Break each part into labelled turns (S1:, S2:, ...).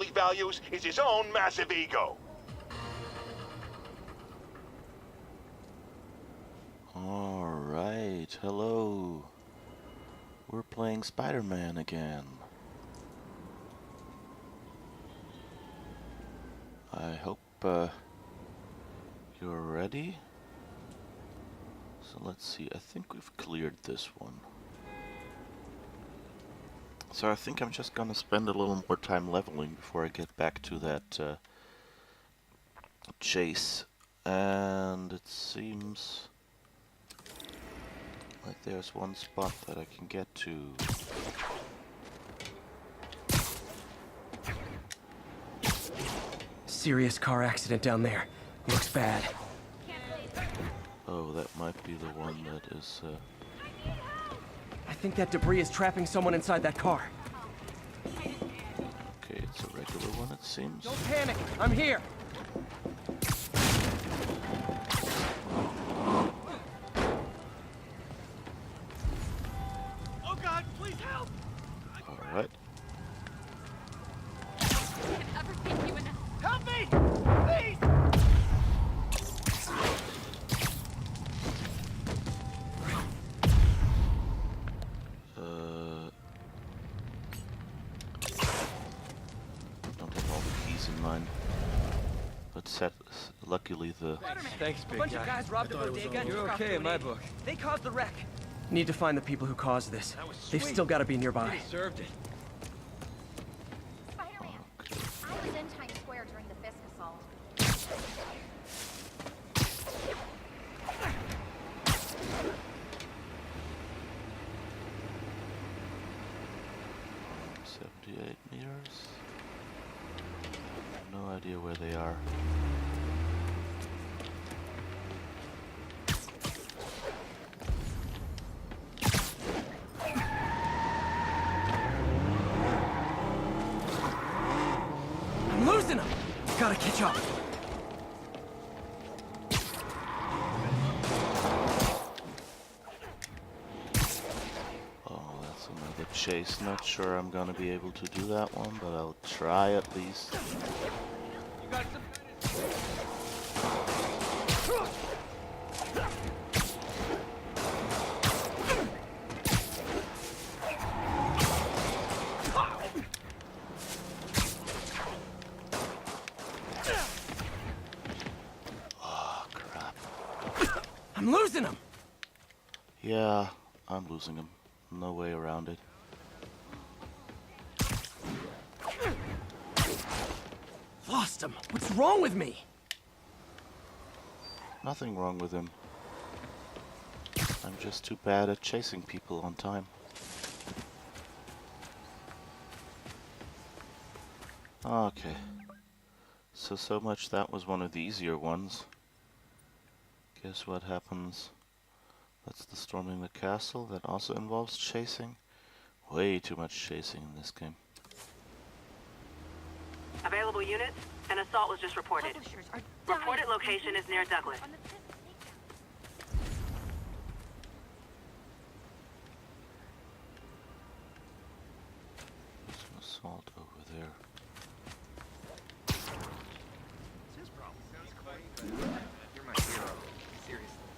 S1: values is his own massive ego.
S2: Alright, hello. We're playing Spider-Man again. I hope you're ready. So let's see, I think we've cleared this one. So I think I'm just gonna spend a little more time leveling before I get back to that chase. And it seems like there's one spot that I can get to.
S3: Serious car accident down there. Looks bad.
S2: Oh, that might be the one that is...
S3: I think that debris is trapping someone inside that car.
S2: Okay, it's a regular one, it seems.
S3: Don't panic! I'm here!
S4: Oh God, please help!
S2: Alright.
S4: Help me! Please!
S2: Don't have all the keys in mind. But luckily the...
S4: Thanks,
S3: A
S4: big
S3: bunch of guys robbed a bodega and
S4: You're
S3: took off
S4: okay in my
S3: grenades.
S4: book.
S3: They caused the wreck. Need to find the people who caused this.
S4: That was
S3: They've
S4: sweet.
S3: still got to be nearby.
S4: Deserved it.
S5: Spider-Man, I was in Times Square during the Fisk assault.
S2: 78 meters. No idea where they are.
S3: I'm losing them! Gotta catch up.
S2: Oh, that's another chase. Not sure I'm gonna be able to do that one, but I'll try at least.
S4: You got some
S2: Oh, crap.
S3: I'm losing them!
S2: Yeah, I'm losing him. No way around it.
S3: Lost them! What's wrong with me?
S2: Nothing wrong with him. I'm just too bad at chasing people on time. Okay. So much that was one of the easier ones. Guess what happens? That's the storming the castle. That also involves chasing. Way too much chasing in this game.
S6: Available units? An assault was just reported.
S5: Publishers are
S6: Reported
S5: dying.
S6: location is near Douglas.
S5: On the Fisk
S2: There's an assault over there.
S4: It's his problem. Sounds quite. You're my hero. Seriously.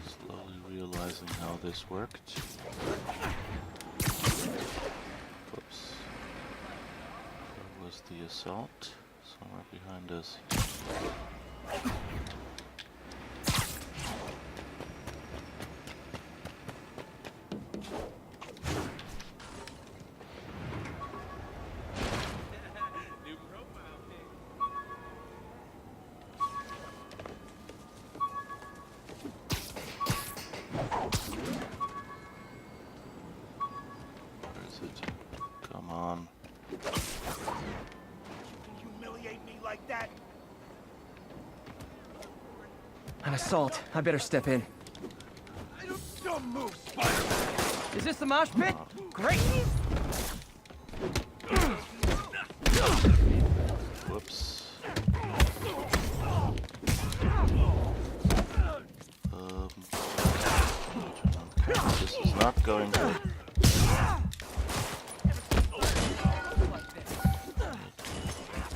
S2: Slowly realizing how this worked. Whoops. There was the assault. Somewhere behind us.
S4: New profile pic.
S2: Where is it? Come on.
S1: You humiliate me like that?
S3: An assault. I better step in.
S1: Don't move, Spider-Man!
S3: Is this the mosh pit? Great!
S2: Whoops. This is not going good.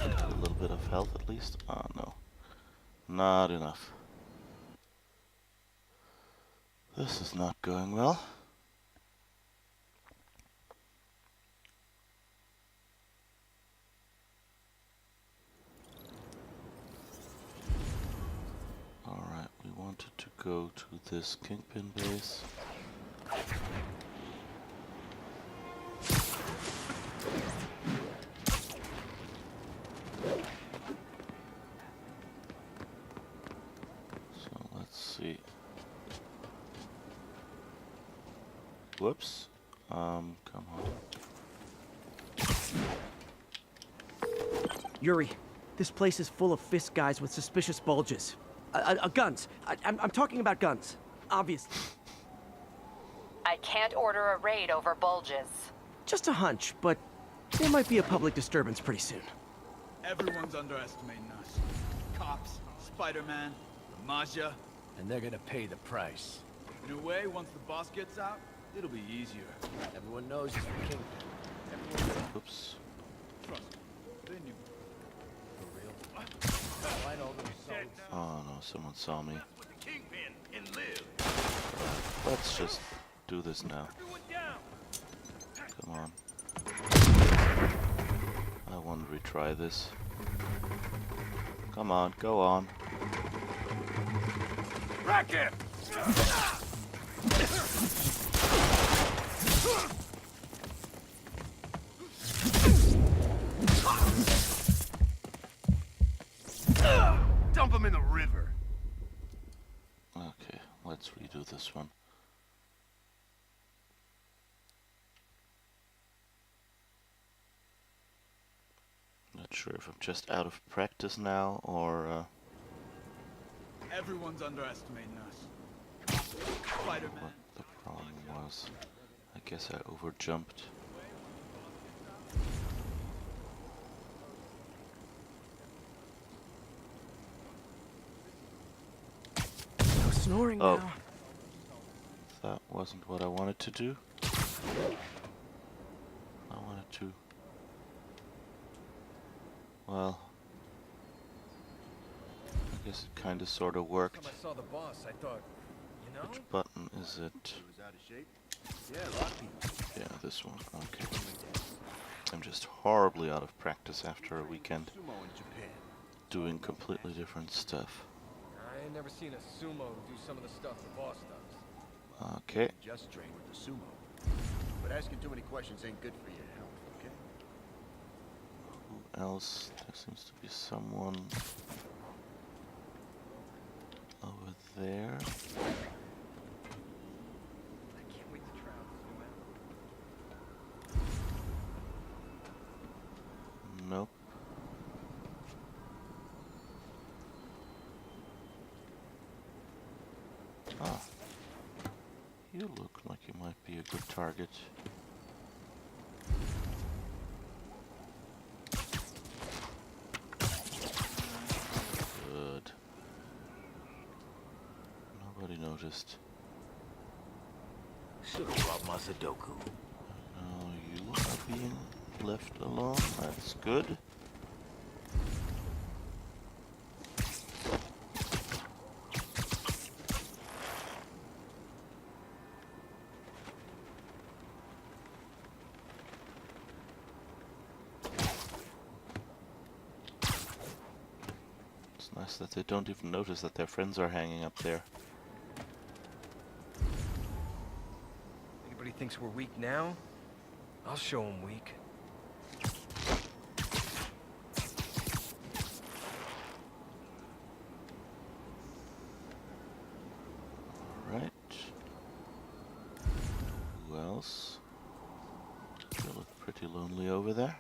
S2: A little bit of health at least. Ah, no. Not enough. This is not going well. Alright, we wanted to go to this Kingpin base. So let's see. Whoops. Come on.
S3: Yuri, this place is full of fist guys with suspicious bulges. Guns. I'm talking about guns. Obviously.
S7: I can't order a raid over bulges.
S3: Just a hunch, but there might be a public disturbance pretty soon.
S8: Everyone's underestimating us. Cops, Spider-Man, Maja.
S9: And they're gonna pay the price.
S8: In a way, once the boss gets out, it'll be easier.
S9: Everyone knows he's the king.
S2: Oops.
S8: Trust me, they knew.
S9: For real. Find all those souls.
S2: Oh no, someone saw me.
S1: With the Kingpin and live.
S2: Let's just do this now.
S1: Everyone down.
S2: Come on. I want to retry this. Come on, go on.
S1: Racket! Dump him in the river.
S2: Okay, let's redo this one. Not sure if I'm just out of practice now or
S8: Everyone's underestimating us. Spider-Man.
S2: what the problem was. I guess I overjumped.
S3: No snoring
S2: Oh.
S3: now.
S2: That wasn't what I wanted to do. I wanted to... Well... I guess it kinda sorta worked.
S9: Time I saw the boss, I thought, you know?
S2: Which button is it? Yeah, this one. Okay. I'm just horribly out of practice after a weekend doing completely different stuff.
S9: I ain't never seen a sumo do some of the stuff the boss does.
S2: Okay.
S10: Just train with the sumo. But asking too many questions ain't good for your health, okay?
S2: Who else? There seems to be someone over there.
S4: I can't wait to try out this new map.
S2: Nope. Ah. You look like you might be a good target. Good. Nobody noticed.
S10: Should've brought my Sudoku.
S2: Now you are being left alone. That's good. It's nice that they don't even notice that their friends are hanging up there.
S4: Anybody thinks we're weak now? I'll show them weak.
S2: Alright. Who else? They look pretty lonely over there.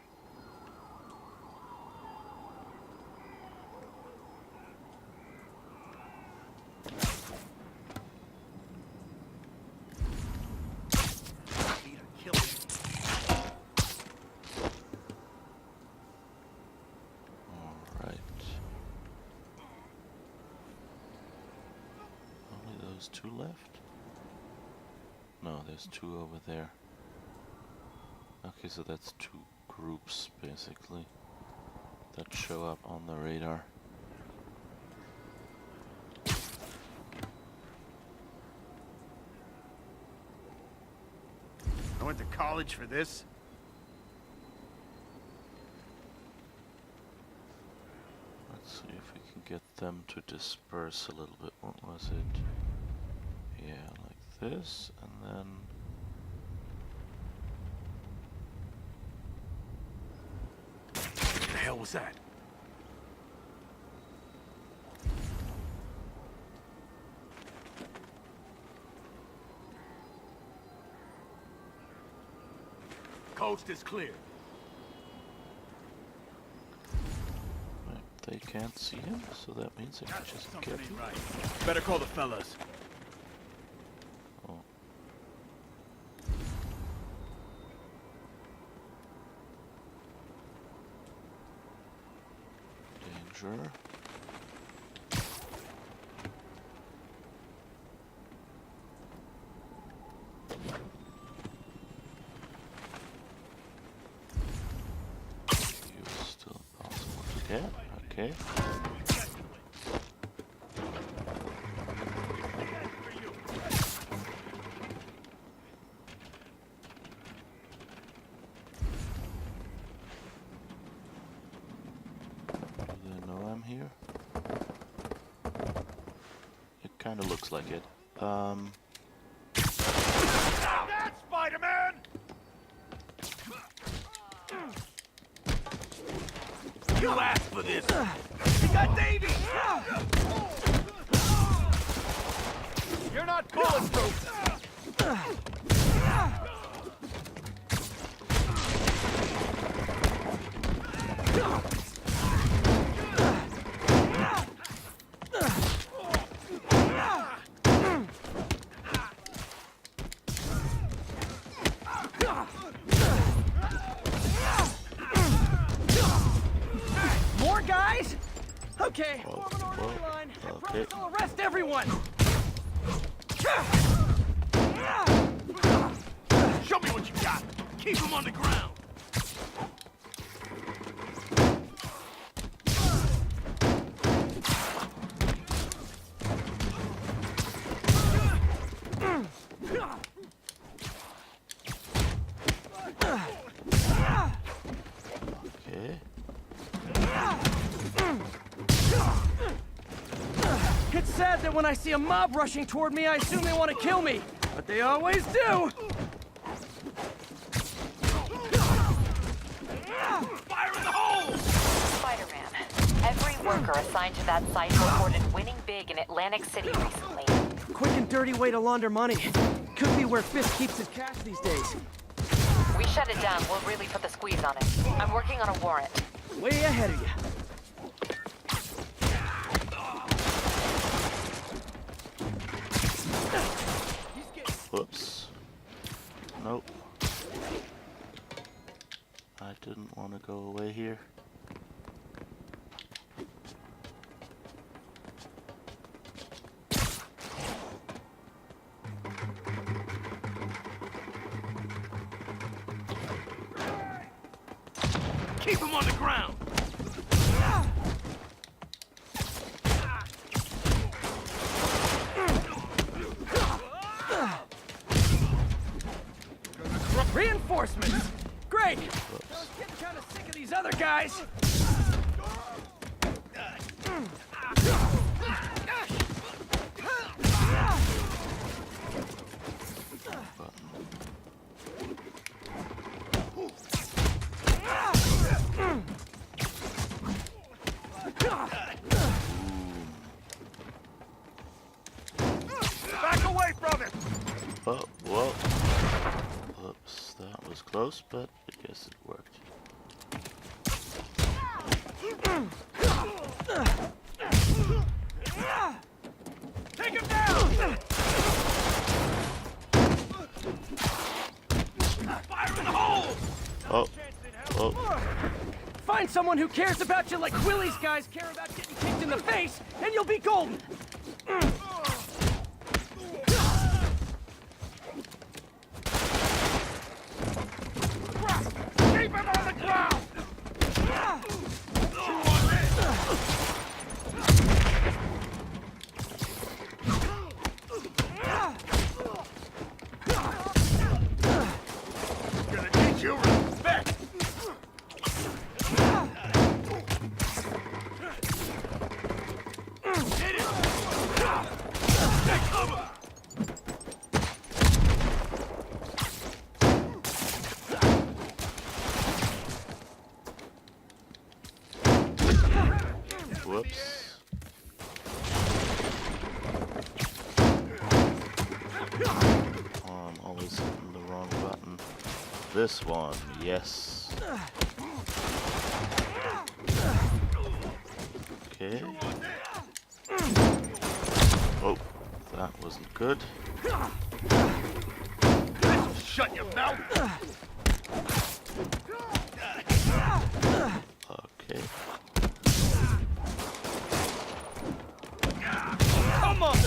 S2: Alright. Only those two left? No, there's two over there. Okay, so that's two groups, basically, that show up on the radar.
S10: I went to college for this.
S2: Let's see if we can get them to disperse a little bit. What was it? Yeah, like this, and then...
S1: What the hell was that? Coast is clear.
S2: Right, they can't see him, so that means I can just get him.
S1: Right. Better call the fellas.
S2: Oh. Danger. You're still possible to get. Okay. Do they know I'm here? It kind of looks like it.
S1: That's Spider-Man! You asked for this! You got Davey! You're not bulletproof!
S3: More guys? Okay,
S2: Whoa,
S3: form an orderly
S2: whoa,
S3: line. I
S2: okay.
S3: promise I'll arrest everyone.
S1: Show me what you got! Keep him on the ground!
S2: Okay.
S3: It's sad that when I see a mob rushing toward me, I assume they want to kill me. But they always do.
S1: Fire in the hole!
S7: Spider-Man, every worker assigned to that site reported winning big in Atlantic City recently.
S3: Quick and dirty way to launder money. Could be where Fisk keeps his cash these days.
S7: We shut it down, we'll really put the squeeze on it. I'm working on a warrant.
S3: Way ahead of you.
S2: Whoops. Nope. I didn't want to go away here.
S1: Keep him on the ground!
S3: Reinforcements! Great! I was getting kind of sick of these other guys.
S1: Back away from him!
S2: Oh, whoa. Whoops, that was close, but I guess it worked.
S1: Take him down! Fire in the hole!
S2: Oh, oh,
S3: Find someone who cares about you like Willie's guys care about getting kicked in the face, and you'll be golden.
S2: was hitting the wrong button. This one, yes. Okay. Oh, that wasn't good.
S1: Shut your mouth!
S2: Okay.
S1: Come on!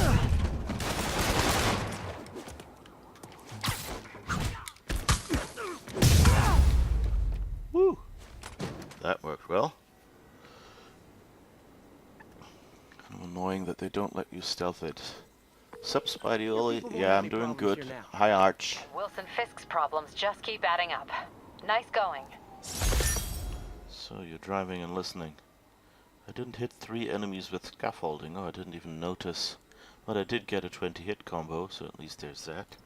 S2: Woo! That worked well. Kind of annoying that they don't let you stealth it. Sup, Spidey? Yeah, I'm doing good. Hi, Arch.
S7: And Wilson Fisk's problems just keep adding up. Nice going.
S2: So you're driving and listening. I didn't hit 3 enemies with scaffolding. Oh, I didn't even notice. But I did get a 20 hit combo, so at least there's that.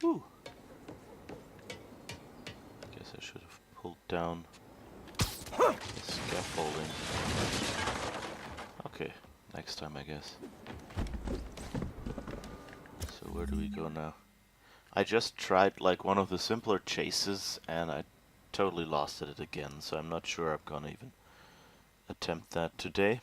S2: Woo! Guess I should have pulled down the scaffolding. Okay, next time I guess. So where do we go now? I just tried like one of the simpler chases and I totally lost at it again, so I'm not sure I'm gonna even attempt that today.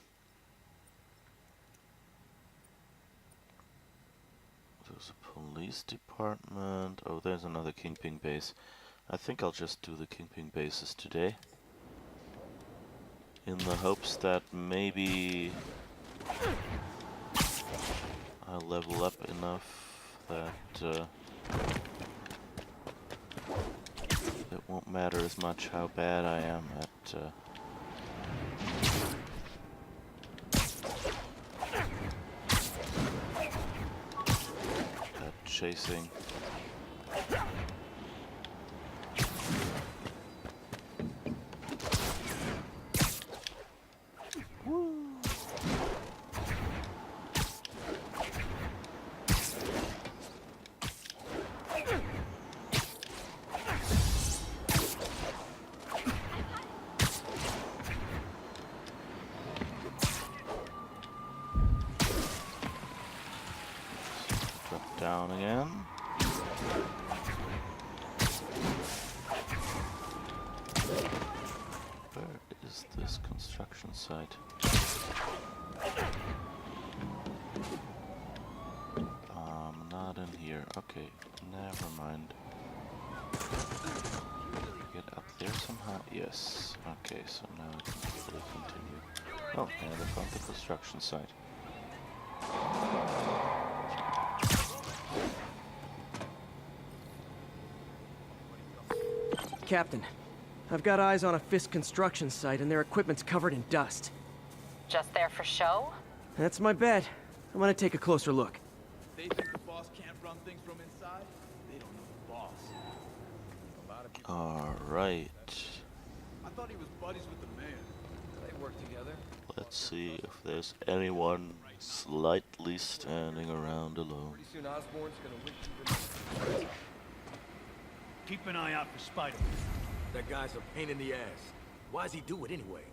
S2: There's a police department. Oh, there's another Kingpin base. I think I'll just do the Kingpin bases today, in the hopes that maybe I'll level up enough that it won't matter as much how bad I am at chasing. Drop down again. Where is this construction site? Not in here. Okay, never mind. Get up there somehow? Yes. Okay, so now I can really continue. Oh, and I found the construction site.
S3: Captain, I've got eyes on a Fisk construction site and their equipment's covered in dust.
S7: Just there for show?
S3: That's my bet. I'm gonna take a closer look.
S8: They think the boss can't run things from inside? They don't know the boss. A lot of people.
S2: Alright.
S8: I thought he was buddies with the mayor.
S9: They work together.
S2: Let's see if there's anyone slightly standing around alone.
S9: Pretty soon Osborn's gonna wish you
S1: Keep an eye out for Spider.
S10: That guy's a pain in the ass. Why's he do it anyway?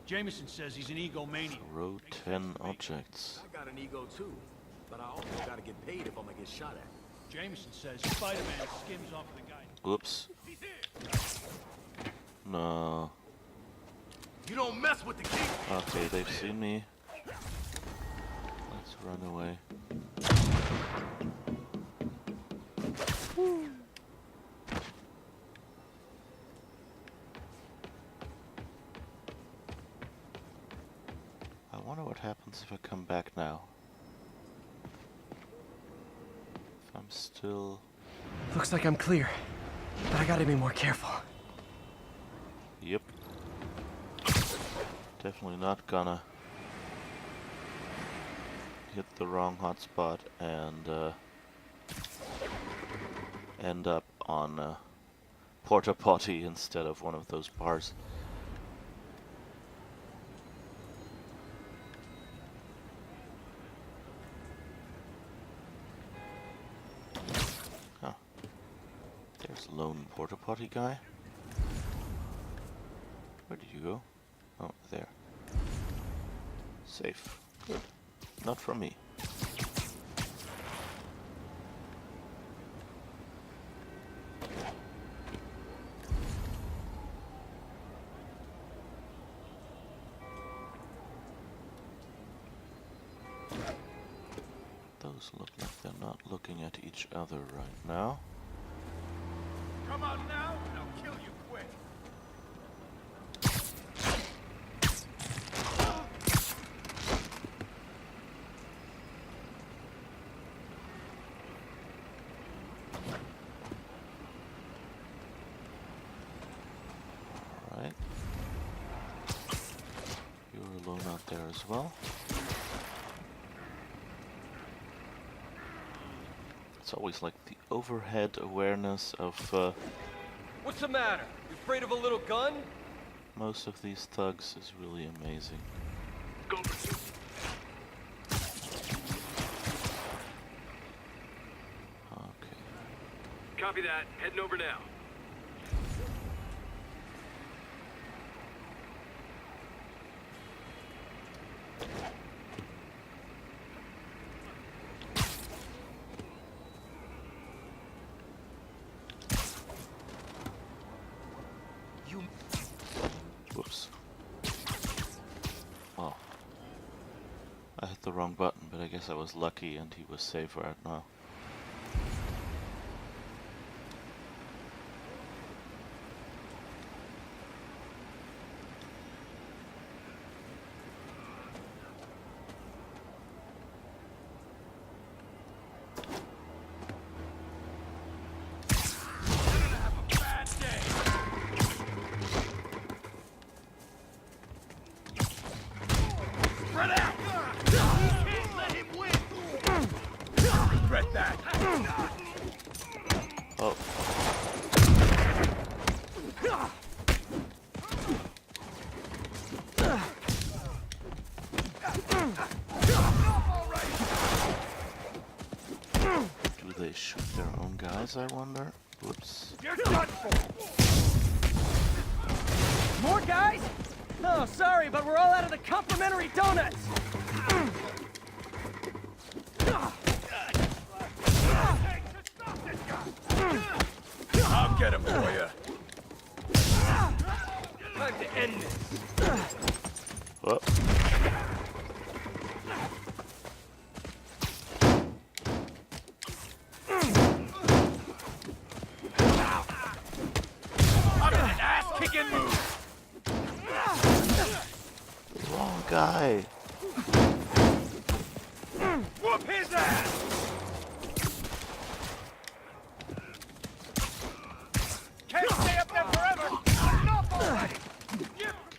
S1: Jameson says he's an egomaniac.
S2: Row 10 objects.
S10: I got an ego too, but I also gotta get paid if I'm gonna get shot at.
S1: Jameson says Spider-Man skims off the guy.
S2: Whoops. No.
S10: You don't mess with the king.
S2: Okay, they've seen me. Let's run away. I wonder what happens if I come back now. If I'm still...
S3: Looks like I'm clear, but I gotta be more careful.
S2: Yep. Definitely not gonna hit the wrong hotspot and end up on a porta potty instead of one of those bars. Huh. There's lone porta potty guy. Where did you go? Oh, there. Safe. Good. Not from me. Those look like they're not looking at each other right now.
S1: Come out now, and I'll kill you quick.
S2: Alright. You're alone out there as well. It's always like the overhead awareness of
S9: What's the matter? You afraid of a little gun?
S2: most of these thugs is really amazing.
S1: Go pursue.
S2: Okay.
S1: Copy that. Heading over now.
S2: Whoops. Oh. I hit the wrong button, but I guess I was lucky and he was safe right now.
S1: Spread out! Can't let him win! Regret that!
S2: Oh. Do they shoot their own guys, I wonder? Whoops.
S1: You're done for!
S3: More guys? Oh, sorry, but we're all out of the complimentary donuts.
S1: I'll get him for you.
S9: Time to end this.
S2: Whoop.
S1: I'm in an ass-kicking mood.
S2: Wrong guy.
S1: Whoop his ass! Can't stay up there forever! Enough already!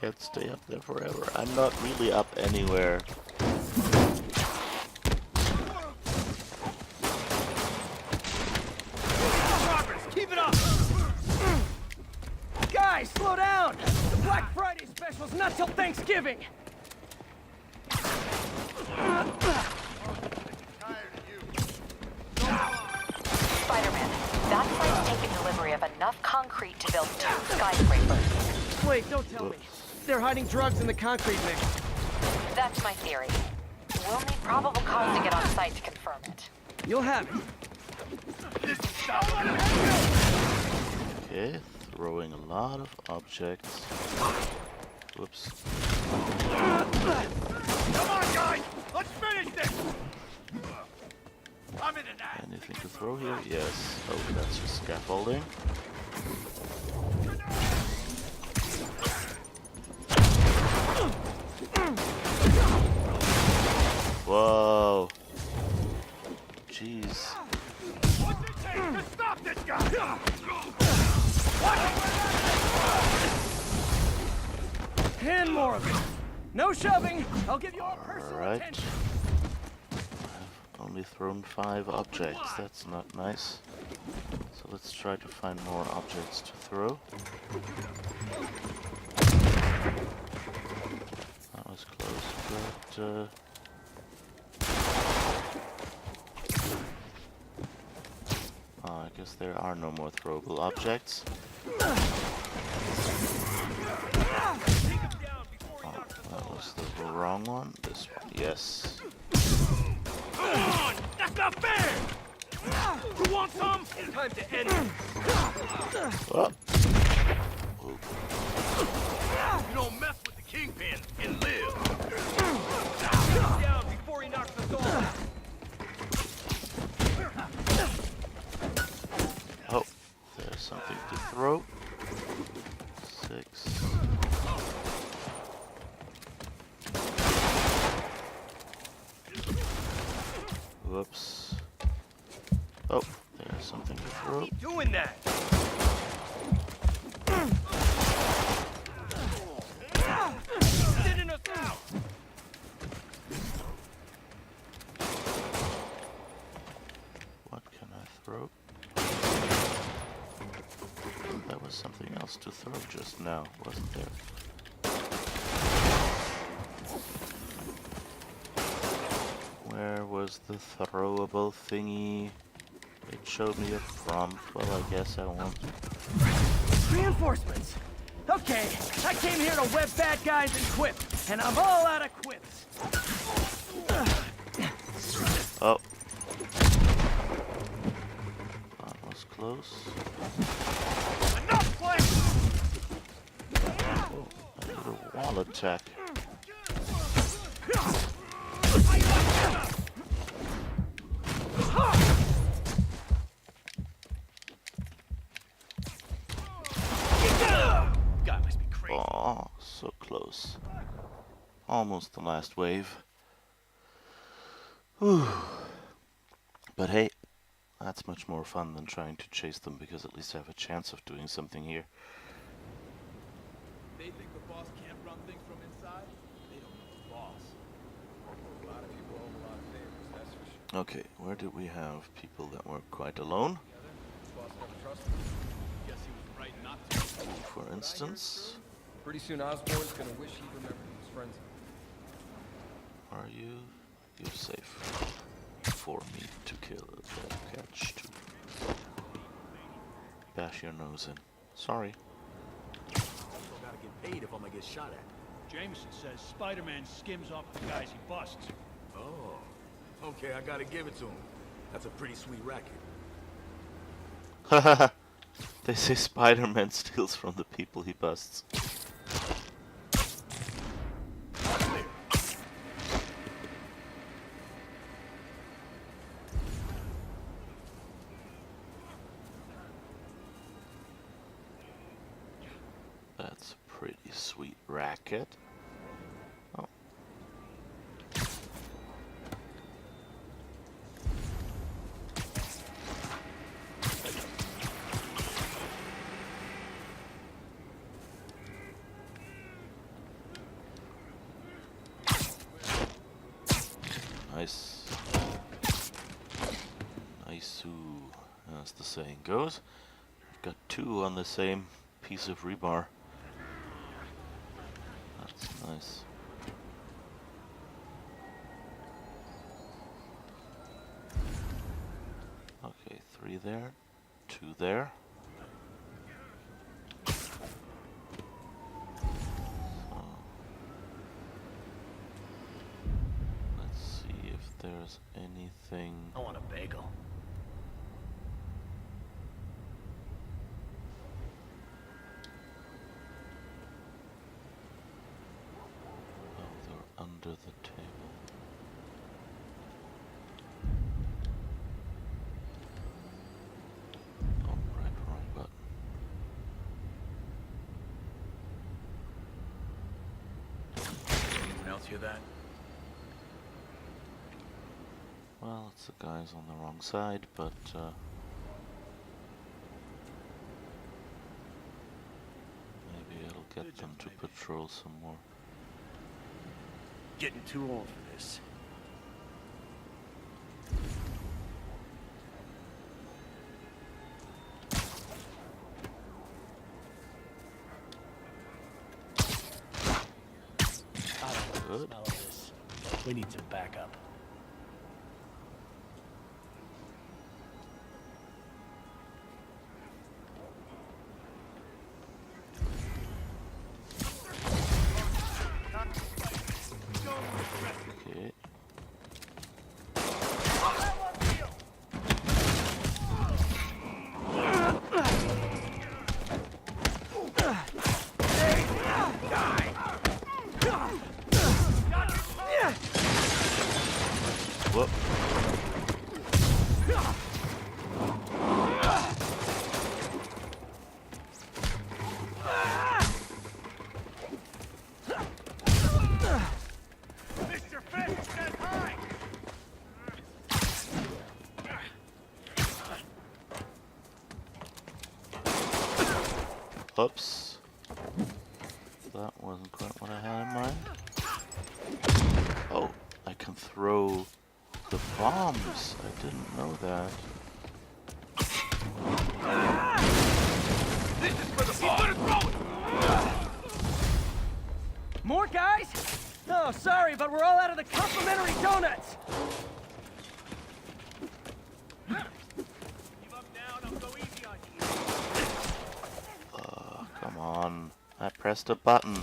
S2: Can't stay up there forever. I'm not really up anywhere.
S1: Progress, keep it up!
S3: Guys, slow down! The Black Friday special's not till Thanksgiving!
S7: Spider-Man, that site's taken delivery of enough concrete to build 2 skyscrapers.
S3: Wait, don't tell me. They're hiding drugs in the concrete mix.
S7: That's my theory. We'll need probable cause to get on site to confirm it.
S3: You'll have it.
S1: This is stop.
S2: Okay, throwing a lot of objects. Whoops.
S1: Come on, guys! Let's finish this! I'm in an ass.
S2: Anything to throw here? Yes. Oh, that's just scaffolding. Whoa. Jeez.
S1: What's it take to stop this guy?
S3: And more of it. No shoving. I'll give you all personal
S2: Alright.
S3: attention.
S2: I've only thrown 5 objects. That's not nice. So let's try to find more objects to throw. That was close, but I guess there are no more throwable objects. Oh, that was the wrong one. This one, yes.
S1: Come on! That's not fair! You want some?
S9: Time to end this.
S2: Oh.
S1: You don't mess with the kingpin and live.
S9: Down before he knocks us off.
S2: something to throw. 6. Whoops. Oh, there's something to throw.
S1: Keep doing that. Sending us out.
S2: What can I throw? There was something else to throw just now, wasn't there? Where was the throwable thingy? It showed me a prompt. Well, I guess I won't.
S3: Reinforcements! Okay, I came here to web bad guys and quip, and I'm all out of quips.
S2: Oh. That was close.
S1: Enough play.
S2: Oh, I did a wall attack.
S1: God must be crazy.
S2: Oh, so close. Almost the last wave. Whew. But hey, that's much more fun than trying to chase them, because at least I have a chance of doing something here.
S8: They think the boss can't run things from inside? They don't know the boss.
S9: A lot of people owe a lot of favors, that's for sure.
S2: Okay, where did we have people that were quite alone?
S9: Boss never trusted him.
S8: Guess he was right not to.
S2: For instance,
S9: Pretty soon Osborn's gonna wish he remembered he was friends.
S2: are you? You're safe. For me to kill a dead catch to bash your nose in. Sorry.
S10: Also gotta get paid if I'm gonna get shot at.
S1: Jameson says Spider-Man skims off the guys he busts.
S10: Oh. Okay, I gotta give it to him. That's a pretty sweet racket.
S2: Haha. They say Spider-Man steals from the people he busts. That's a pretty sweet racket. Oh. Nice. Nice-oo, as the saying goes. I've got 2 on the same piece of rebar. That's nice. Okay, 3 there, 2 there. So, let's see if there's anything.
S10: I want a bagel.
S2: Oh, they're under the table. Oh, right, wrong button.
S10: Anyone else hear that?
S2: Well, it's the guys on the wrong side, but maybe it'll get them to patrol some more.
S3: Getting too old for this.
S2: Good.
S3: Smell this. We need some backup.
S2: Okay. Whoop. Oops. That wasn't quite what I had in mind. Oh, I can throw the bombs. I didn't know that.
S1: This is for the bomb!
S3: More guys? Oh, sorry, but we're all out of the complimentary donuts.
S1: Give up now, and I'll go easy on you.
S2: Come on. I pressed a button.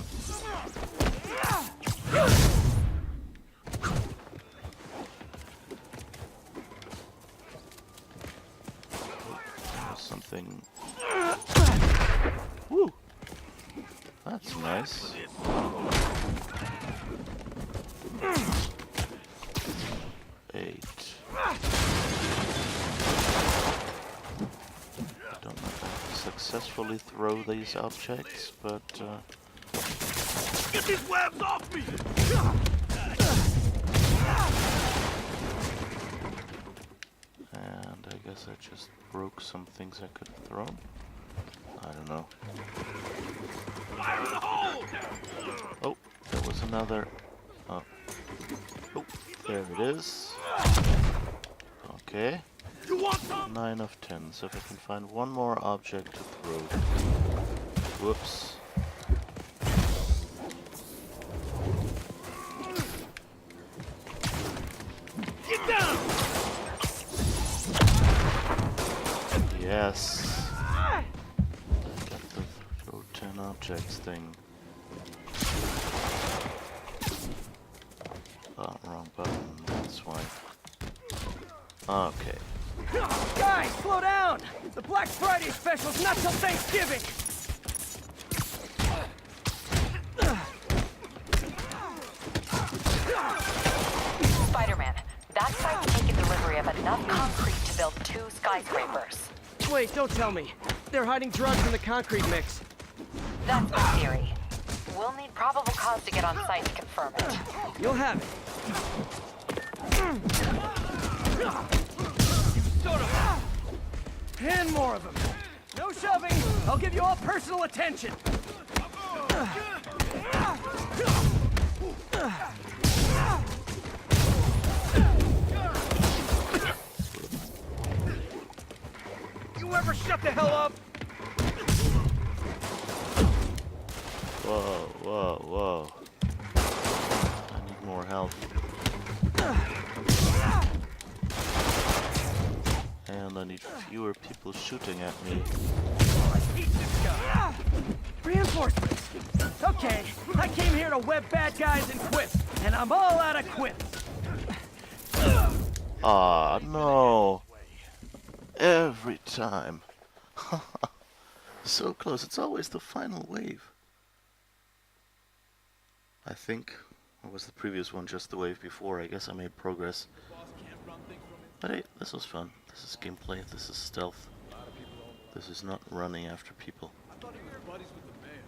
S2: Something. Woo! That's nice. Eight. Don't know if I successfully throw these objects, but
S1: Get these webs off me!
S2: and I guess I just broke some things I could have thrown. I don't know.
S1: Fire in the hole!
S2: Oh, there was another. Oh, there it is. Okay.
S1: You want some?
S2: 9 of 10. So if I can find one more object to throw. Whoops.
S1: Get down!
S2: Yes. I got the throw 10 objects thing. Oh, wrong button. That's why. Okay.
S3: Guys, slow down! The Black Friday special's not till Thanksgiving!
S7: Spider-Man, that site's taken delivery of enough concrete to build 2 skyscrapers.
S3: Wait, don't tell me. They're hiding drugs in the concrete mix.
S7: That's my theory. We'll need probable cause to get on site to confirm it.
S3: You'll have it. And more of them. No shoving. I'll give you all personal attention.
S1: You ever shut the hell up?
S2: Whoa, whoa, whoa. I need more help. And I need fewer people shooting at me.
S3: Reinforcements. Okay, I came here to web bad guys and quip, and I'm all out of quips.
S2: Ah, no. Every time. So close. It's always the final wave. I think. Or was the previous one just the wave before? I guess I made progress. But hey, this was fun. This is gameplay. This is stealth. This is not running after people.
S8: I thought he was buddies with the mayor.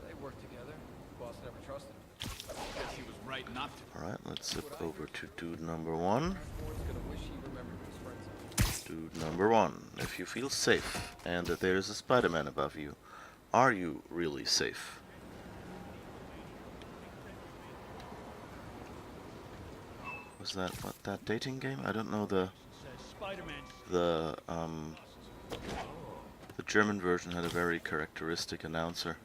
S9: They work together. Boss never trusted him.
S8: Guess he was right not to.
S2: Alright, let's zip over to dude number 1.
S9: Ford's gonna wish he remembered who his friends are.
S2: Dude number 1. If you feel safe and that there is a Spider-Man above you, are you really safe? Was that what, that dating game? I don't know the German version had a very characteristic announcer.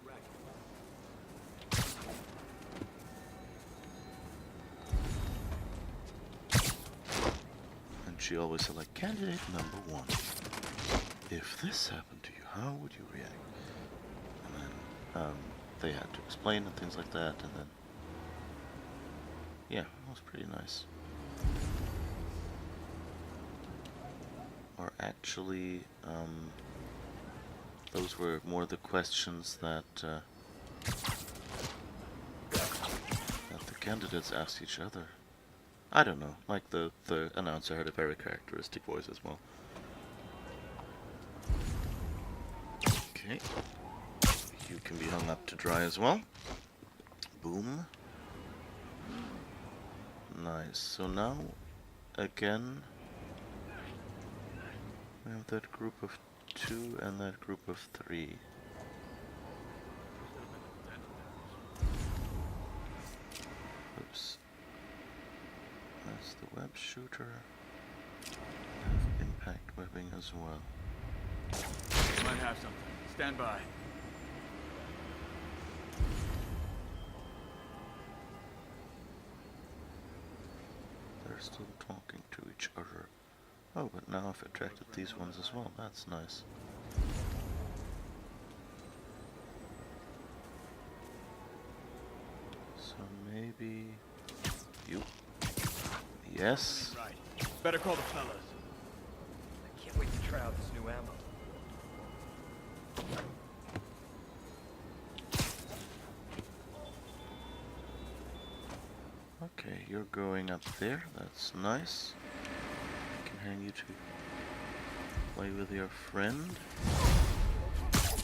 S2: And she always said like, candidate number 1. If this happened to you, how would you react? And then they had to explain and things like that, and then yeah, it was pretty nice. Or actually, those were more the questions that that the candidates asked each other. I don't know, like the announcer had a very characteristic voice as well. Okay, you can be hung up to dry as well. Boom. Nice, so now, again, we have that group of 2 and that group of 3. Does the web shooter have impact webbing as well?
S8: Might have something. Stand by.
S2: They're still talking to each other. Oh, but now I've attracted these ones as well. That's nice. So maybe you. Yes.
S8: Right. Better call the fellas.
S9: I can't wait to try out this new ammo.
S2: Okay, you're going up there. That's nice. I can hang you to play with your friend.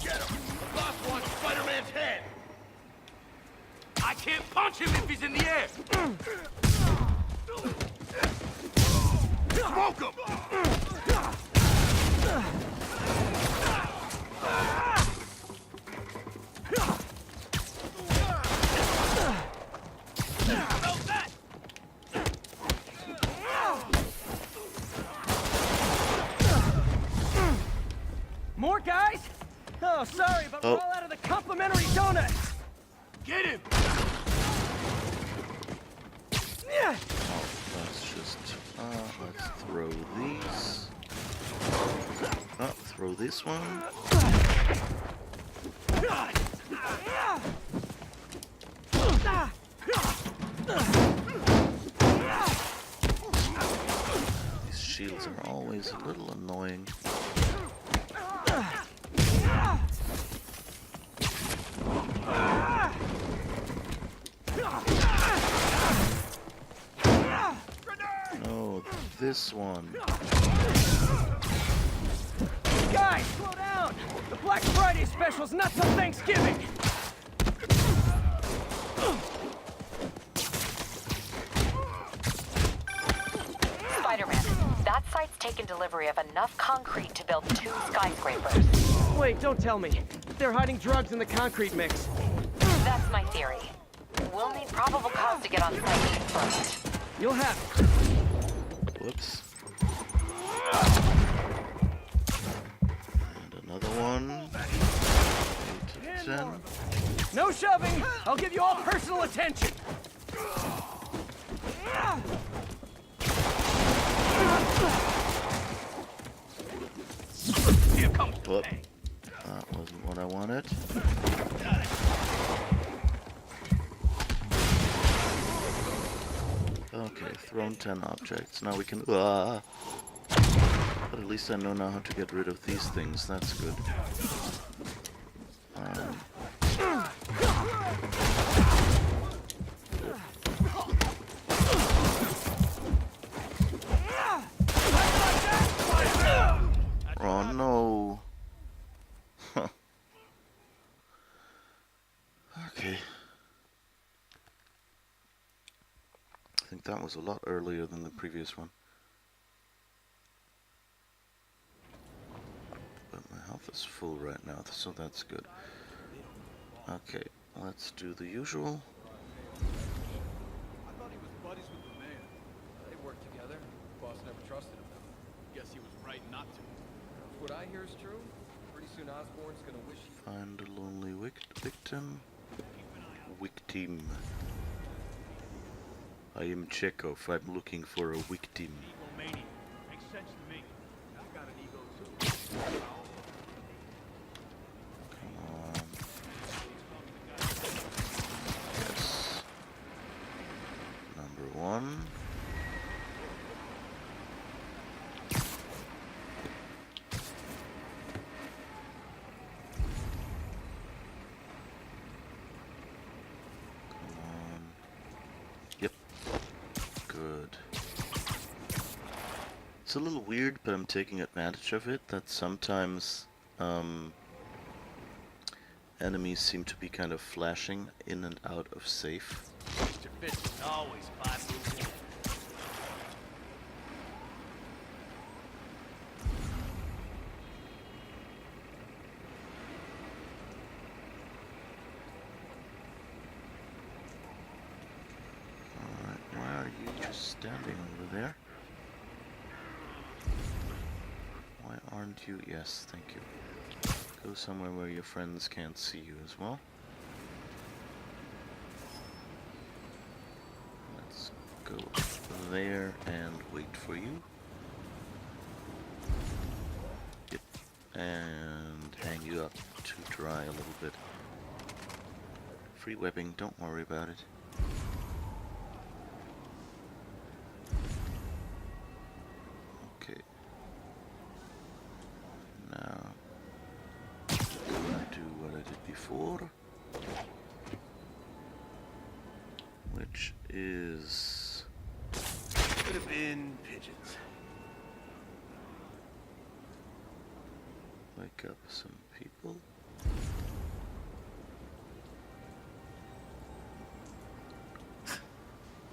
S1: Get him! Last one, Spider-Man's head! I can't punch him if he's in the air! Smoke him!
S3: More guys? Oh, sorry, but we're all out of the complimentary donuts.
S1: Get him!
S3: Yeah.
S2: Oh, let's just let's throw these. Oh, throw this one. These shields are always a little annoying. No, this one.
S3: Guys, slow down. The Black Friday special's not till Thanksgiving.
S7: Spider-Man, that site's taken delivery of enough concrete to build 2 skyscrapers.
S3: Wait, don't tell me. They're hiding drugs in the concrete mix.
S7: That's my theory. We'll need probable cause to get on site to confirm it.
S3: You'll have it.
S2: Whoops. And another one. 8 to 10.
S3: No shoving. I'll give you all personal attention.
S1: Here comes the
S2: Whoop.
S1: bang.
S2: That wasn't what I wanted. Okay, thrown 10 objects. Now we can... But at least I know now how to get rid of these things. That's good. Oh no. Okay. I think that was a lot earlier than the previous one. But my health is full right now, so that's good. Okay, let's do the usual.
S8: I thought he was buddies with the mayor.
S9: They work together. Boss never trusted him.
S8: Guess he was right not to.
S9: If what I hear is true, pretty soon Osborn's gonna wish he...
S2: Find a lonely victim. Victim. I am Chekhov. I'm looking for a victim.
S1: Egomania. Makes sense to me. I've got an ego too.
S2: Come on. Yes. Number 1. It's a little weird, but I'm taking advantage of it, that sometimes enemies seem to be kind of flashing in and out of safe.
S1: Mr. Fisk is always 5 moves in.
S2: Alright, why are you just standing over there. Why aren't you? Yes, thank you. Go somewhere where your friends can't see you as well. Let's go there and wait for you. Yep. And hang you up to dry a little bit. Free webbing, don't worry about it. Okay. Now, I'm gonna do what I did before, which is...
S10: Could have been pigeons.
S2: wake up some people.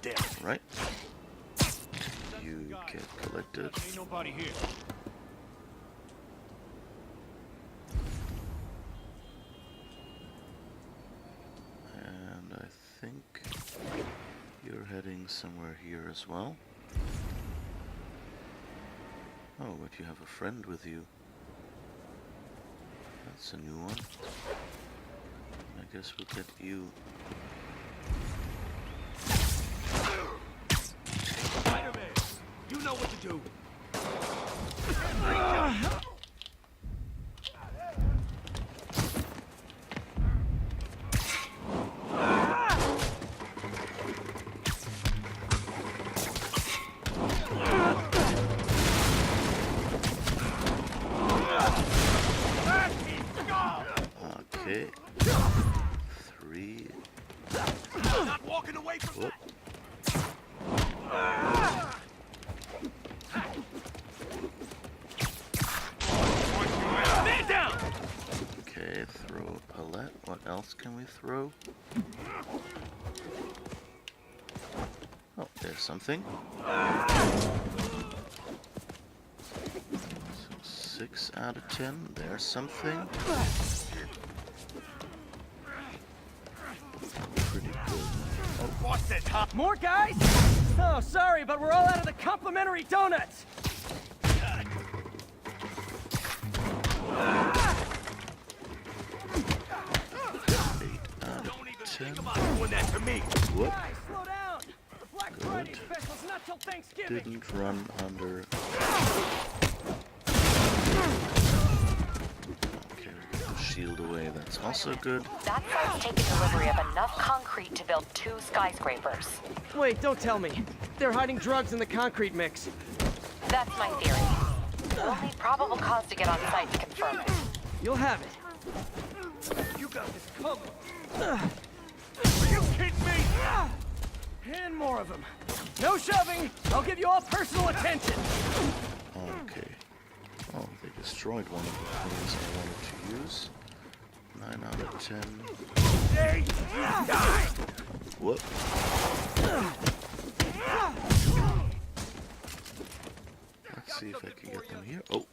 S10: Damn.
S2: Right. You get collected.
S8: Ain't nobody here.
S2: And I think you're heading somewhere here as well. Oh, but you have a friend with you. That's a new one. I guess we'll get you.
S1: Spider-Man, you know what to do.
S2: Okay. 3.
S1: Not walking away from
S2: Whoop.
S1: that. Man down!
S2: Okay, throw a pallet. What else can we throw? Oh, there's something. So 6 out of 10. There's something. Pretty good.
S1: Bust it, huh?
S3: More guys? Oh, sorry, but we're all out of the complimentary donuts.
S2: 8 out
S1: Don't
S2: of
S1: even
S2: 10.
S1: think about doing that to me.
S2: Whoop.
S3: Guys, slow down. The Black Friday
S2: Good.
S3: special's not till Thanksgiving.
S2: Didn't run under. Okay, we got the shield away. That's also good.
S7: That site's taken delivery of enough concrete to build 2 skyscrapers.
S3: Wait, don't tell me. They're hiding drugs in the concrete mix.
S7: That's my theory. We'll need probable cause to get on site to confirm it.
S3: You'll have it.
S1: You got this covered. Are you kidding me?
S3: And more of them. No shoving. I'll give you all personal attention.
S2: Okay. Oh, they destroyed one of the things I wanted to use. 9 out of 10.
S1: Hey, you die!
S2: Whoop. Let's see if I can get them here. Oh.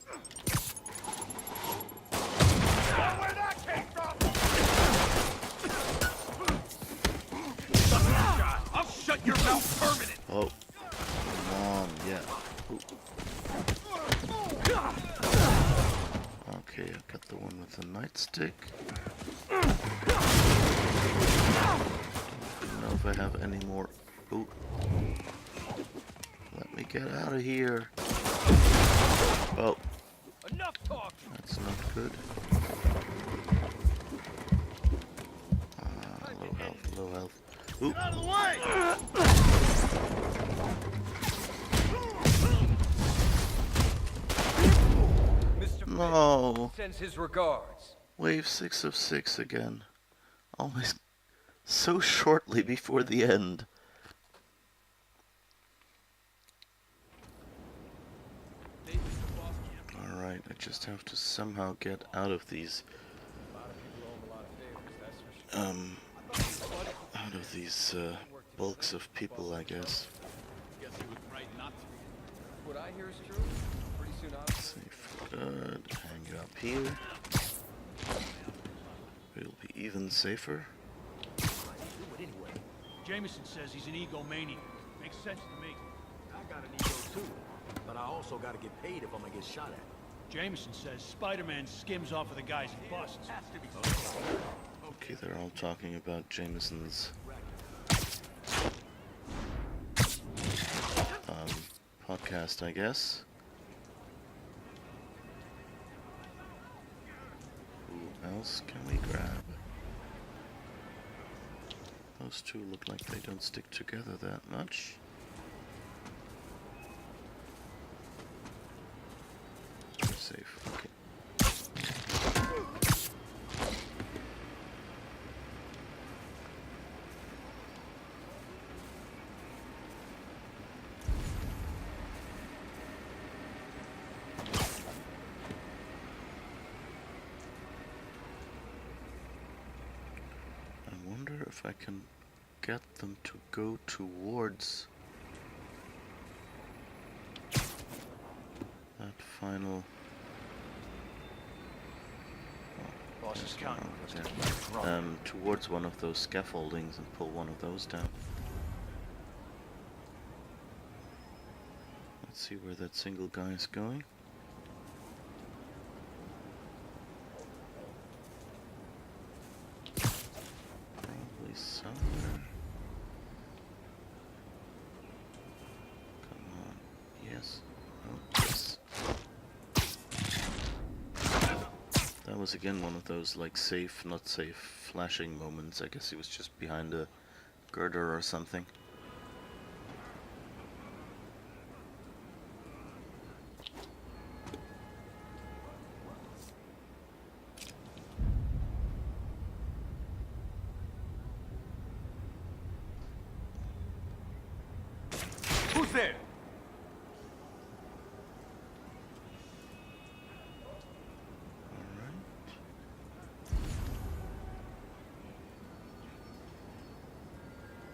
S1: Where that came from? I'll shut your mouth permanent.
S2: Oh. Come on, yeah. Ooh. Okay, I got the one with the nightstick. Don't know if I have any more. Ooh. Let me get out of here. Oh,
S1: Enough talking.
S2: that's not good. Low health, low health. Ooh.
S1: Out of the way!
S9: Mr.
S2: No.
S9: sends his regards.
S2: Wave 6 of 6 again. Almost so shortly before the end. Alright, I just have to somehow get out of these out of these bulks of people, I guess.
S8: Guess he was right not to.
S9: What I hear is true. Pretty soon I'll...
S2: Safe good. Hang you up here. It'll be even safer.
S8: Jameson says he's an egomaniac. Makes sense to me.
S11: got an ego too, but I also gotta get paid if I'm gonna get shot at.
S8: Jameson says Spider-Man skims off of the guys he busts.
S2: Okay, they're all talking about Jameson's podcast, I guess. Who else can we grab? Those two look like they don't stick together that much. Safe. Okay. I wonder if I can get them to go towards that final.
S8: Boss is counting.
S2: Towards one of those scaffoldings and pull one of those down. Let's see where that single guy is going. Probably somewhere. Come on. Yes. Oh, yes. That was again one of those like safe, not safe flashing moments. I guess he was just behind a girder or something.
S1: Who's there?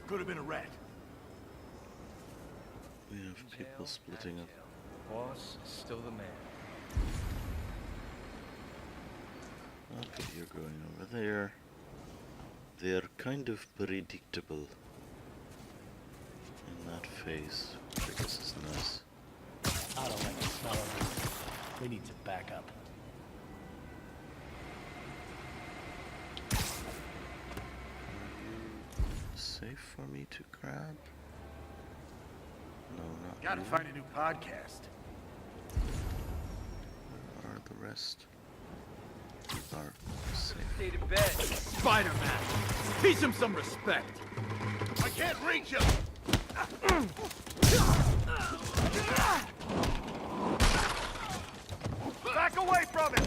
S8: Could have been a rat.
S2: We have people splitting up.
S9: Boss is still the man.
S2: Okay, you're going over there. They're kind of predictable in that phase, which I guess is nice.
S11: I don't like the smell of it. We need to back up.
S2: Safe for me to grab? No, not
S10: Gotta
S2: you.
S10: find a new podcast.
S2: Where are the rest? You are safe.
S1: Stay to bed.
S8: Spider-Man! Teach him some respect!
S10: I can't reach him!
S1: Back away from him!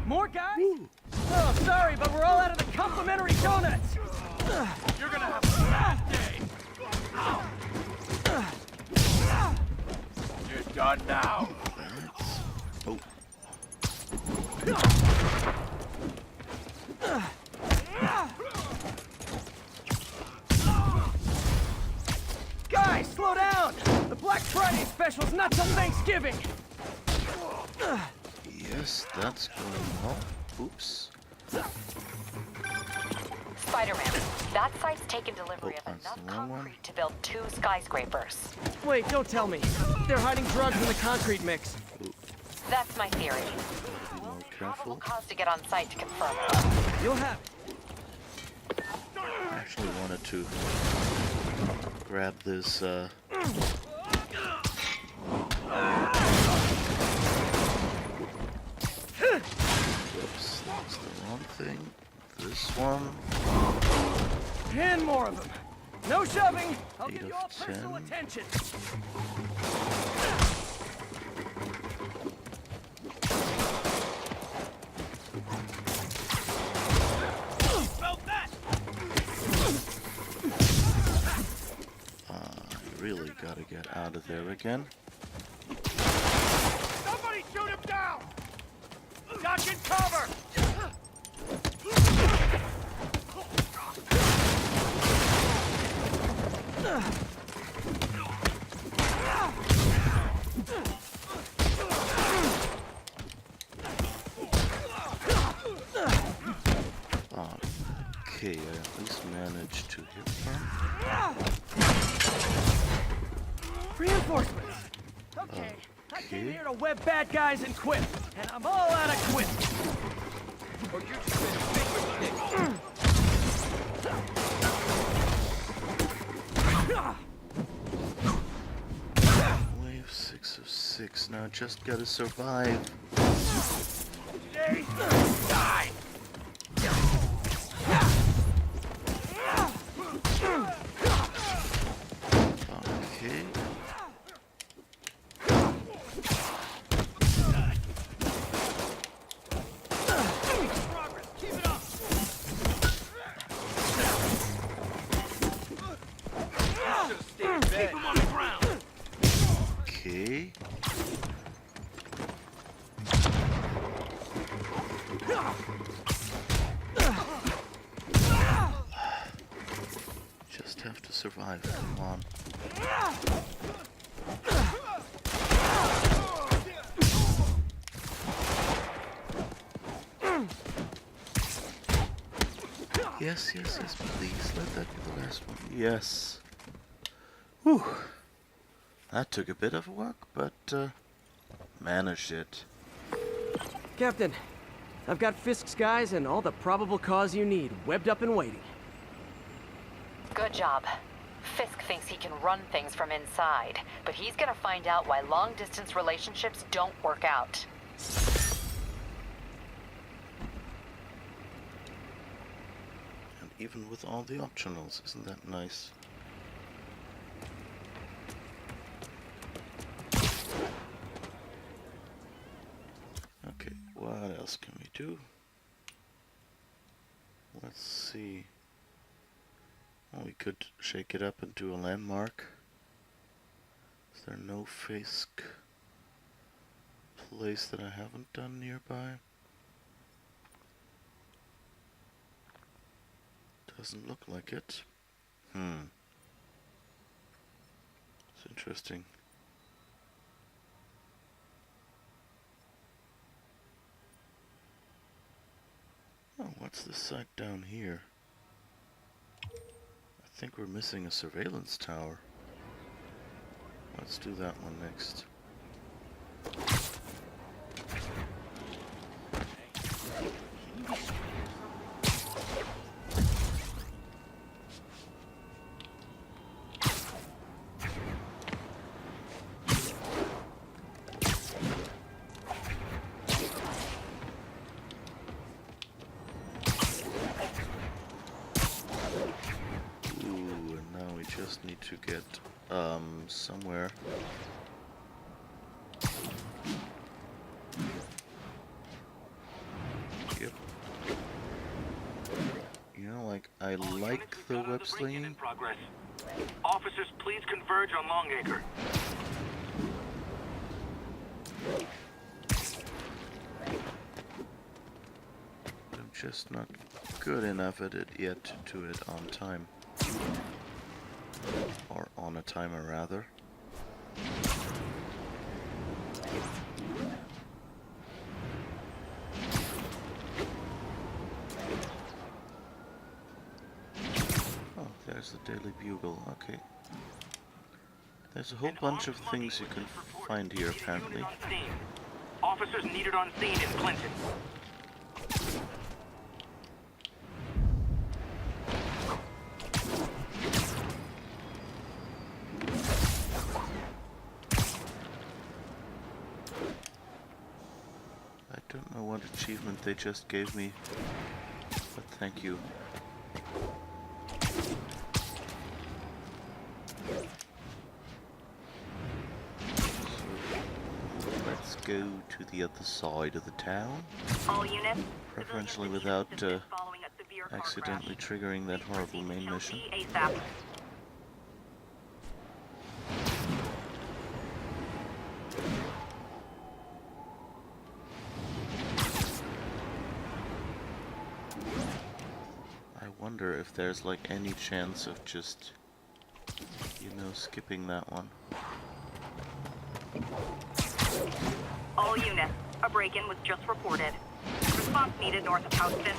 S3: More guys? Oh, sorry, but we're all out of the complimentary donuts.
S1: You're gonna have a bad day! You're done now!
S2: Oh,
S3: Guys, slow down! The Black Friday special's not till Thanksgiving.
S2: yes, that's going well. Oops.
S7: Spider-Man, that site's taken delivery
S2: Oh,
S7: of
S2: that's
S7: enough
S2: the wrong one.
S7: concrete to build 2 skyscrapers.
S3: Wait, don't tell me. They're hiding drugs in the concrete mix.
S7: That's my theory.
S2: Be more
S7: Probable
S2: careful.
S7: cause to get on site to confirm.
S3: You'll have.
S2: I actually wanted to grab this, Whoops, that's the wrong thing. This one.
S3: And more of them. No shoving. I'll
S2: 8
S3: give you
S2: of
S3: all personal
S2: 10.
S3: attention.
S1: Felt that!
S2: I really gotta get out of there again.
S1: Somebody shoot him down! Duck and cover!
S2: Okay, I at least managed to hit them.
S3: Reinforcements! Okay, I came here to web bad guys and quit, and I'm all out of quit.
S1: Or you just made a big mistake.
S2: Wave 6 of 6. Now just gotta survive.
S1: Die!
S2: Okay.
S1: Progress, keep it up! Should've stayed in bed. Keep him on the ground!
S2: Okay. Just have to survive. Come on. Yes, yes, yes, please. Let that be the last one. Yes. Whew. That took a bit of work, but managed it.
S3: Captain, I've got Fisk's guys and all the probable cause you need, webbed up and waiting.
S7: Good job. Fisk thinks he can run things from inside, but he's gonna find out why long-distance relationships don't work out.
S2: And even with all the optionals, isn't that nice? Okay, what else can we do? Let's see. Well, we could shake it up and do a landmark. Is there no Fisk place that I haven't done nearby? Doesn't look like it. It's interesting. Oh, what's this site down here? I think we're missing a surveillance tower. Let's do that one next. Just need to get somewhere. Yep. You know, like I like the web slinging.
S1: Officers, please converge on Longacre.
S2: I'm just not good enough at it yet to do it on time. Or on a timer, rather. Oh, there's the Daily Bugle. Okay. There's a whole bunch of things you can find here, apparently.
S1: Officers needed on scene in Clinton.
S2: I don't know what achievement they just gave me, but thank you. So, let's go to the other side of the town.
S6: All units.
S2: Preferentially without accidentally triggering that horrible main mission.
S6: ASAP.
S2: I wonder if there's like any chance of just, you know, skipping that one.
S6: All units, a break-in was just reported. Response needed north of House Fisk.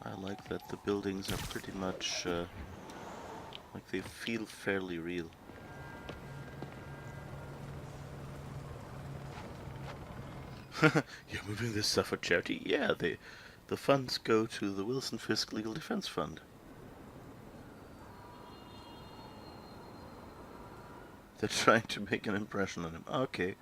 S2: I like that the buildings are pretty much like they feel fairly real. You're moving this stuff for charity? Yeah, the funds go to the Wilson Fisk Legal Defense Fund. They're trying to make an impression on him. Okay.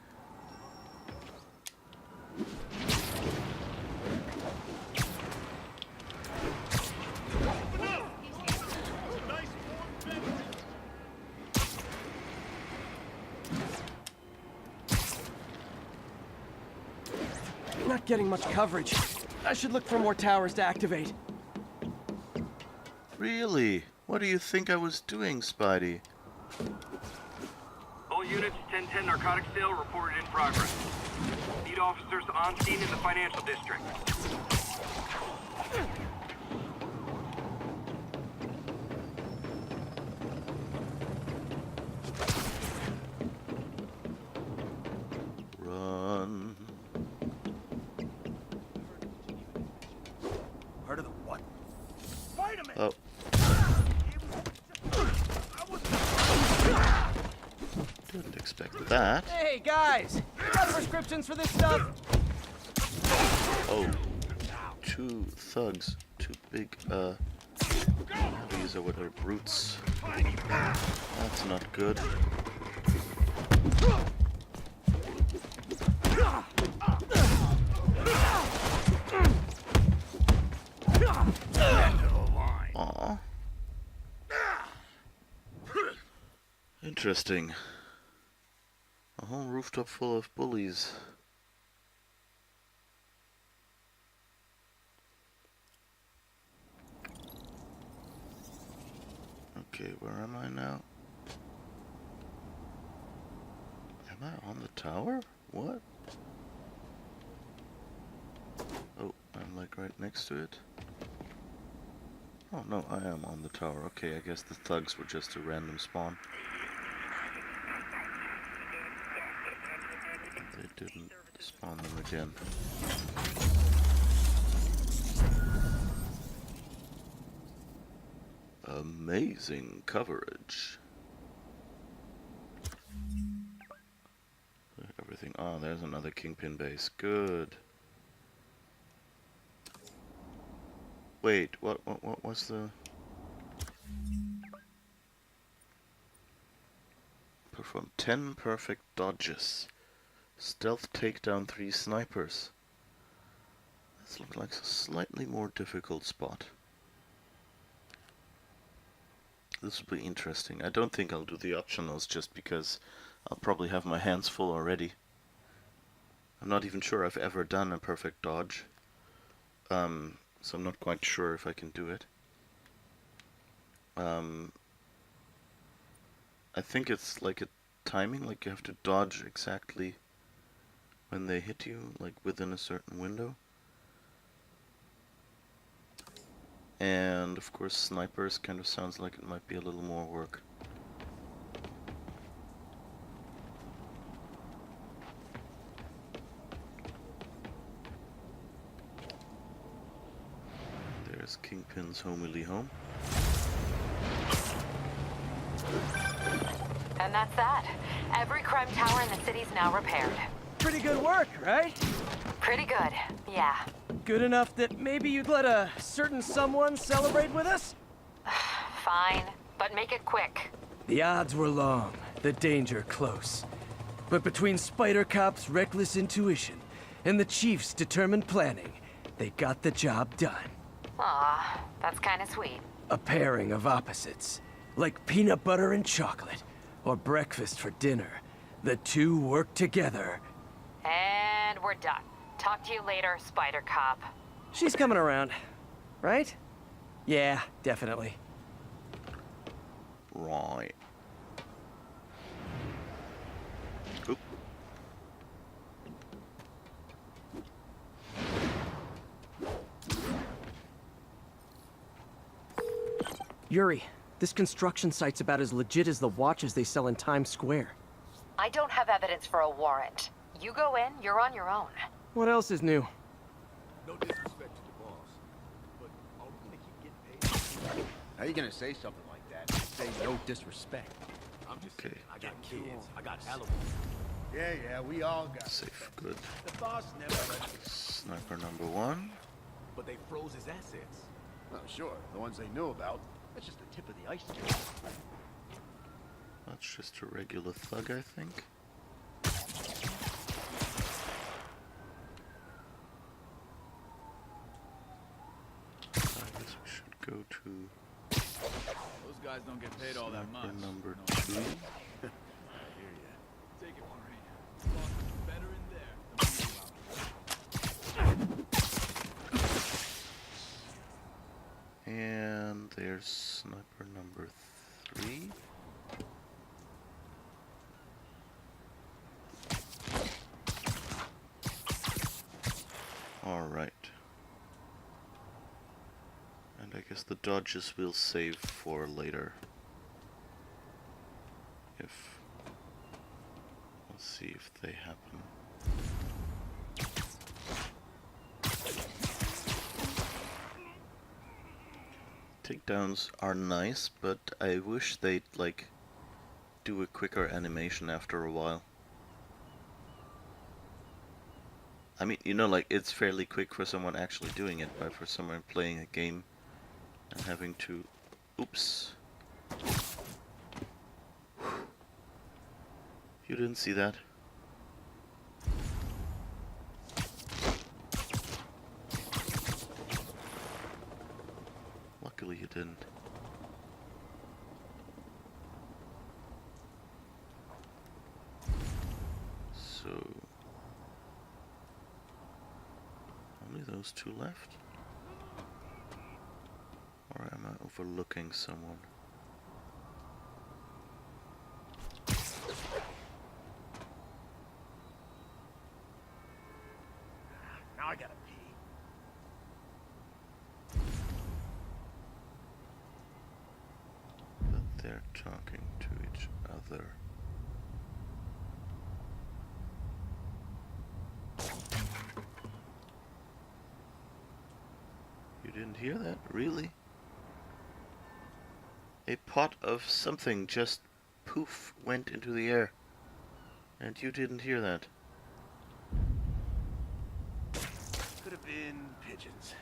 S3: Not getting much coverage. I should look for more towers to activate.
S2: Really? What do you think I was doing, Spidey?
S4: All units, 1010 narcotics sale reported in progress. Need officers on scene in the financial district.
S2: Run.
S8: Heard of the what? Spider-Man!
S2: Oh. Didn't expect that.
S3: Hey, guys! Got prescriptions for this stuff?
S2: Oh. Two thugs. Two big, these are what are brutes. That's not good. Aw. Interesting. A whole rooftop full of bullies. Okay, where am I now? Am I on the tower? What? Oh, I'm like right next to it. Oh no, I am on the tower. Okay, I guess the thugs were just a random spawn. They didn't spawn them again. Amazing coverage. Everything. Oh, there's another Kingpin base. Good. Wait, what was the... Perform 10 perfect dodges. Stealth takedown 3 snipers. This looks like a slightly more difficult spot. This will be interesting. I don't think I'll do the optionals just because I'll probably have my hands full already. I'm not even sure I've ever done a perfect dodge. So I'm not quite sure if I can do it. I think it's like a timing, like you have to dodge exactly when they hit you, like within a certain window. And of course snipers kind of sounds like it might be a little more work. There's Kingpin's homily home.
S7: And that's that. Every crime tower in the city's now repaired.
S3: Pretty good work, right?
S7: Pretty good, yeah.
S3: Good enough that maybe you'd let a certain someone celebrate with us?
S7: Fine, but make it quick.
S3: The odds were long, the danger close. But between Spider Cop's reckless intuition and the Chief's determined planning, they got the job done.
S7: Aw, that's kinda sweet.
S3: A pairing of opposites, like peanut butter and chocolate, or breakfast for dinner. The two work together.
S7: And we're done. Talk to you later, Spider Cop.
S3: She's coming around, right? Yeah, definitely.
S2: Right. Oop.
S3: Yuri, this construction site's about as legit as the watches they sell in Times Square.
S7: I don't have evidence for a warrant. You go in, you're on your own.
S3: What else is new?
S8: No disrespect to the boss, but are we gonna keep getting paid?
S10: How you gonna say something like that? Say no disrespect.
S8: I'm just
S2: Okay.
S8: saying, I got kids, I got Halloween.
S10: Yeah, we all got
S2: Safe. Good.
S8: The boss never let me,
S2: Sniper number 1.
S8: but they froze his assets.
S10: Well, sure, the ones they knew about. That's just the tip of the iceberg.
S2: That's just a regular thug, I think. I guess we should go to
S8: Those guys don't get paid all that much.
S2: sniper number
S8: No.
S2: 2.
S8: I hear ya. Take it, Marine. Boss is better in there than we are.
S2: And there's sniper number 3. Alright. And I guess the dodges we'll save for later. Let's see if they happen. Takedowns are nice, but I wish they'd, like, do a quicker animation after a while. I mean, you know, like, it's fairly quick for someone actually doing it, but for someone playing a game and having to... Oops. You didn't see that? Luckily you didn't. So... only those 2 left? Or am I overlooking someone?
S10: Now I gotta pee.
S2: But they're talking to each other. You didn't hear that? Really? A pot of something just poof went into the air. And you didn't hear that.
S10: Could have been pigeons.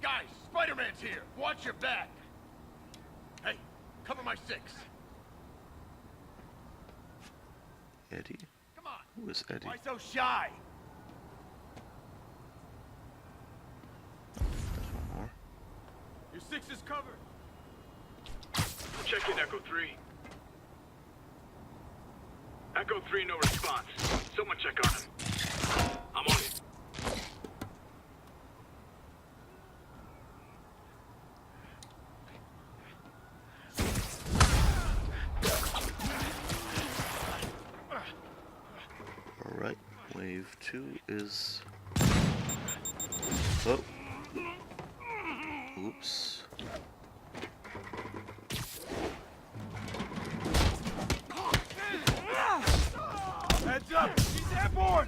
S1: Guys, Spider-Man's here. Watch your back. Hey, cover my 6.
S2: Eddie?
S1: Come on.
S2: Who is Eddie?
S1: Why so shy?
S2: There's one more.
S1: Your 6 is covered.
S12: Check in, Echo 3. Echo 3, no response. Someone check on him. I'm on it.
S2: Alright, wave 2 is... Oh! Oops.
S1: Heads up! He's airborne!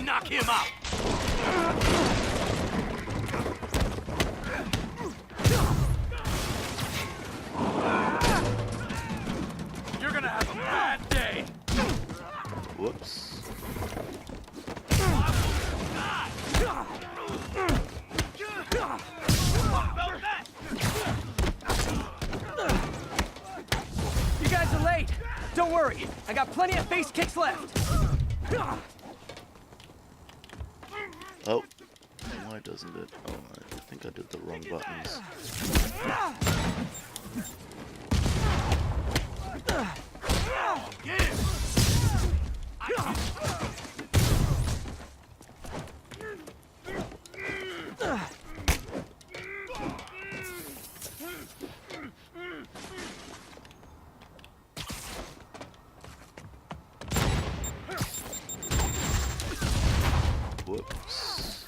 S1: Knock him out! You're gonna have a bad day!
S2: Whoops.
S3: You guys are late. Don't worry. I got plenty of face kicks left.
S2: Oh. Why doesn't it? Oh, think I did the wrong buttons.
S1: Get him!
S2: Whoops.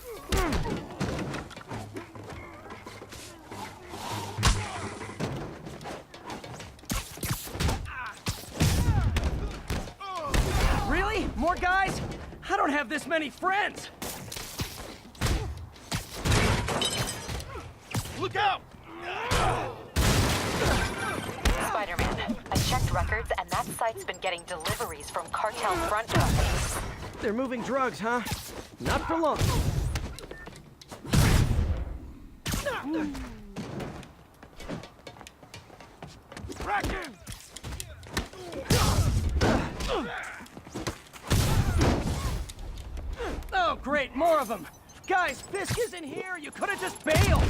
S3: Really? More guys? I don't have this many friends!
S1: Look out!
S7: Spider-Man, I checked records, and that site's been getting deliveries from cartel front companies.
S3: They're moving drugs, huh? Not for long.
S1: Crack him!
S3: Oh, great, more of them! Guys, Fisk isn't here! You could have just bailed!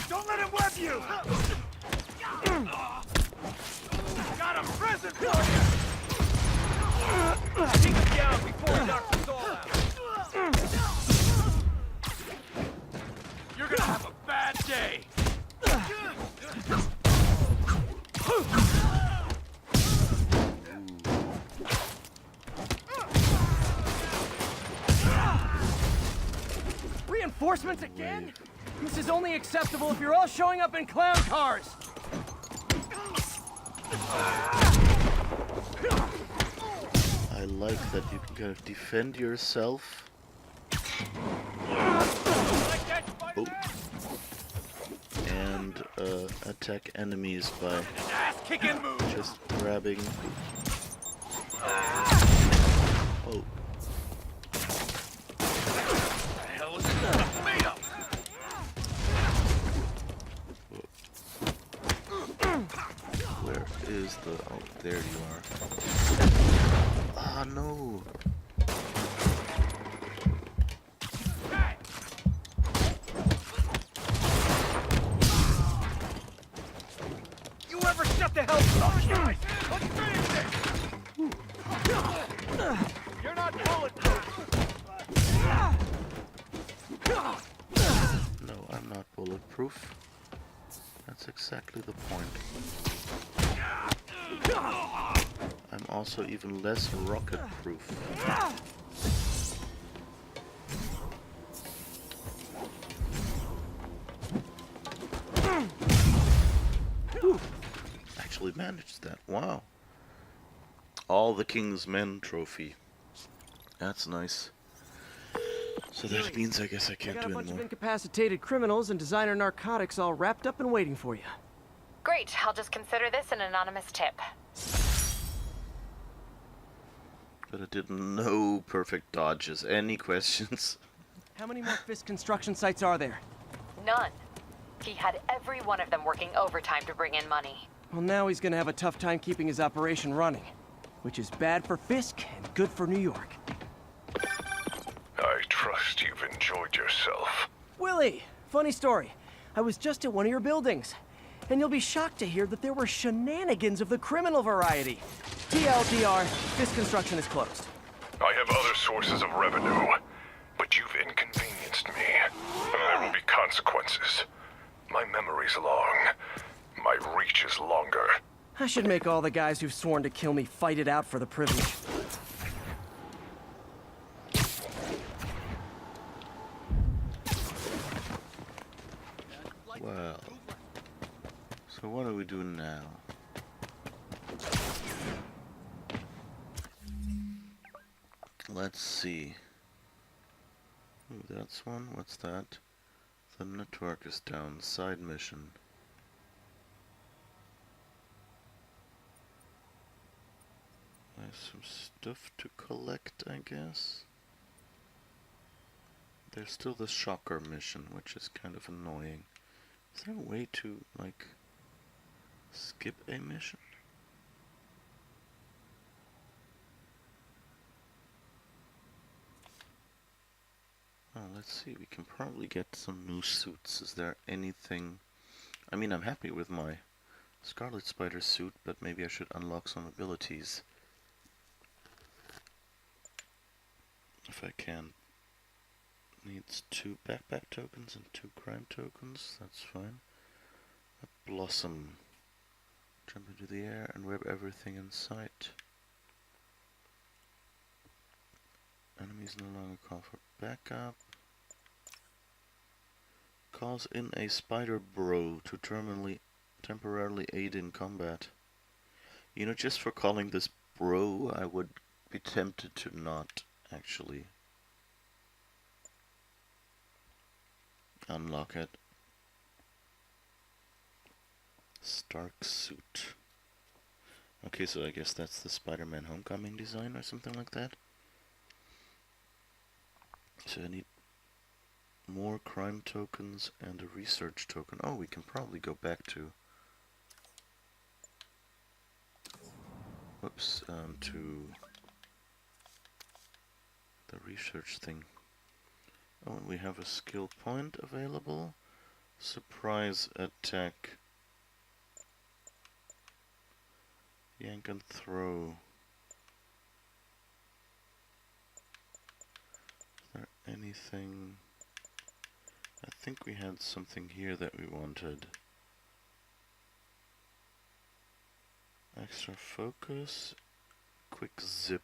S1: Don't let him web you! Got a present for you! Take him down before he knocks us all out! You're gonna have a bad day!
S3: Reinforcements again? This is only acceptable if you're all showing up in clown cars!
S2: I like that you can kind of defend yourself. Oh. And attack enemies by just grabbing. Oh. Where is the... Oh, there you are. Ah, no.
S1: You ever shut the hell up? Guys, let's finish this! You're not bulletproof!
S2: No, I'm not bulletproof. That's exactly the point. I'm also even less rocket-proof. Actually managed that. Wow. All the King's Men trophy. That's nice. So that means I guess I can't
S3: got a
S2: do
S3: bunch of
S2: anymore.
S3: incapacitated criminals and designer narcotics all wrapped up and waiting for you.
S7: Great, I'll just consider this an anonymous tip.
S2: But I did no perfect dodges. Any questions?
S3: How many more Fisk construction sites are there?
S7: None. He had every one of them working overtime to bring in money.
S3: Well, now he's gonna have a tough time keeping his operation running. Which is bad for Fisk and good for New York.
S12: I trust you've enjoyed yourself.
S3: Willie! Funny story. I was just at one of your buildings. And you'll be shocked to hear that there were shenanigans of the criminal variety. TLDR, Fisk construction is closed.
S12: I have other sources of revenue, but you've inconvenienced me, and there will be consequences. My memory's long. My reach is longer.
S3: I should make all the guys who've sworn to kill me fight it out for the privilege.
S2: Well, so what do we do now? Let's see. Ooh, that's one. What's that? The network is down. Side mission. There's some stuff to collect, I guess. There's still the shocker mission, which is kind of annoying. Is there a way to, like, skip a mission? let's see, we can probably get some new suits. Is there anything... I mean, I'm happy with my Scarlet Spider suit, but maybe I should unlock some abilities. If I can. Needs 2 backpack tokens and 2 crime tokens, that's fine. A blossom. Jump into the air and grab everything in sight. Enemies no longer call for backup. Calls in a spider bro to temporarily aid in combat. You know, just for calling this bro, I would be tempted to not actually unlock it. Stark suit. Okay, so I guess that's the Spider-Man Homecoming design or something like that. So I need more crime tokens and a research token. Oh, we can probably go back to... Whoops, to the research thing. Oh, and we have a skill point available. Surprise attack. Yank and throw. Is there anything? I think we had something here that we wanted. Extra focus. Quick zip.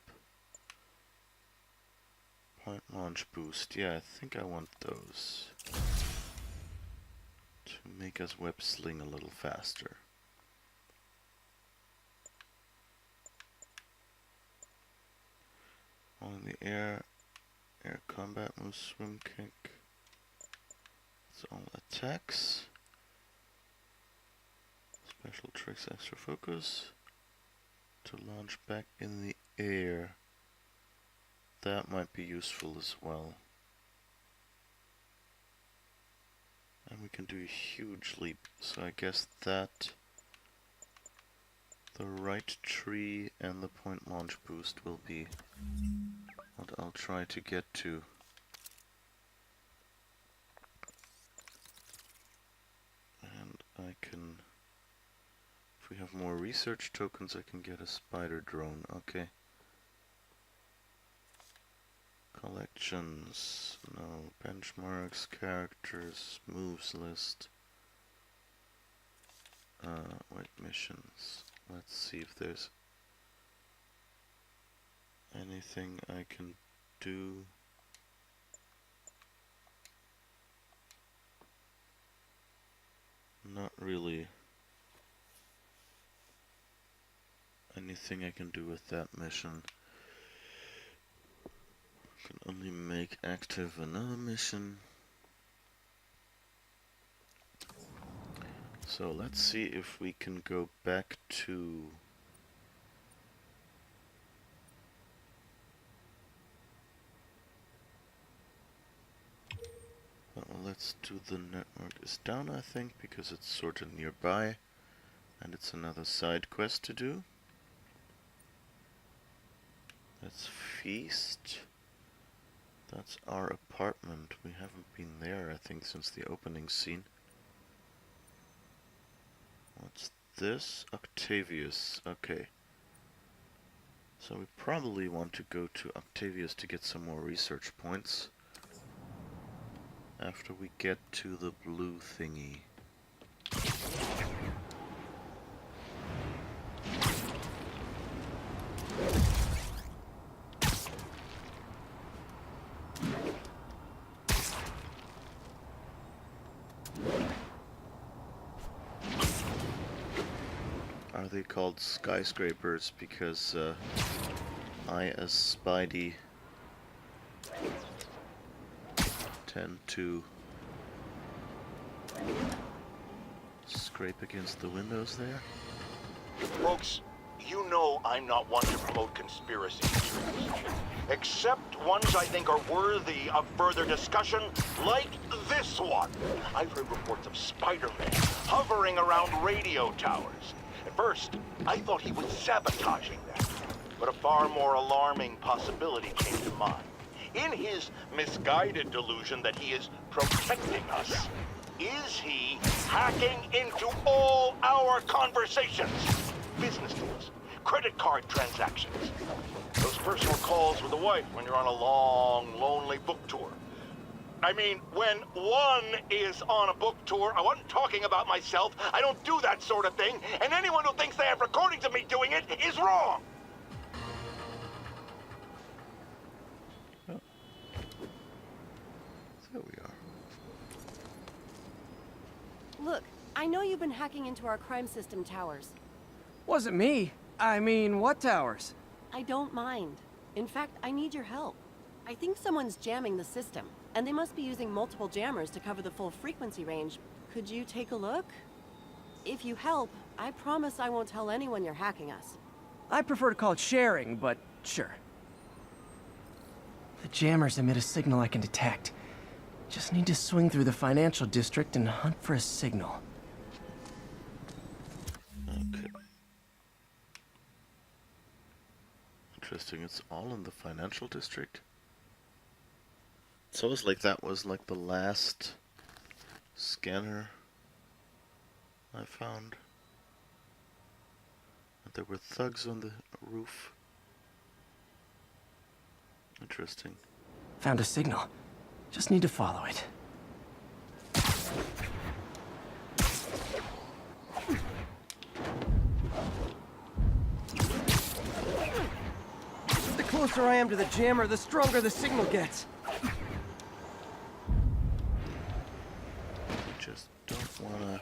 S2: Point launch boost. Yeah, I think I want those. To make us web sling a little faster. All in the air. Air combat move, swim kick. It's all attacks. Special tricks, extra focus. To launch back in the air. That might be useful as well. And we can do a huge leap, so I guess that, the right tree and the point launch boost will be what I'll try to get to. And I can, if we have more research tokens, I can get a spider drone. Okay. Collections, no, benchmarks, characters, moves list. Wait, missions. Let's see if there's anything I can do. Not really anything I can do with that mission. Can only make active another mission. So let's see if we can go back to let's do the network is down, I think, because it's sort of nearby and it's another side quest to do. Let's feast. That's our apartment. We haven't been there, I think, since the opening scene. What's this? Octavius. Okay. So we probably want to go to Octavius to get some more research points. After we get to the blue thingy. Are they called skyscrapers because I, as Spidey, tend to scrape against the windows there?
S13: Folks, you know I'm not one to promote conspiracy theories, except ones I think are worthy of further discussion, like this one. I've heard reports of Spider-Man hovering around radio towers. At first, I thought he was sabotaging them, but a far more alarming possibility came to mind. In his misguided delusion that he is protecting us, is he hacking into all our conversations? Business deals, credit card transactions, those personal calls with the wife when you're on a long, lonely book tour. I mean, when one is on a book tour, I wasn't talking about myself. I don't do that sort of thing, and anyone who thinks they have recordings of me doing it is wrong.
S2: Oh. There we are.
S14: Look, I know you've been hacking into our crime system towers.
S3: Wasn't me. I mean, what towers?
S14: I don't mind. In fact, I need your help. I think someone's jamming the system, and they must be using multiple jammers to cover the full frequency range. Could you take a look? If you help, I promise I won't tell anyone you're hacking us.
S3: I prefer to call it sharing, but sure. The jammers emit a signal I can detect. Just need to swing through the financial district and hunt for a signal.
S2: Okay. Interesting, it's all in the financial district. It's always like that was like the last scanner I found. That there were thugs on the roof. Interesting.
S3: Found a signal. Just need to follow it.
S15: The closer I am to the jammer, the stronger the signal gets.
S2: Just don't want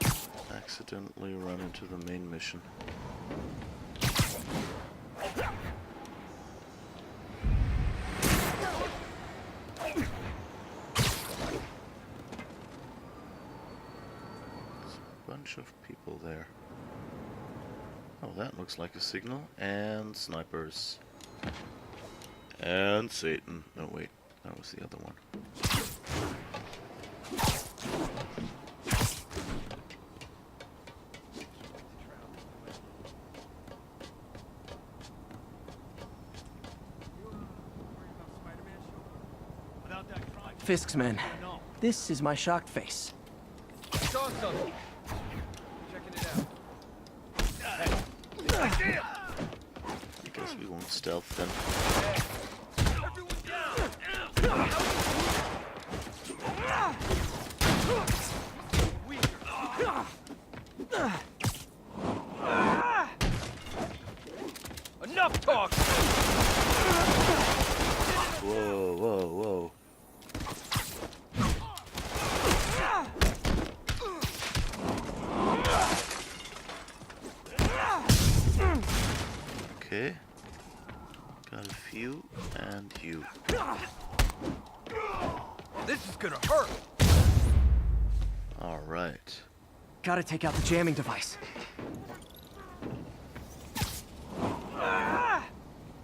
S2: to accidentally run into the main mission. Bunch of people there. Oh, that looks like a signal. And snipers. And Satan. No, wait. That was the other one.
S3: Fisk's men. This is my shocked face.
S9: Saw something. Checking it out.
S2: I guess we won't stealth then.
S9: Enough talk!
S2: Whoa, whoa, whoa. Okay. Got a few, and you.
S9: This is gonna hurt!
S2: Alright.
S3: Gotta take out the jamming device.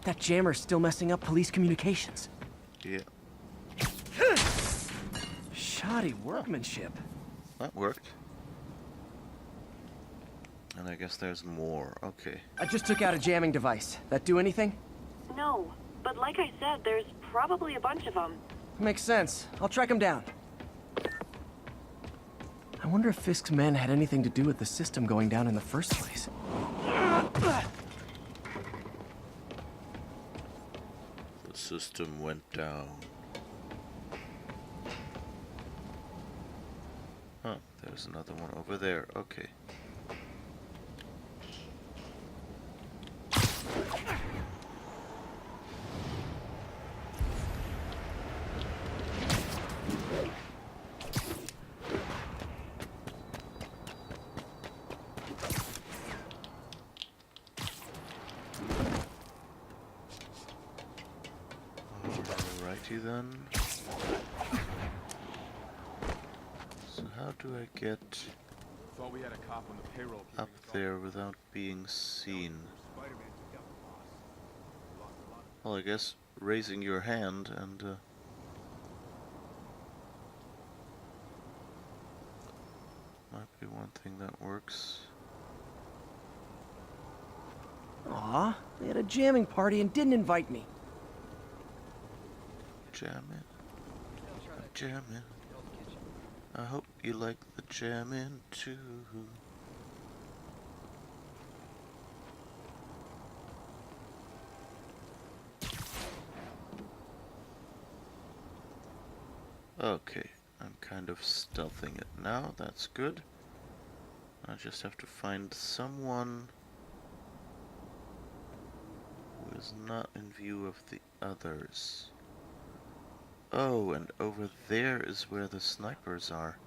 S3: That jammer's still messing up police communications.
S2: Yeah.
S3: Shoddy workmanship.
S2: That worked. And I guess there's more. Okay.
S3: I just took out a jamming device. That do anything?
S6: No, but like I said, there's probably a bunch of them.
S3: Makes sense. I'll track him down. I wonder if Fisk's men had anything to do with the system going down in the first place.
S2: The system went down. Huh, there's another one over there. Okay. Alrighty then. So how do I get
S8: Thought we had a cop on the payroll.
S2: up there without being seen? Well, I guess raising your hand and might be one thing that works.
S3: Aw, they had a jamming party and didn't invite me.
S2: jamming. Jamming. I hope you like the jamming too. Okay, I'm kind of stealthing it now, that's good. I just have to find someone who is not in view of the others. Oh, and over there is where the snipers are.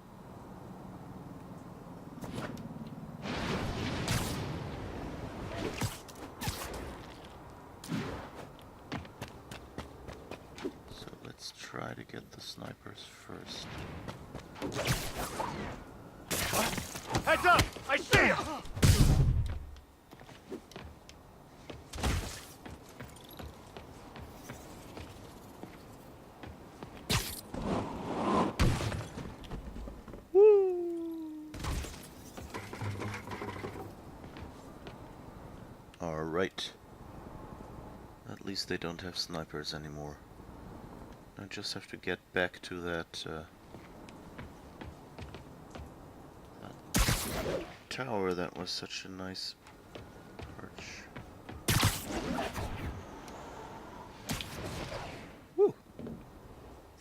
S2: So let's try to get the snipers first.
S1: Heads up! I see you!
S2: Alright. At least they don't have snipers anymore. I just have to get back to that tower that was such a nice perch. Woo!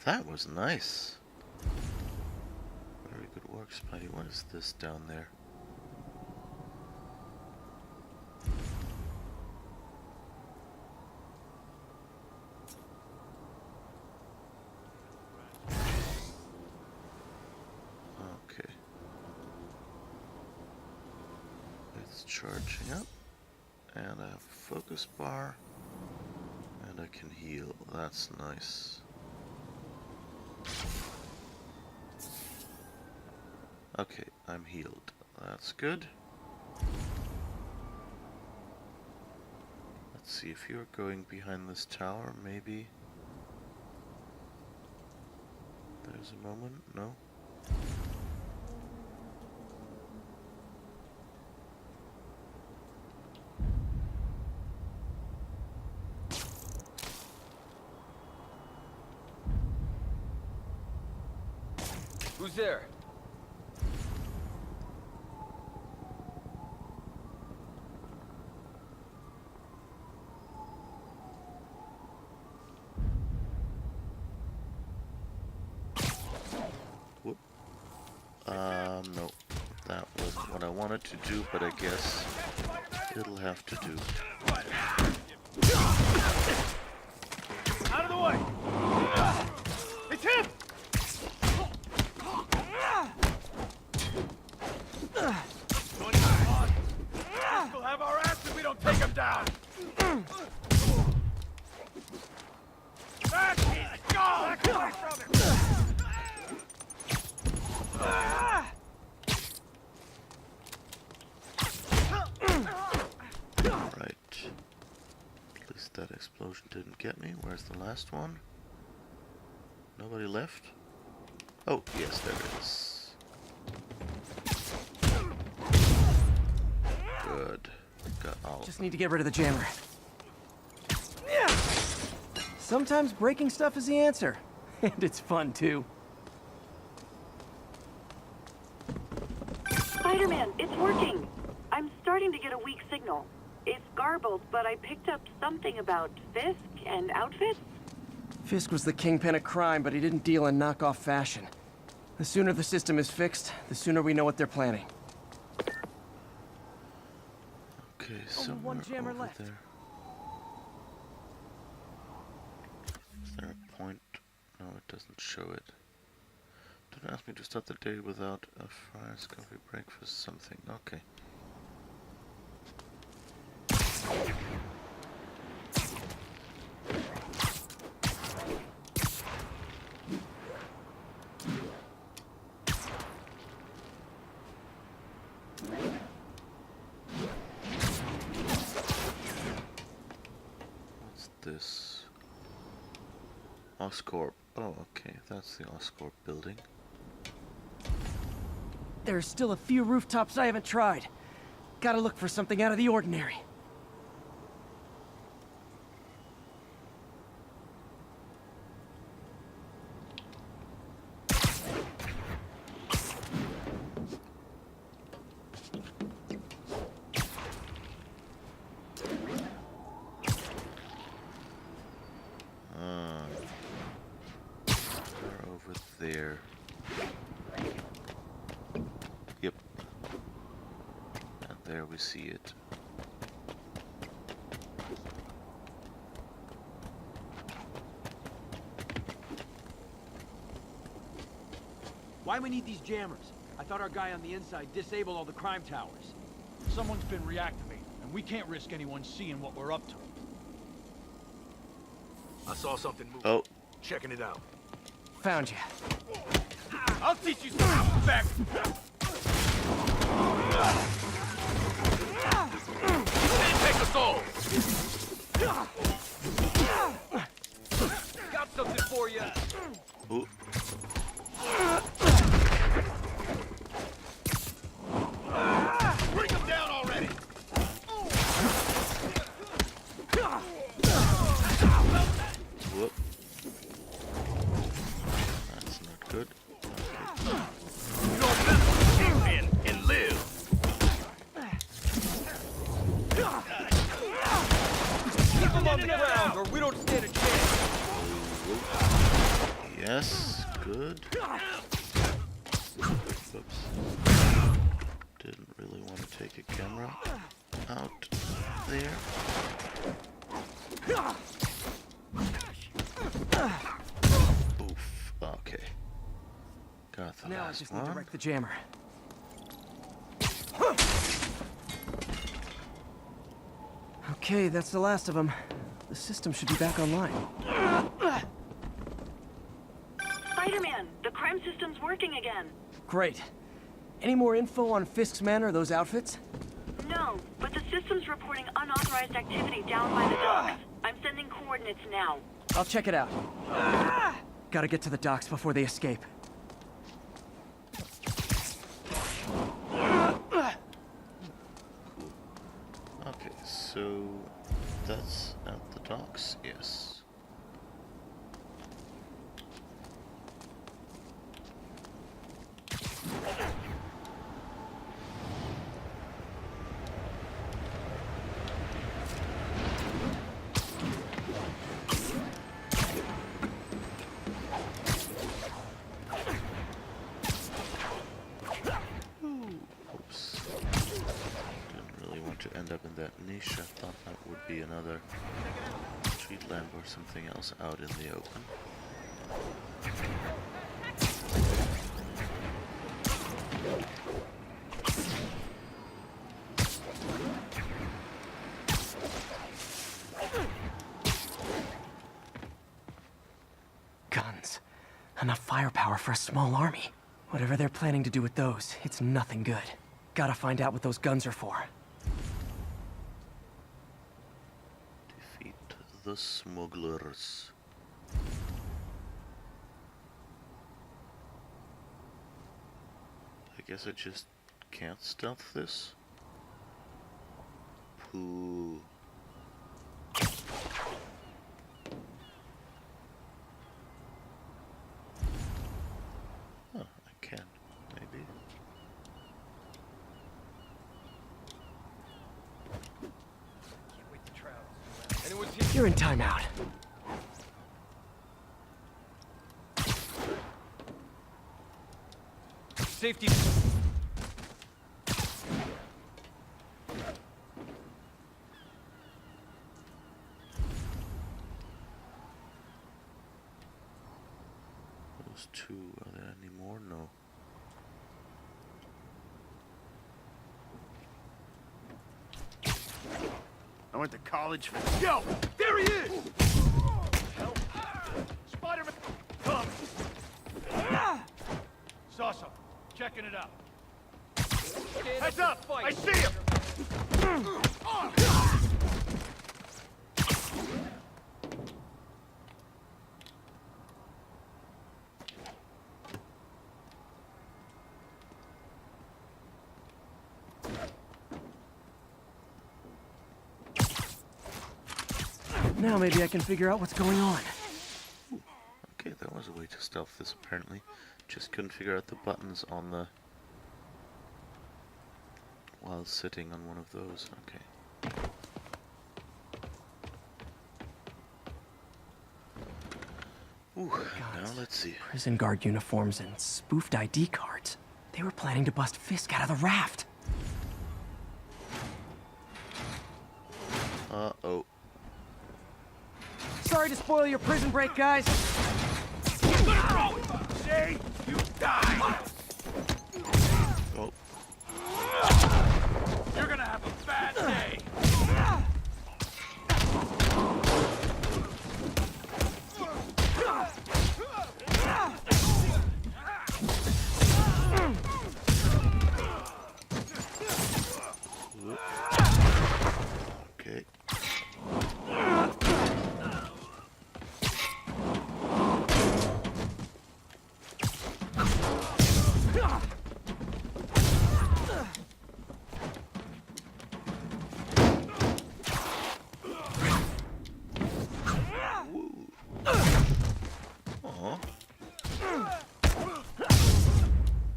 S2: That was nice. Very good work, Spidey. What is this down there? Okay. It's charging up. And I have a focus bar. And I can heal. That's nice. Okay, I'm healed. That's good. Let's see if you're going behind this tower, maybe. There's a moment. No?
S9: Who's there?
S2: Whoop. No. That wasn't what I wanted to do, but I guess it'll have to do.
S1: Out of the way! It's him! We'll have our ass if we don't take him down! Back! He's gone! Back away from him!
S2: Right. At least that explosion didn't get me. Where's the last one? Nobody left? Oh, yes, there it is. Good. Got all.
S3: Just need to get rid of the jammer. Sometimes breaking stuff is the answer. And it's fun, too.
S6: Spider-Man, it's working. I'm starting to get a weak signal. It's garbled, but I picked up something about Fisk and outfits.
S3: Fisk was the kingpin of crime, but he didn't deal in knockoff fashion. The sooner the system is fixed, the sooner we know what they're planning.
S2: Okay,
S3: Only
S2: somewhere
S3: one jammer
S2: over
S3: left.
S2: there. Is there a point? No, it doesn't show it. Don't ask me to start the day without a fries, coffee, breakfast, something. Okay. What's this? Oscorp. Oh, okay. That's the Oscorp building.
S3: There's still a few rooftops I haven't tried. Gotta look for something out of the ordinary.
S2: there. Yep. And there we see it.
S8: Why we need these jammers? I thought our guy on the inside disabled all the crime towers.
S1: Someone's been reactivated, and we can't risk anyone seeing what we're up to. I saw something move.
S2: Oh.
S1: Checking it out.
S3: Found you.
S1: I'll teach you some back. Take us all. Got something for you.
S2: Ooh.
S1: Bring them down already.
S2: Whoop. That's not good.
S1: You don't mess with the kingpin and live.
S15: Keep them on the ground, or we don't stand a chance.
S2: Yes, good. Oops. Didn't really want to take a camera out there. Oof. Okay. Got the
S3: Now I
S2: last
S3: just need to
S2: one.
S3: wreck the jammer. Okay, that's the last of them. The system should be back online.
S6: Spider-Man, the crime system's working again.
S3: Great. Any more info on Fisk's men or those outfits?
S6: No, but the system's reporting unauthorized activity down by the docks. I'm sending coordinates now.
S3: I'll check it out. Gotta get to the docks before they escape.
S2: Okay, so that's at the docks, yes. Oops. Didn't really want to end up in that niche. I thought that would be another street lamp or something else out in the open.
S3: Guns. Enough firepower for a small army. Whatever they're planning to do with those, it's nothing good. Gotta find out what those guns are for.
S2: Defeat the smugglers. I guess I just can't stealth this. Pooh. Huh, I can, maybe.
S3: You're in timeout.
S15: Safety.
S2: Those two, are there any more? No.
S10: I went to college for...
S1: Yo, there he is! Spider-Man, come! Saw something. Checking it out. Heads up! I see him!
S3: Now maybe I can figure out what's going on.
S2: Okay, there was a way to stealth this apparently. Just couldn't figure out the buttons on the... while sitting on one of those. Okay. Ooh, now let's see.
S3: Prison guard uniforms and spoofed ID cards. They were planning to bust Fisk out of the raft.
S2: Uh-oh.
S3: Sorry to spoil your prison break, guys.
S1: See? You die!
S2: Oh.
S1: You're gonna have a bad day!
S2: Okay.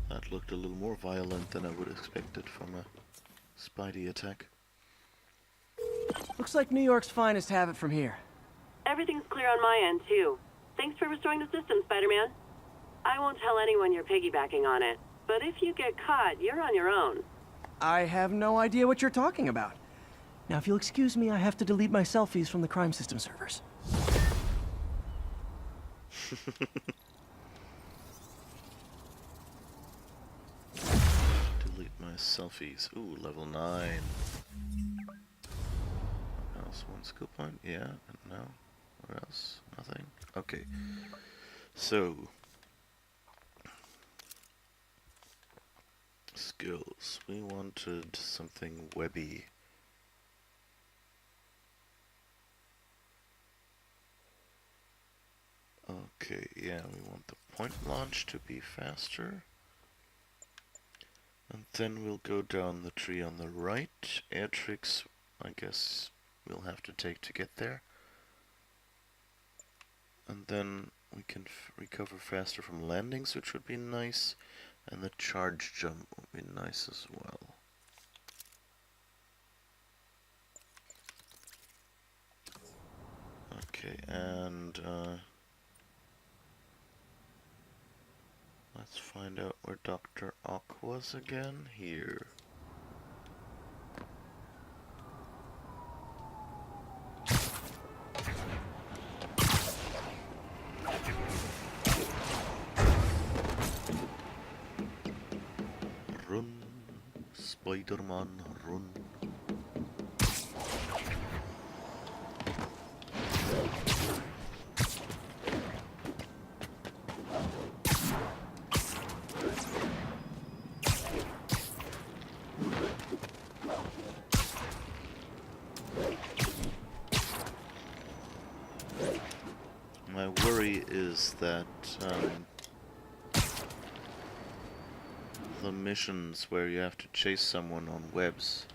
S2: That looked a little more violent than I would have expected from a Spidey attack.
S3: Looks like New York's finest have it from here.
S6: Everything's clear on my end, too. Thanks for restoring the system, Spider-Man. I won't tell anyone you're piggybacking on it, but if you get caught, you're on your own.
S3: I have no idea what you're talking about. Now, if you'll excuse me, I have to delete my selfies from the crime system servers.
S2: Delete my selfies. Ooh, level 9. What else? 1 skill point? Yeah, no. What else? Nothing. Okay. So, skills. We wanted something webby. Okay, yeah, we want the point launch to be faster. And then we'll go down the tree on the right. Air tricks, I guess we'll have to take to get there. And then we can recover faster from landings, which would be nice. And the charge jump would be nice as well. Okay, and let's find out where Dr. Ock was again. Here. Run, Spider-Man, run. My worry is that the missions where you have to chase someone on webs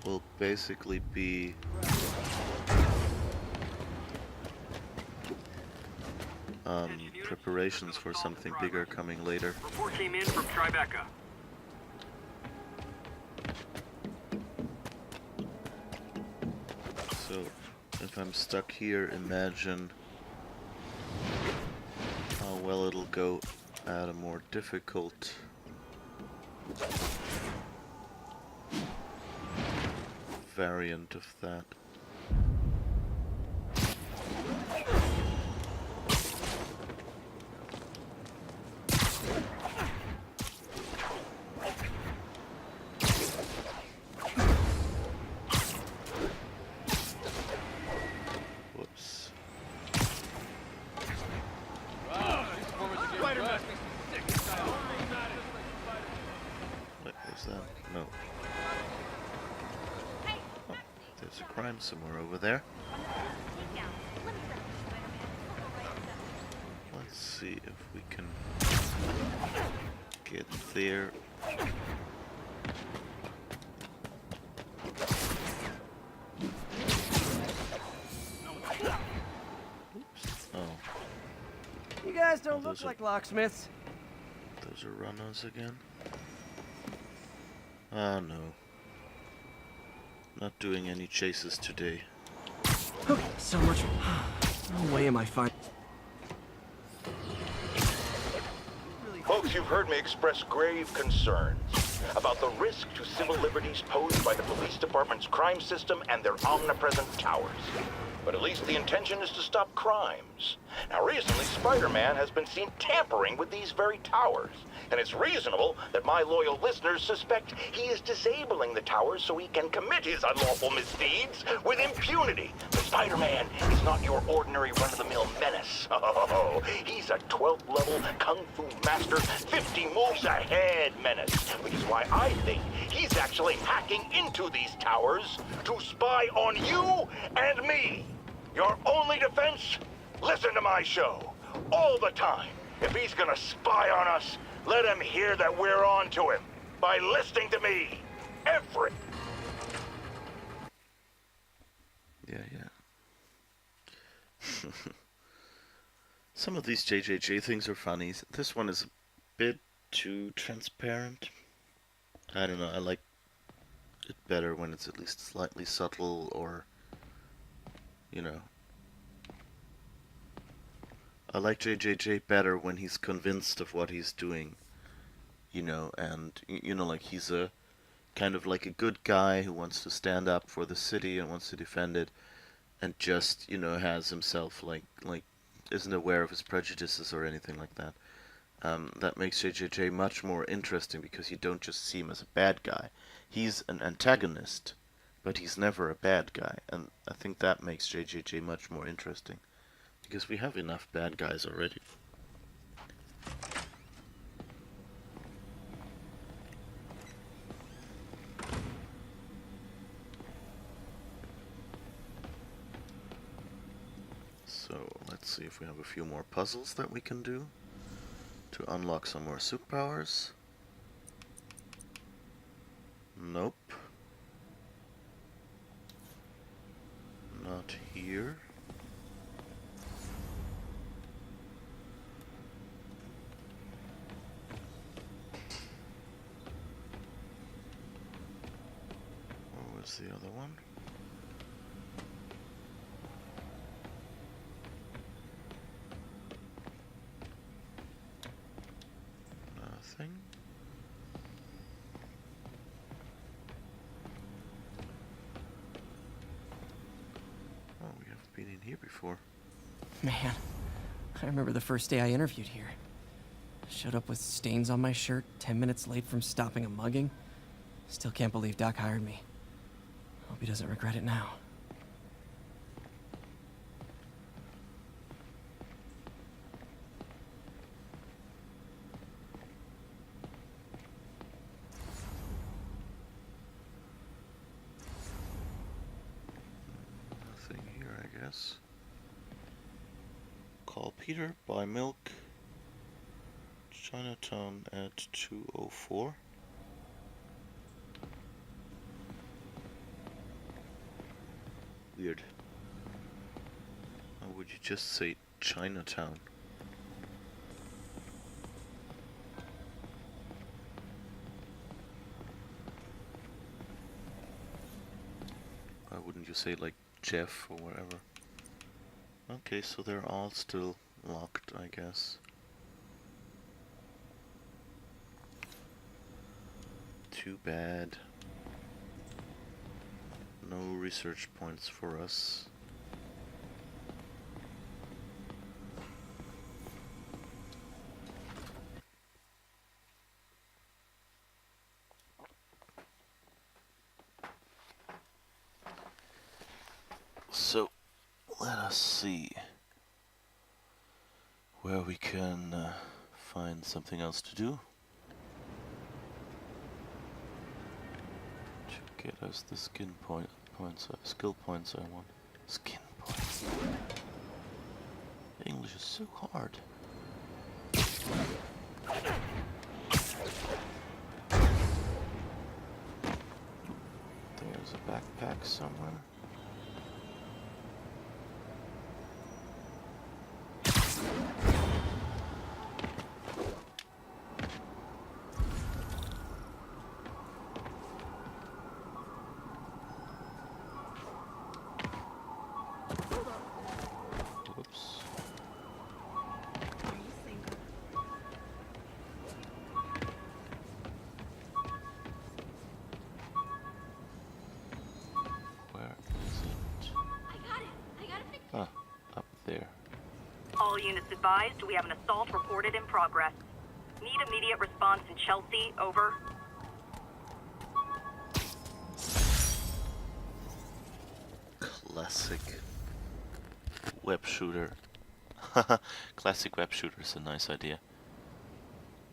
S2: will basically be preparations for something bigger coming later.
S1: Report came in from Tribeca.
S2: So, if I'm stuck here, imagine how well it'll go at a more difficult variant of that. Whoops. Wait, was that? No. Oh, there's a crime somewhere over there. Let's see if we can get there. Oops. Oh.
S3: You guys don't
S2: Those
S3: look
S2: are-
S3: like locksmiths.
S2: Those are runners again. Ah, no. Not doing any chases today.
S3: Okay, so much. No way am I fine.
S13: Folks, you've heard me express grave concerns about the risk to civil liberties posed by the police department's crime system and their omnipresent towers. But at least the intention is to stop crimes. Now, recently, Spider-Man has been seen tampering with these very towers. And it's reasonable that my loyal listeners suspect he is disabling the towers so he can commit his unlawful misdeeds with impunity. But Spider-Man is not your ordinary run-of-the-mill menace. Oh, he's a 12th level Kung Fu master, 50 moves ahead menace. Which is why I think he's actually hacking into these towers to spy on you and me. Your only defense? Listen to my show. All the time. If he's gonna spy on us, let him hear that we're on to him. By listening to me. Every...
S2: Yeah. Some of these JJJ things are funny. This one is a bit too transparent. I don't know, I like it better when it's at least slightly subtle, or, you know. I like JJJ better when he's convinced of what he's doing, you know, and, you know, like he's a kind of like a good guy who wants to stand up for the city and wants to defend it, and just, you know, has himself, like isn't aware of his prejudices or anything like that. That makes JJJ much more interesting, because you don't just see him as a bad guy. He's an antagonist, but he's never a bad guy, and I think that makes JJJ much more interesting, because we have enough bad guys already. So let's see if we have a few more puzzles that we can do to unlock some more superpowers. Nope. Not here. What was the other one? Nothing. Oh, we haven't been in here before.
S16: Man, I remember the first day I interviewed here. Showed up with stains on my shirt, 10 minutes late from stopping a mugging. Still can't believe Doc hired me. Hope he doesn't regret it now.
S2: Nothing here, I guess. Call Peter, buy milk. Chinatown at 2:04. Weird. Why would you just say Chinatown? Why wouldn't you say like Jeff or whatever? Okay, so they're all still locked, I guess. Too bad. No research points for us. So, let us see where we can find something else to do to get us the skill points I want. Skin points. English is so hard. There's a backpack somewhere. there.
S7: All units advised, we have an assault reported in progress. Need immediate response in Chelsea, over.
S2: Classic web shooter. Classic web shooter is a nice idea.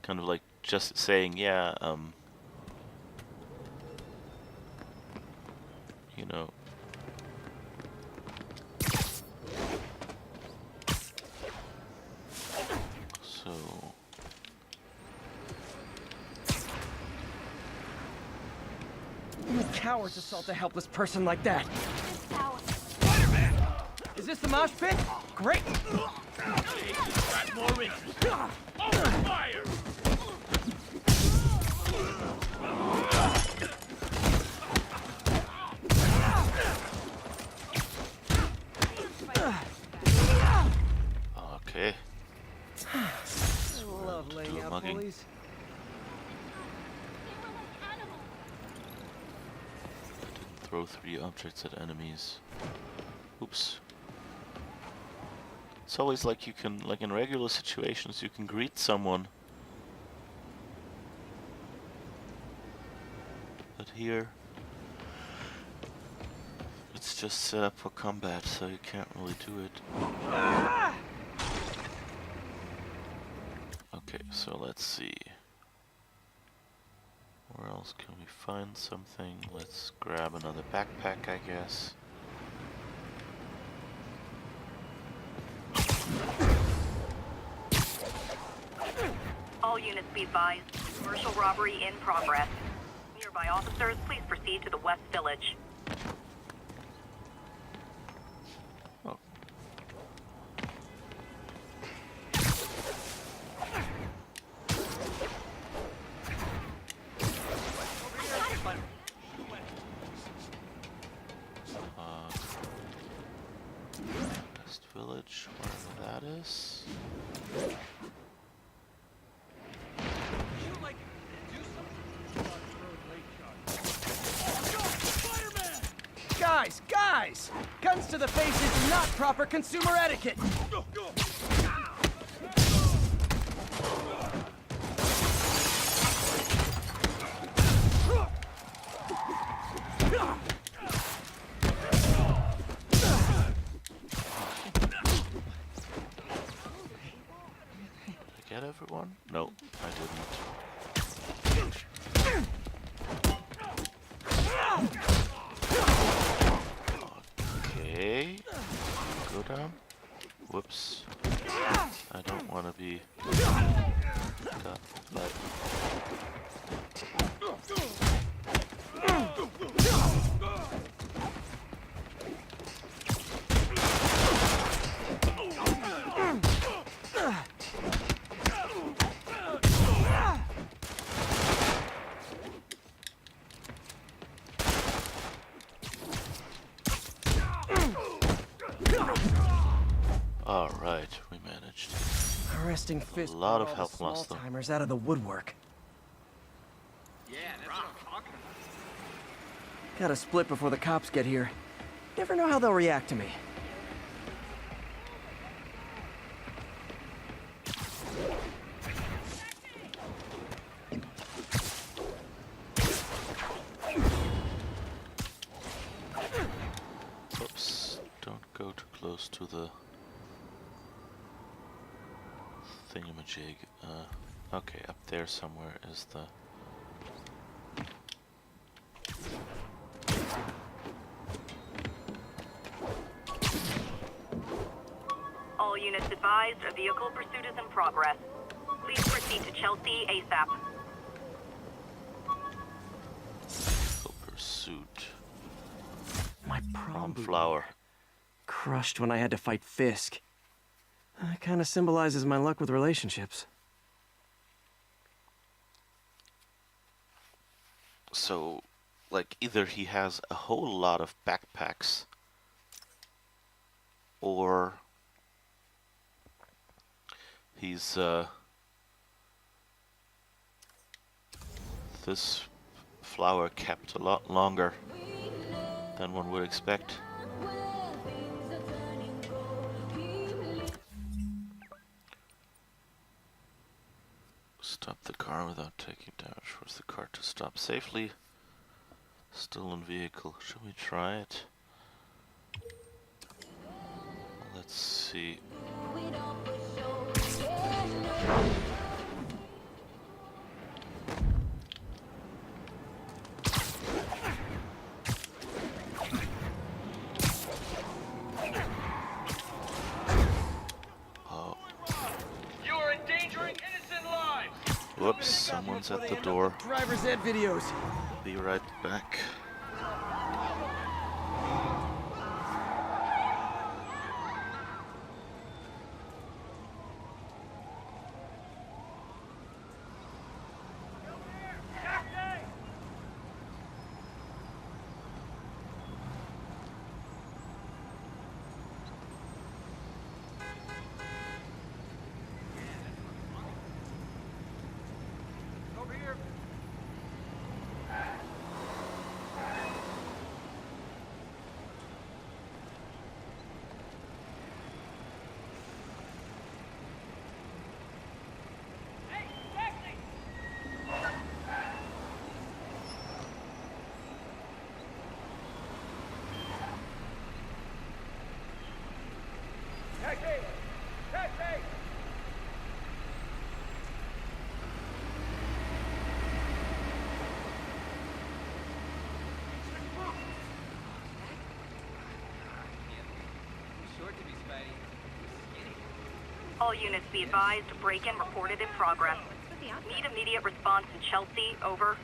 S2: Kind of like just saying, yeah, you know, so
S3: You cowards assault a helpless person like that.
S1: Spider-Man!
S3: Is this the mosh pit? Great!
S1: Got more interest. Open fire!
S2: okay.
S3: I love laying out
S2: mugging.
S3: bullies.
S2: Throw 3 objects at enemies. Oops. It's always like you can, like in regular situations, you can greet someone. But here, it's just set up for combat, so you can't really do it. Okay, so let's see. Where else can we find something? Let's grab another backpack, I guess.
S7: All units be advised, commercial robbery in progress. Nearby officers, please proceed to the West Village.
S2: Oh. West Village, wherever that is.
S3: Guys! Guns to the face is not proper consumer etiquette!
S2: Did I get everyone? No, I didn't. Okay, go down. Whoops. I don't want to be got blood. Alright, we managed.
S3: Arresting Fist
S2: A lot
S3: brought
S2: of
S3: all
S2: help
S3: the
S2: lost, though.
S3: small-timers out of the woodwork.
S4: Yeah, that's what I'm talking about.
S3: Gotta split before the cops get here. Never know how they'll react to me.
S2: Oops, don't go too close to the thingamajig. Okay, up there somewhere is the...
S7: All units advised, a vehicle pursuit is in progress. Please proceed to Chelsea ASAP.
S2: Vehicle pursuit.
S3: My prom
S2: flower.
S3: Crushed when I had to fight Fisk. That kind of symbolizes my luck with relationships.
S2: So, like, either he has a whole lot of backpacks, or he's, this flower kept a lot longer than one would expect. Stop the car without taking damage. Force the car to stop safely. Stolen vehicle. Should we try it? Let's see. Oh.
S1: You are endangering innocent lives.
S2: Whoops, someone's at the door.
S3: Driver's ed videos.
S2: Be right back.
S1: Over here. Taxi! Taxi!
S4: Short to be Spidey. Skinny.
S6: All units be advised, break-in reported in progress. Need immediate response in Chelsea, over.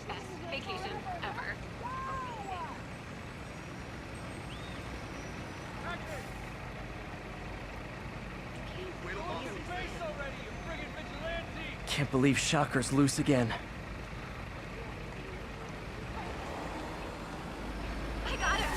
S5: Best vacation ever.
S3: Can't believe Shocker's loose again.
S5: I got him.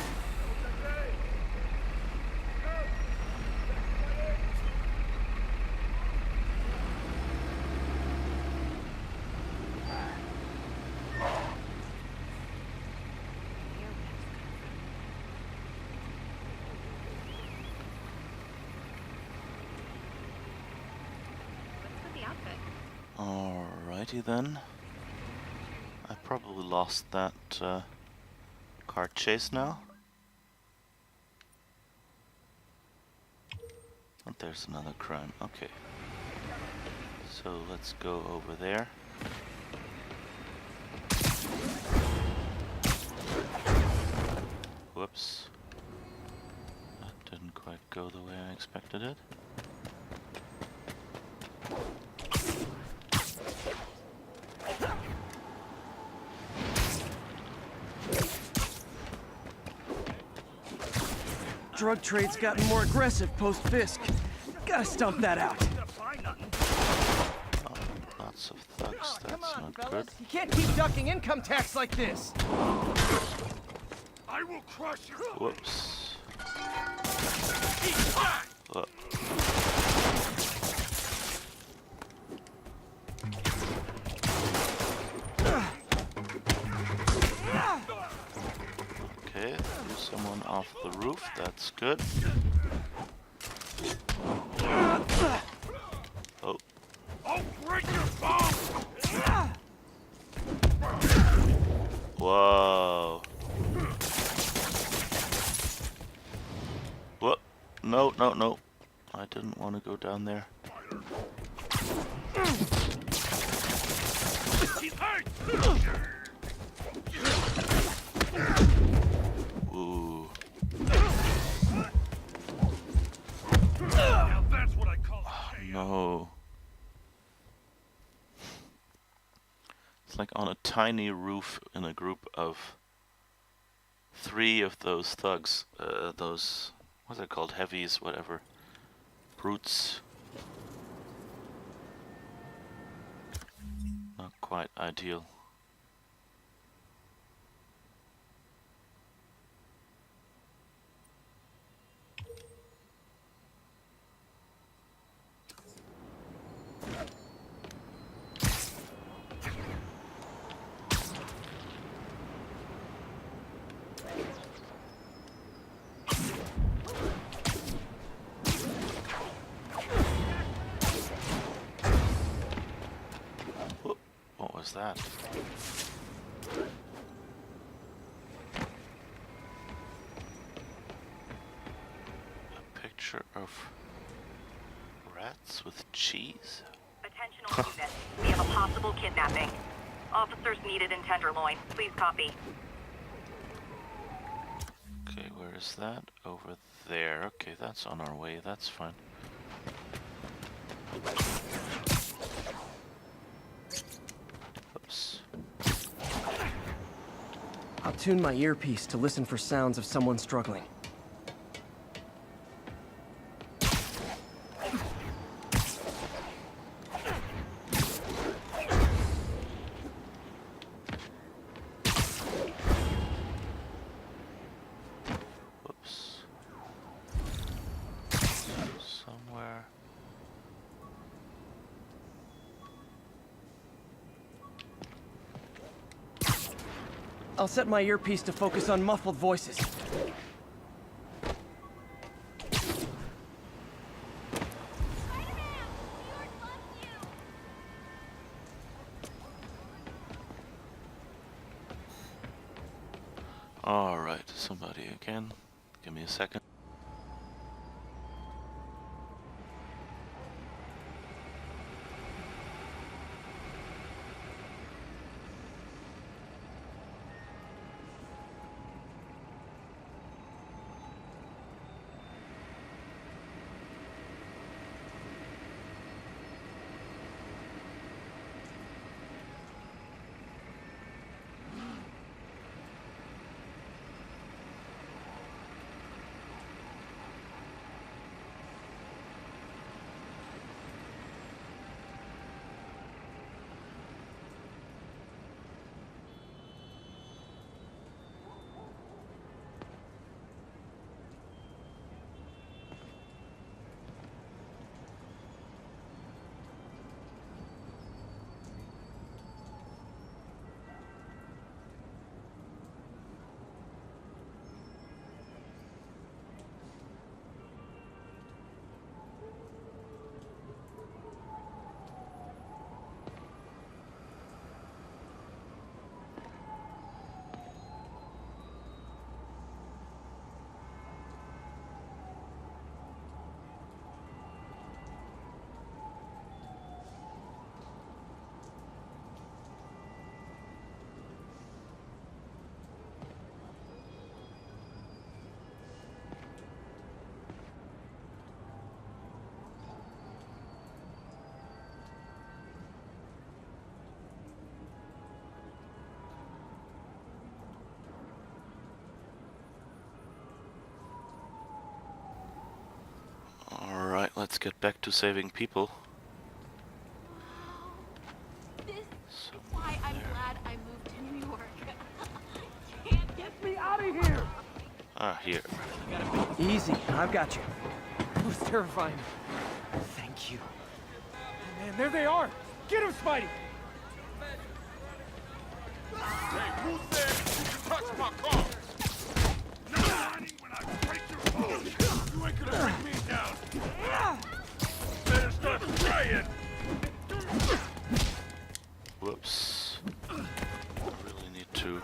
S5: What's with the outfit?
S2: Alrighty then. I probably lost that car chase now. But there's another crime. Okay. So let's go over there. Whoops. That didn't quite go the way I expected it.
S3: Drug trade's gotten more aggressive post-Fisk. Gotta stomp that out.
S2: Oh, lots of thugs, that's not good.
S3: You can't keep ducking income tax like this.
S1: I will crush you.
S2: Whoops. Whoop. Okay, threw someone off the roof, that's good. Oh.
S1: I'll break your bones.
S2: Whoa. What? No, no, no. I didn't want to go down there.
S1: He's hurt.
S2: Ooh.
S1: Now that's what I call a
S2: No. It's like on a tiny roof in a group of 3 of those thugs. Those, what's it called? Heavies, whatever. Brutes. Not quite ideal. that? A picture of rats with cheese?
S6: Attention all units. We have a possible kidnapping. Officers needed in Tenderloin. Please copy.
S2: Okay, where is that? Over there. Okay, that's on our way. That's fine. Oops.
S3: I'll tune my earpiece to listen for sounds of someone struggling.
S2: Whoops. Somewhere.
S3: I'll set my earpiece to focus on muffled voices.
S2: Alright, somebody again. Give me a second. Alright, let's get back to saving people.
S5: This is why I'm glad I moved to New York. You can't get me out of here!
S2: Ah, here.
S3: Easy, I've got you.
S9: That was terrifying. Thank you. Man, there they are! Get him, Spidey!
S1: Hey, who said you can touch my car? Not when I break your phone. You ain't gonna break me down. Better start trying.
S2: Whoops. I really need to.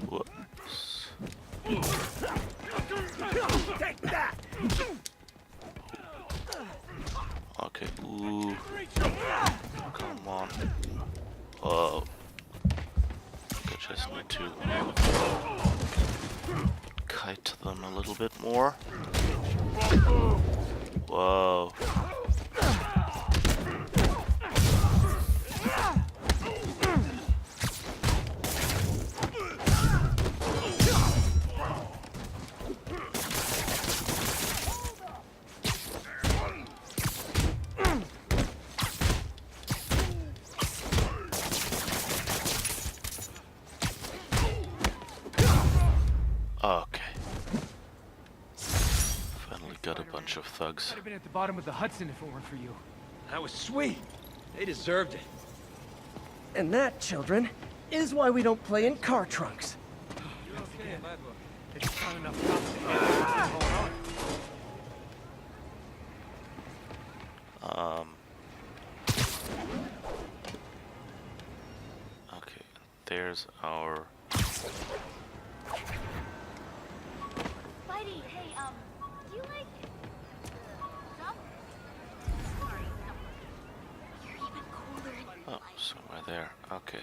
S2: Whoops.
S1: Take that.
S2: Okay, ooh. Come on. Whoa. I just need to kite them a little bit more. Whoa. Okay. Finally got a bunch of thugs.
S9: I'd have been at the bottom of the Hudson if it weren't for you. That was sweet. They deserved it.
S3: And that, children, is why we don't play in car trunks.
S9: again. It's not enough cops to get what's going on.
S2: Okay, there's our...
S5: Spidey, hey, do you like... stuff? Sorry, no. You're even cooler than you
S2: Oh,
S5: like.
S2: somewhere there. Okay.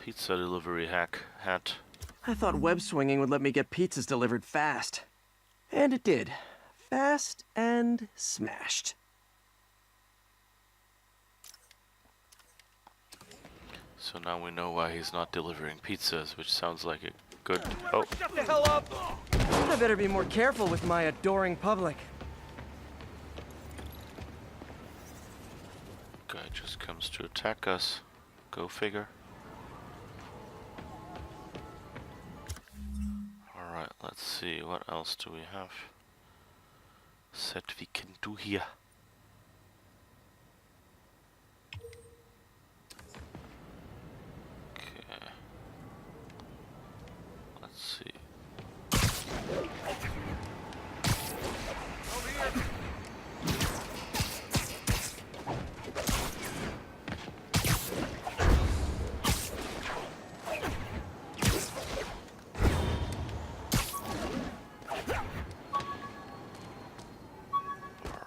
S2: Pizza delivery hat.
S3: I thought web swinging would let me get pizzas delivered fast. And it did. Fast and smashed.
S2: So now we know why he's not delivering pizzas, which sounds like a good... Oh,
S9: Shut the hell up!
S3: I better be more careful with my adoring public.
S2: guy just comes to attack us. Go figure. Alright, let's see, what else do we have that we can do here? Okay. Let's see.
S1: Over here.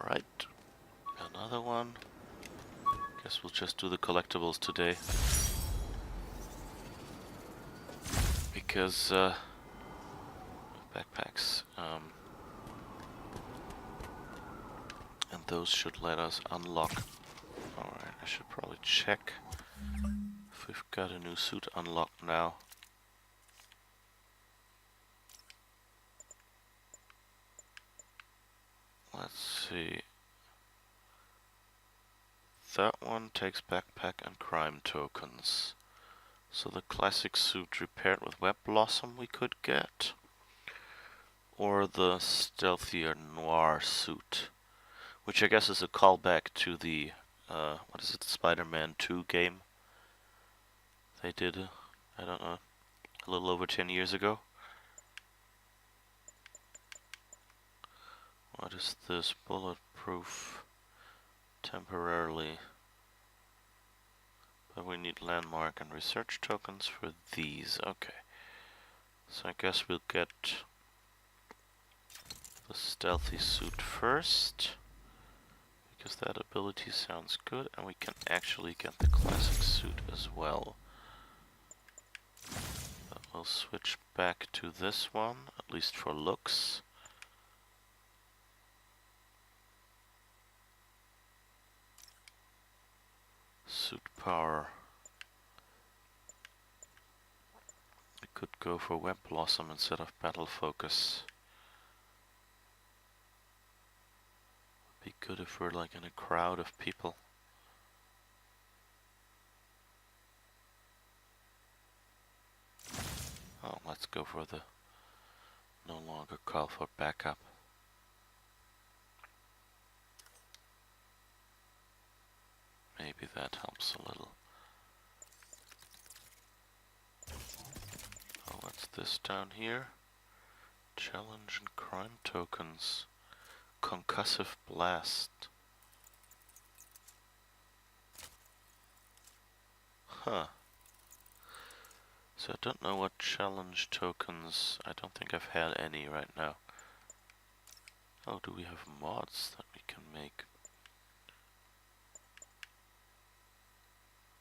S2: Alright. Another one. Guess we'll just do the collectibles today. Because, backpacks, and those should let us unlock. Alright, I should probably check if we've got a new suit unlocked now. Let's see. That one takes backpack and crime tokens. So the classic suit repaired with web blossom we could get. Or the stealthier noir suit. Which I guess is a callback to the, what is it, Spider-Man 2 game? They did, I don't know, a little over 10 years ago. What is this? Bulletproof temporarily. But we need landmark and research tokens for these. Okay. So I guess we'll get the stealthy suit first. Because that ability sounds good. And we can actually get the classic suit as well. But we'll switch back to this one, at least for looks. Suit power. We could go for web blossom instead of battle focus. Be good if we're like in a crowd of people. Oh, let's go for the no longer call for backup. Maybe that helps a little. Oh, what's this down here? Challenge and crime tokens. Concussive blast. Huh. So I don't know what challenge tokens. I don't think I've had any right now. Oh, do we have mods that we can make?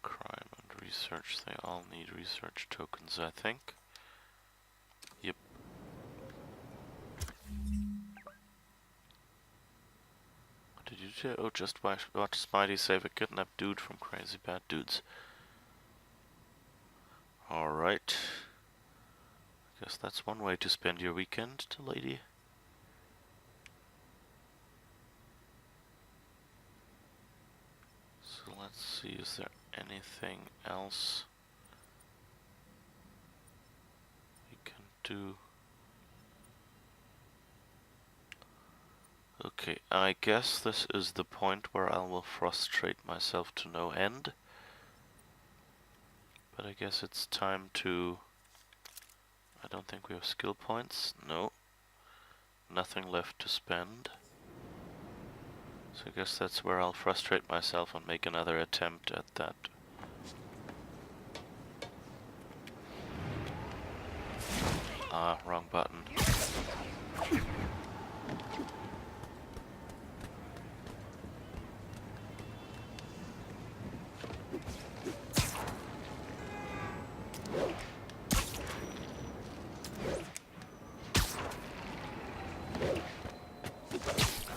S2: Crime and research, they all need research tokens, I think. Yep. What did you do? Oh, just watch Spidey save a kidnapped dude from crazy bad dudes. Alright. Guess that's one way to spend your weekend, lady. So let's see, is there anything else we can do? Okay. Okay, I guess this is the point where I will frustrate myself to no end. But I guess it's time to... I don't think we have skill points. No. Nothing left to spend. So I guess that's where I'll frustrate myself and make another attempt at that. Ah, wrong button.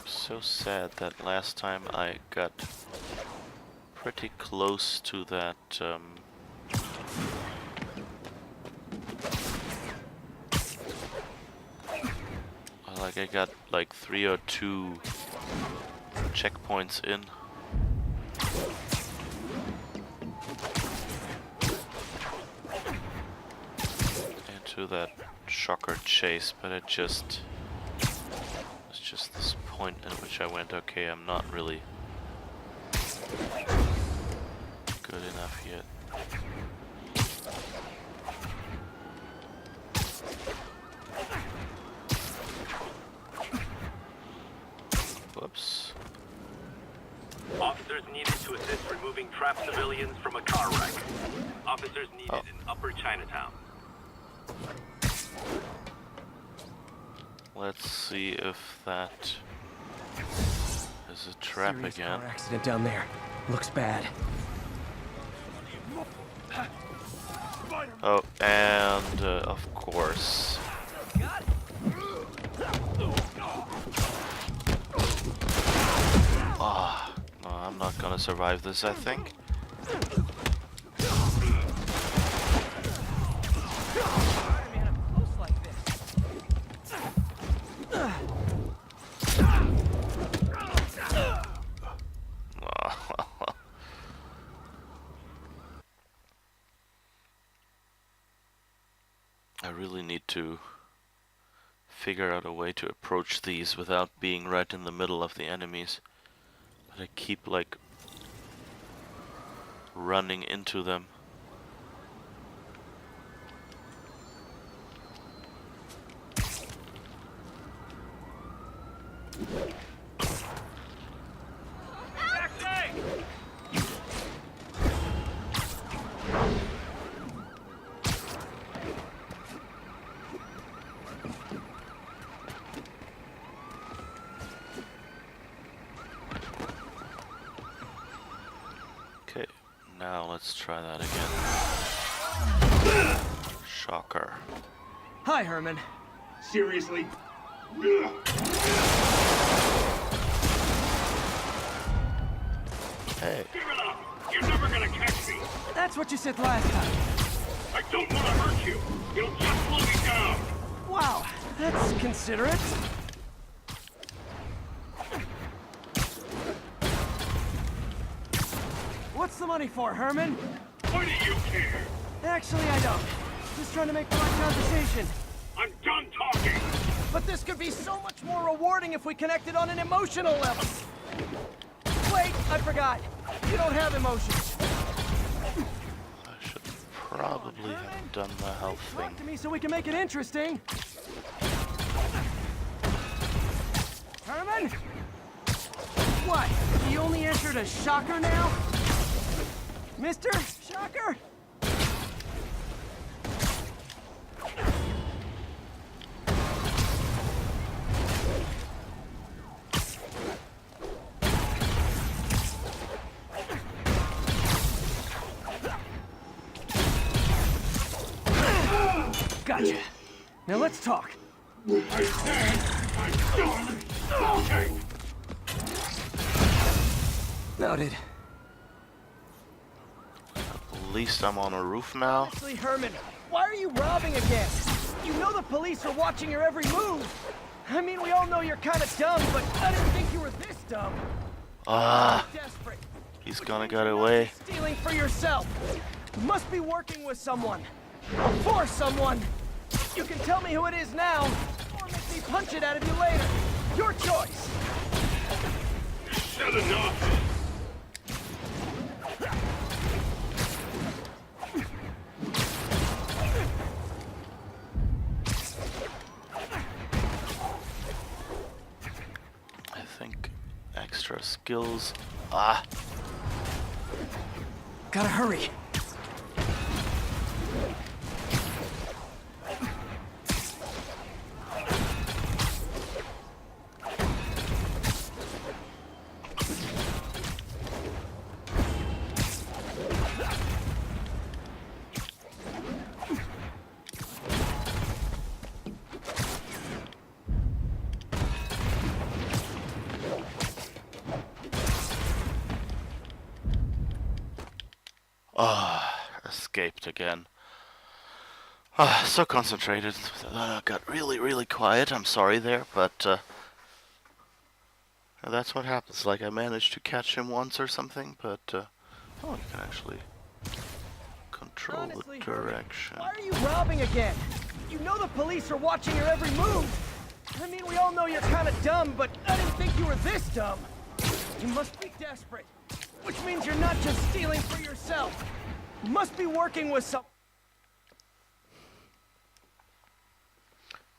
S2: So sad that last time I got pretty close to that like I got like 3 or 2 checkpoints in. Into that shocker chase, but it's just this point at which I went, okay, I'm not really good enough yet. Whoops.
S17: Officers needed to assist removing trapped civilians from a car wreck. Officers needed in Upper Chinatown.
S2: Let's see if that is a trap
S3: Serious
S2: again.
S3: Car accident down there. Looks bad.
S2: Oh, and of course. Ah, no, I'm not gonna survive this, I think. I really need to figure out a way to approach these without being right in the middle of the enemies. But I keep like running into them. Okay, now let's try that again. Shocker.
S3: Hi, Herman.
S1: Seriously?
S2: Hey.
S1: Give it up! You're never gonna catch me!
S3: That's what you said last time.
S1: I don't want to hurt you! You'll just slow me down!
S3: Wow, that's considerate. What's the money for, Herman?
S1: Why do you care?
S3: Actually, I don't. Just trying to make polite conversation.
S1: I'm done talking!
S3: But this could be so much more rewarding if we connected on an emotional level. Wait, I forgot. You don't have emotions.
S2: I should probably have done the health thing.
S3: Talk to me so we can make it interesting. Herman? What? He only answered a shocker now? Mr. Shocker? Gotcha. Now let's talk.
S1: I said I'm done talking!
S3: Noted.
S2: At least I'm on a roof now.
S3: Honestly, Herman, why are you robbing again? You know the police are watching your every move. I mean, we all know you're kind of dumb, but I didn't think you were this dumb.
S2: Ah,
S3: Desperate.
S2: he's gonna get away.
S3: Stealing for yourself. You must be working with someone. Or for someone. You can tell me who it is now, or make me punch it out of you later. Your choice.
S1: Still enough.
S2: I think extra skills. Ah.
S3: Gotta hurry.
S2: Escaped again. So concentrated. Got really quiet. I'm sorry there, but that's what happens. Like I managed to catch him once or something, but oh, you can actually control
S3: Honestly,
S2: the direction.
S3: Why are you robbing again? You know the police are watching your every move. I mean, we all know you're kind of dumb, but I didn't think you were this dumb. You must be desperate, which means you're not just stealing for yourself. You must be working with some...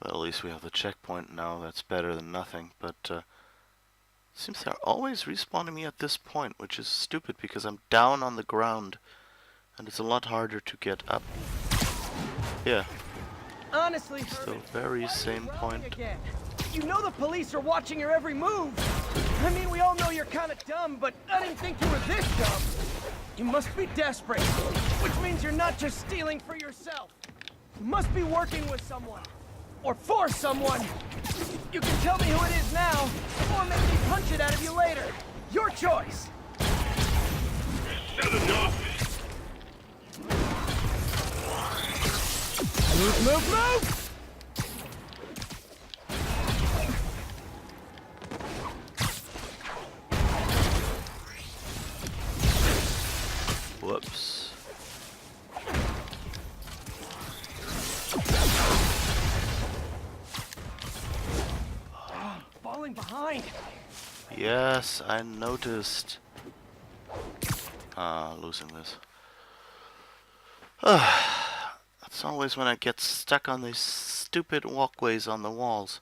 S2: Well, at least we have the checkpoint now. That's better than nothing, but seems they're always respawning me at this point, which is stupid because I'm down on the ground and it's a lot harder to get up. Yeah.
S3: Honestly,
S2: still very same point.
S3: Again? You know the police are watching your every move. I mean, we all know you're kind of dumb, but I didn't think you were this dumb. You must be desperate, which means you're not just stealing for yourself. You must be working with someone, or for someone. You can tell me who it is now, or make me punch it out of you later. Your choice.
S1: Still enough.
S3: Move!
S2: Whoops.
S3: Falling behind.
S2: Yes, I noticed. Losing this. That's always when I get stuck on these stupid walkways on the walls.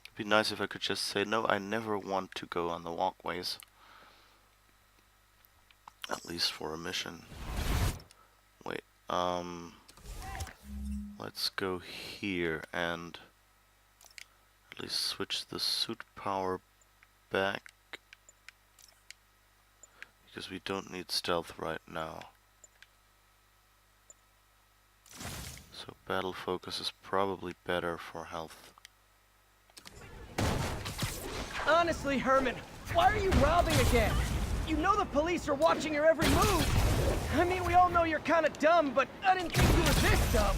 S2: It'd be nice if I could just say, no, I never want to go on the walkways. At least for a mission. Wait, let's go here and at least switch the suit power back. Because we don't need stealth right now. So battle focus is probably better for health.
S3: Honestly, Herman, why are you robbing again? You know the police are watching your every move. I mean, we all know you're kind of dumb, but I didn't think you were this dumb.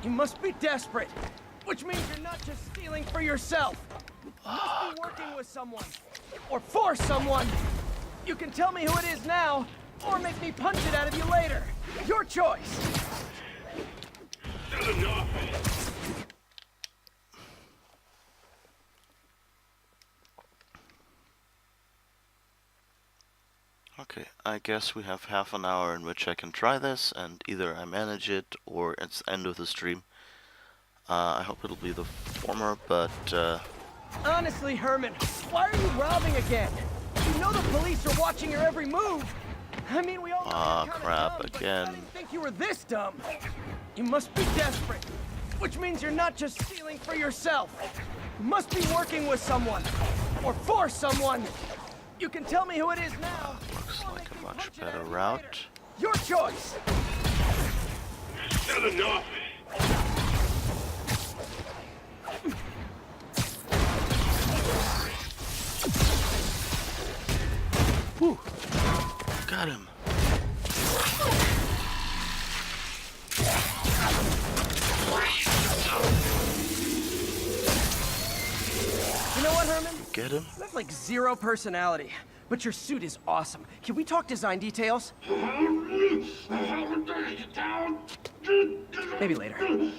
S3: You must be desperate, which means you're not just stealing for yourself. You must be working with someone, or for someone. You can tell me who it is now, or make me punch it out of you later. Your choice.
S1: Still enough.
S2: Okay, I guess we have half an hour in which I can try this, and either I manage it or it's the end of the stream. I hope it'll be the former, but
S3: Honestly, Herman, why are you robbing again? You know the police are watching your every move. I mean, we all know you're
S2: crap,
S3: dumb,
S2: again.
S3: I didn't think you were this dumb. You must be desperate, which means you're not just stealing for yourself. You must be working with someone, or for someone. You can tell me who it is now.
S2: Looks like a much better route.
S3: Your choice.
S1: Still enough.
S2: Whew. Got him.
S3: You know what, Herman?
S2: Get him?
S3: You have like zero personality, but your suit is awesome. Can we talk design details? Maybe later.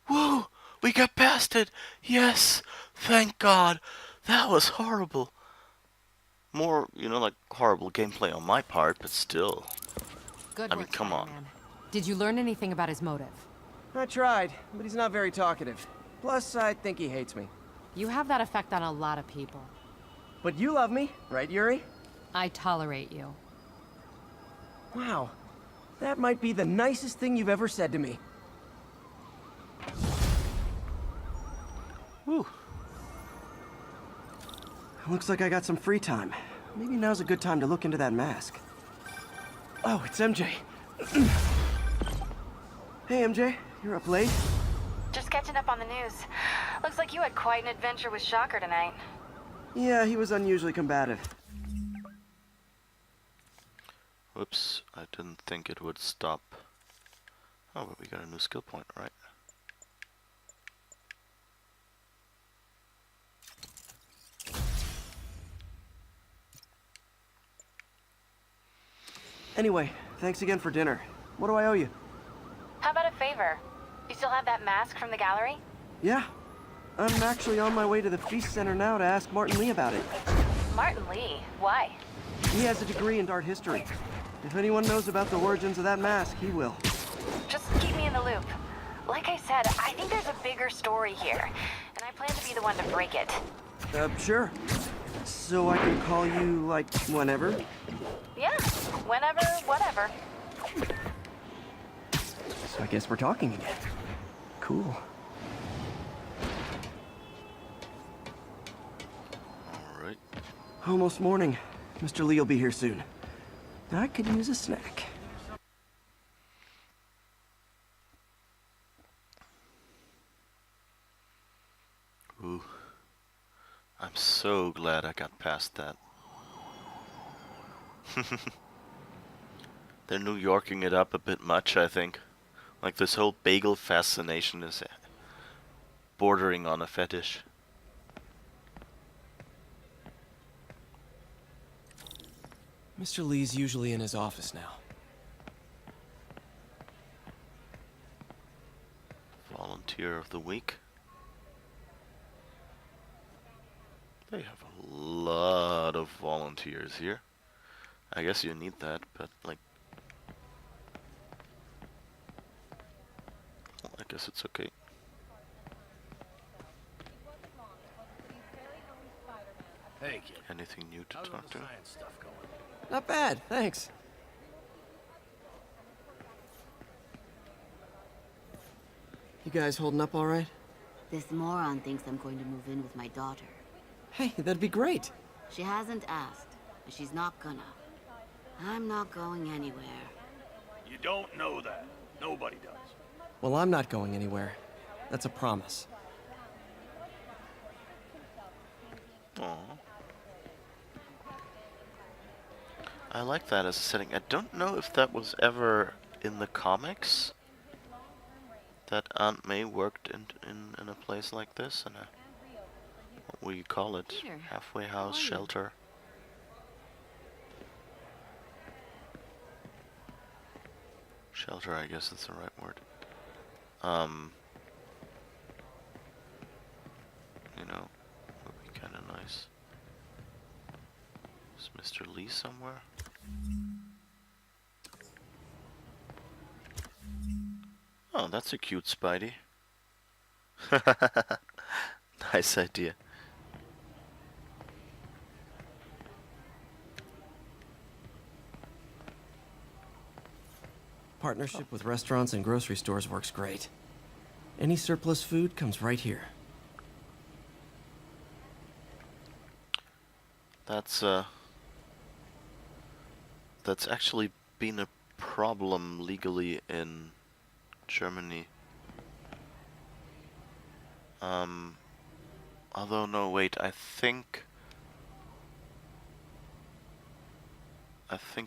S2: Whoa! We got past it! Yes! Thank God! That was horrible. More, you know, like horrible gameplay on my part, but still.
S7: Good
S2: I mean,
S7: work,
S2: come on.
S7: Spider-Man. Did you learn anything about his motive?
S3: I tried, but he's not very talkative. Plus, I think he hates me.
S7: You have that effect on a lot of people.
S3: But you love me, right, Yuri?
S7: I tolerate you.
S3: Wow. That might be the nicest thing you've ever said to me. Whew. Looks like I got some free time. Maybe now's a good time to look into that mask. Oh, it's MJ. Hey, MJ. You're up late?
S7: Just catching up on the news. Looks like you had quite an adventure with Shocker tonight.
S3: Yeah, he was unusually combative.
S2: Whoops, I didn't think it would stop. Oh, but we got a new skill point, right?
S3: Anyway, thanks again for dinner. What do I owe you?
S7: How about a favor? You still have that mask from the gallery?
S3: Yeah. I'm actually on my way to the Feast Center now to ask Martin Lee about it.
S7: Martin Lee? Why?
S3: He has a degree in art history. If anyone knows about the origins of that mask, he will.
S7: Just keep me in the loop. Like I said, I think there's a bigger story here, and I plan to be the one to break it.
S3: Sure. So I can call you, like, whenever?
S7: Yeah, whenever, whatever.
S3: So I guess we're talking again. Cool.
S2: Alright.
S3: Almost morning. Mr. Lee will be here soon. I could use a snack.
S2: Ooh. I'm so glad I got past that. They're New Yorking it up a bit much, I think. Like this whole bagel fascination is bordering on a fetish.
S16: Mr. Lee's usually in his office now.
S2: Volunteer of the week. They have a lot of volunteers here. I guess you need that, but like... well, I guess it's okay.
S11: Hey, kid.
S2: Anything new to
S11: How's all
S2: talk
S11: the
S2: to?
S11: science stuff going?
S3: Not bad, thanks. You guys holding up all right?
S18: This moron thinks I'm going to move in with my daughter.
S3: Hey, that'd be great.
S18: She hasn't asked, and she's not gonna. I'm not going anywhere.
S1: You don't know that. Nobody does.
S16: Well, I'm not going anywhere. That's a promise.
S2: Aww. I like that as a setting. I don't know if that was ever in the comics. That Aunt May worked in a place like this, in a, what will you call it?
S18: Peter,
S2: Halfway house,
S18: how are you?
S2: shelter. Shelter, I guess that's the right word. You know, would be kind of nice. Is Mr. Lee somewhere? Oh, that's a cute Spidey. Nice idea.
S16: Partnership with restaurants and grocery stores works great. Any surplus food comes right here.
S2: That's actually been a problem legally in Germany. Although no, wait, I think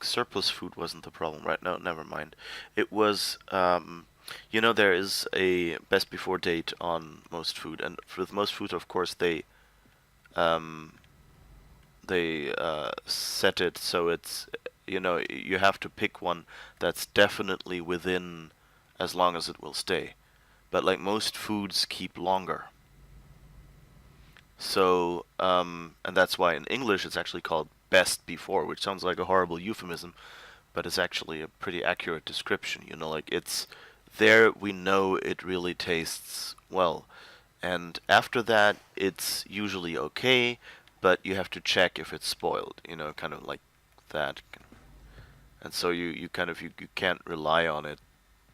S2: surplus food wasn't the problem, right? No, never mind. It was, you know, there is a best before date on most food, and with most food, of course, they set it so it's, you know, you have to pick one that's definitely within as long as it will stay. But like most foods keep longer. So, and that's why in English it's actually called best before, which sounds like a horrible euphemism, but it's actually a pretty accurate description. You know, like it's there we know it really tastes well. And after that, it's usually okay, but you have to check if it's spoiled, you know, kind of like that. And so you kind of, you can't rely on it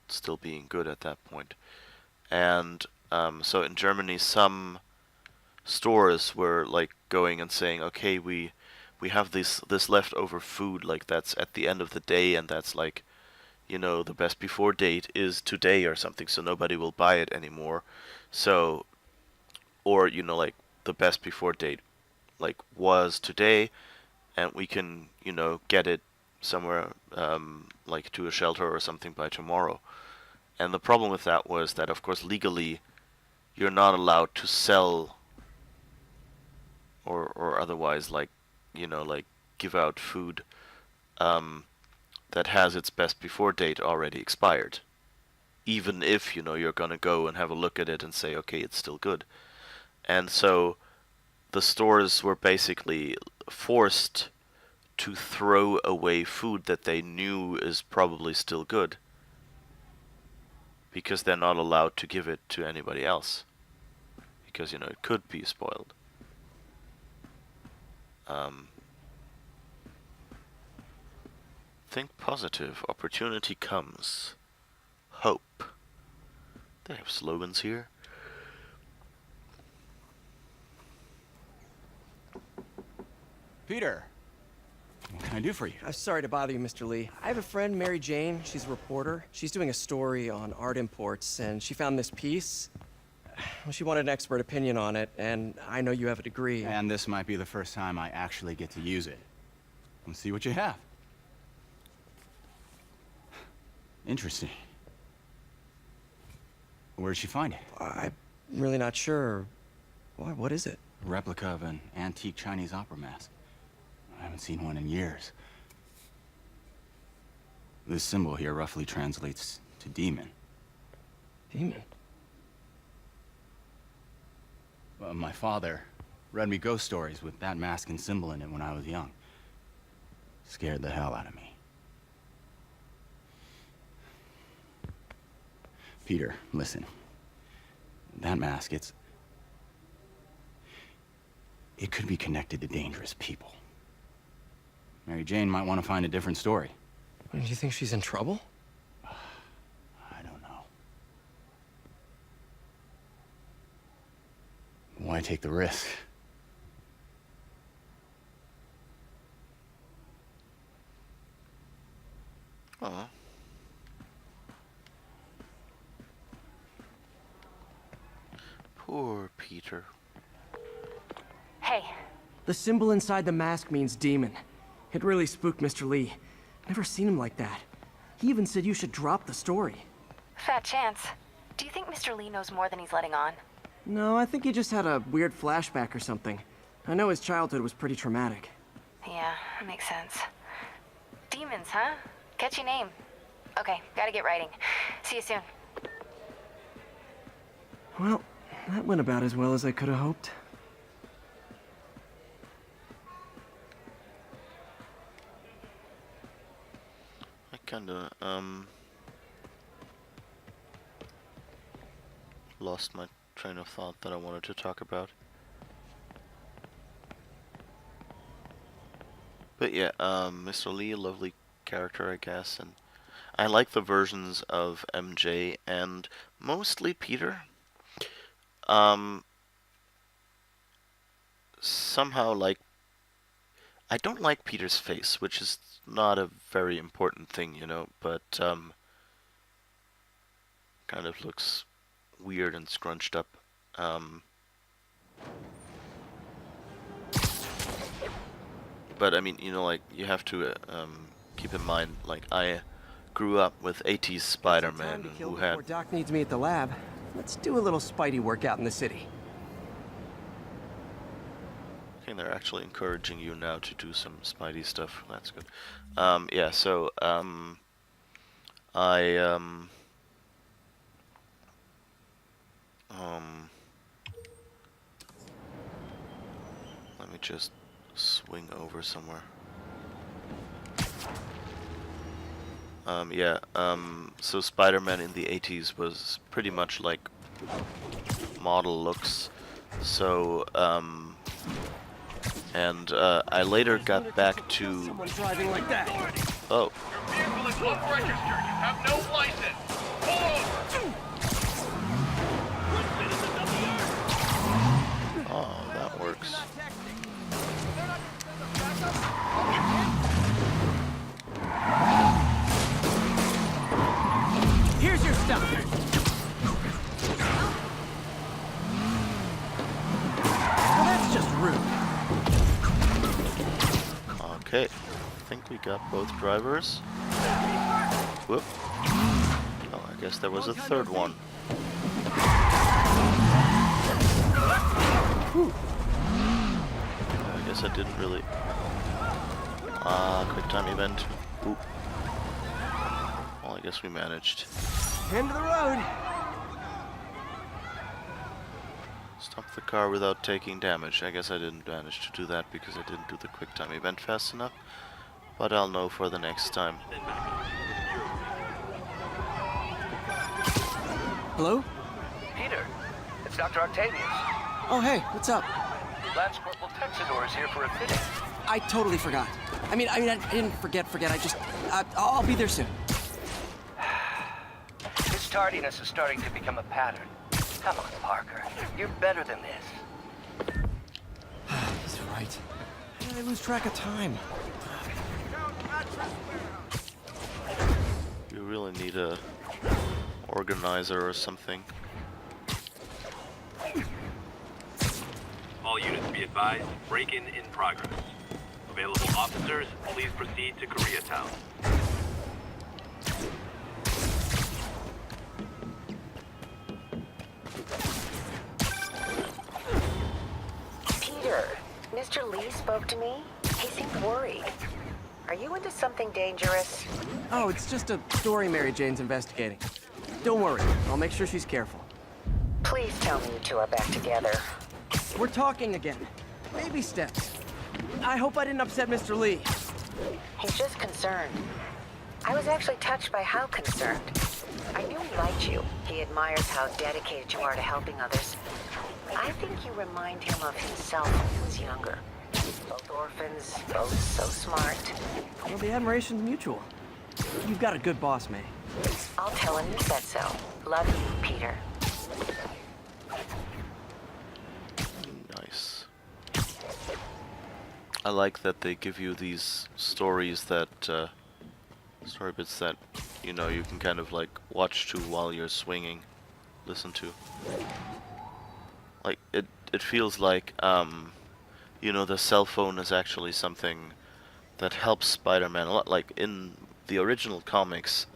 S2: still being good at that point. And so in Germany, some stores were like going and saying, okay, we have this leftover food, like that's at the end of the day, and that's like, you know, the best before date is today or something, so nobody will buy it anymore. So, or you know, like the best before date like was today, and we can, you know, get it somewhere like to a shelter or something by tomorrow. And the problem with that was that, of course, legally, you're not allowed to sell or otherwise, like, you know, like give out food that has its best before date already expired. Even if, you know, you're gonna go and have a look at it and say, okay, it's still good. And so the stores were basically forced to throw away food that they knew is probably still good, because they're not allowed to give it to anybody else, because, you know, it could be spoiled. Think positive. Opportunity comes. Hope. They have slogans here.
S19: Peter, what can I do for you?
S16: Sorry to bother you, Mr. Lee. I have a friend, Mary Jane. She's a reporter. She's doing a story on art imports, and she found this piece. Well, she wanted an expert opinion on it, and I know you have a degree.
S19: And this might be the first time I actually get to use it. Let's see what you have. Interesting. Where'd she find it?
S16: I'm really not sure. What is it?
S19: A replica of an antique Chinese opera mask. I haven't seen one in years. This symbol here roughly translates to demon.
S16: Demon?
S19: Well, my father read me ghost stories with that mask and symbol in it when I was young. Scared the hell out of me. Peter, listen. That mask, it could be connected to dangerous people. Mary Jane might want to find a different story.
S16: Do you think she's in trouble?
S19: I don't know. Why take the risk?
S2: Aw. Poor Peter.
S7: Hey.
S3: The symbol inside the mask means demon. It really spooked Mr. Lee. Never seen him like that. He even said you should drop the story.
S7: Fat chance. Do you think Mr. Lee knows more than he's letting on?
S3: No, I think he just had a weird flashback or something. I know his childhood was pretty traumatic.
S7: Yeah, makes sense. Demons, huh? Catchy name. Okay, gotta get writing. See you soon.
S3: Well, that went about as well as I could have hoped.
S2: I kinda, lost my train of thought that I wanted to talk about. But yeah, Mr. Lee, a lovely character, I guess, and I like the versions of MJ and mostly Peter. Somehow, like, I don't like Peter's face, which is not a very important thing, you know, but, kind of looks weird and scrunched up. But I mean, you know, like, you have to keep in mind, like, I grew up with 80s Spider-Man who had...
S3: Before Doc needs me at the lab, let's do a little Spidey workout in the city.
S2: Okay, they're actually encouraging you now to do some Spidey stuff. That's good. Yeah, so, Let me just swing over somewhere. So Spider-Man in the 80s was pretty much like model looks. So, I later got back to...
S3: Someone driving like that.
S2: Oh.
S1: Your vehicle is unregistered. You have no license. Pull over.
S2: Oh, that works.
S3: Here's your stuff. Well, that's just rude.
S2: Okay, I think we got both drivers. Whoop. Oh, I guess there was a third one. I guess I didn't really... quick time event. Oop. Well, I guess we managed.
S3: End of the road.
S2: Stop the car without taking damage. I guess I didn't manage to do that because I didn't do the quick time event fast enough. But I'll know for the next time.
S16: Hello?
S15: Peter, it's Dr. Octavius.
S16: Oh, hey, what's up?
S15: Lance Corporal Texador is here for a fitting.
S16: I totally forgot. I didn't forget. I just... I'll be there soon.
S15: His tardiness is starting to become a pattern. Come on, Parker. You're better than this.
S16: He's right. How did I lose track of time?
S2: You really need a organizer or something.
S17: All units be advised, break-in in progress. Available officers, please proceed to Koreatown.
S7: Peter, Mr. Lee spoke to me. He seemed worried. Are you into something dangerous?
S16: Oh, it's just a story Mary Jane's investigating. Don't worry, I'll make sure she's careful.
S7: Please tell me you two are back together.
S3: We're talking again. Baby steps. I hope I didn't upset Mr. Lee.
S7: He's just concerned. I was actually touched by how concerned. I knew he liked you. He admires how dedicated you are to helping others. I think you remind him of himself when he was younger. Both orphans, both so smart.
S3: Well, the admiration's mutual. You've got a good boss, May.
S7: I'll tell him you said so. Love you, Peter.
S2: Nice. I like that they give you these stories that, story bits that, you know, you can kind of like watch to while you're swinging, listen to. Like, it feels like, you know, the cell phone is actually something that helps Spider-Man a lot. Like, in the original comics,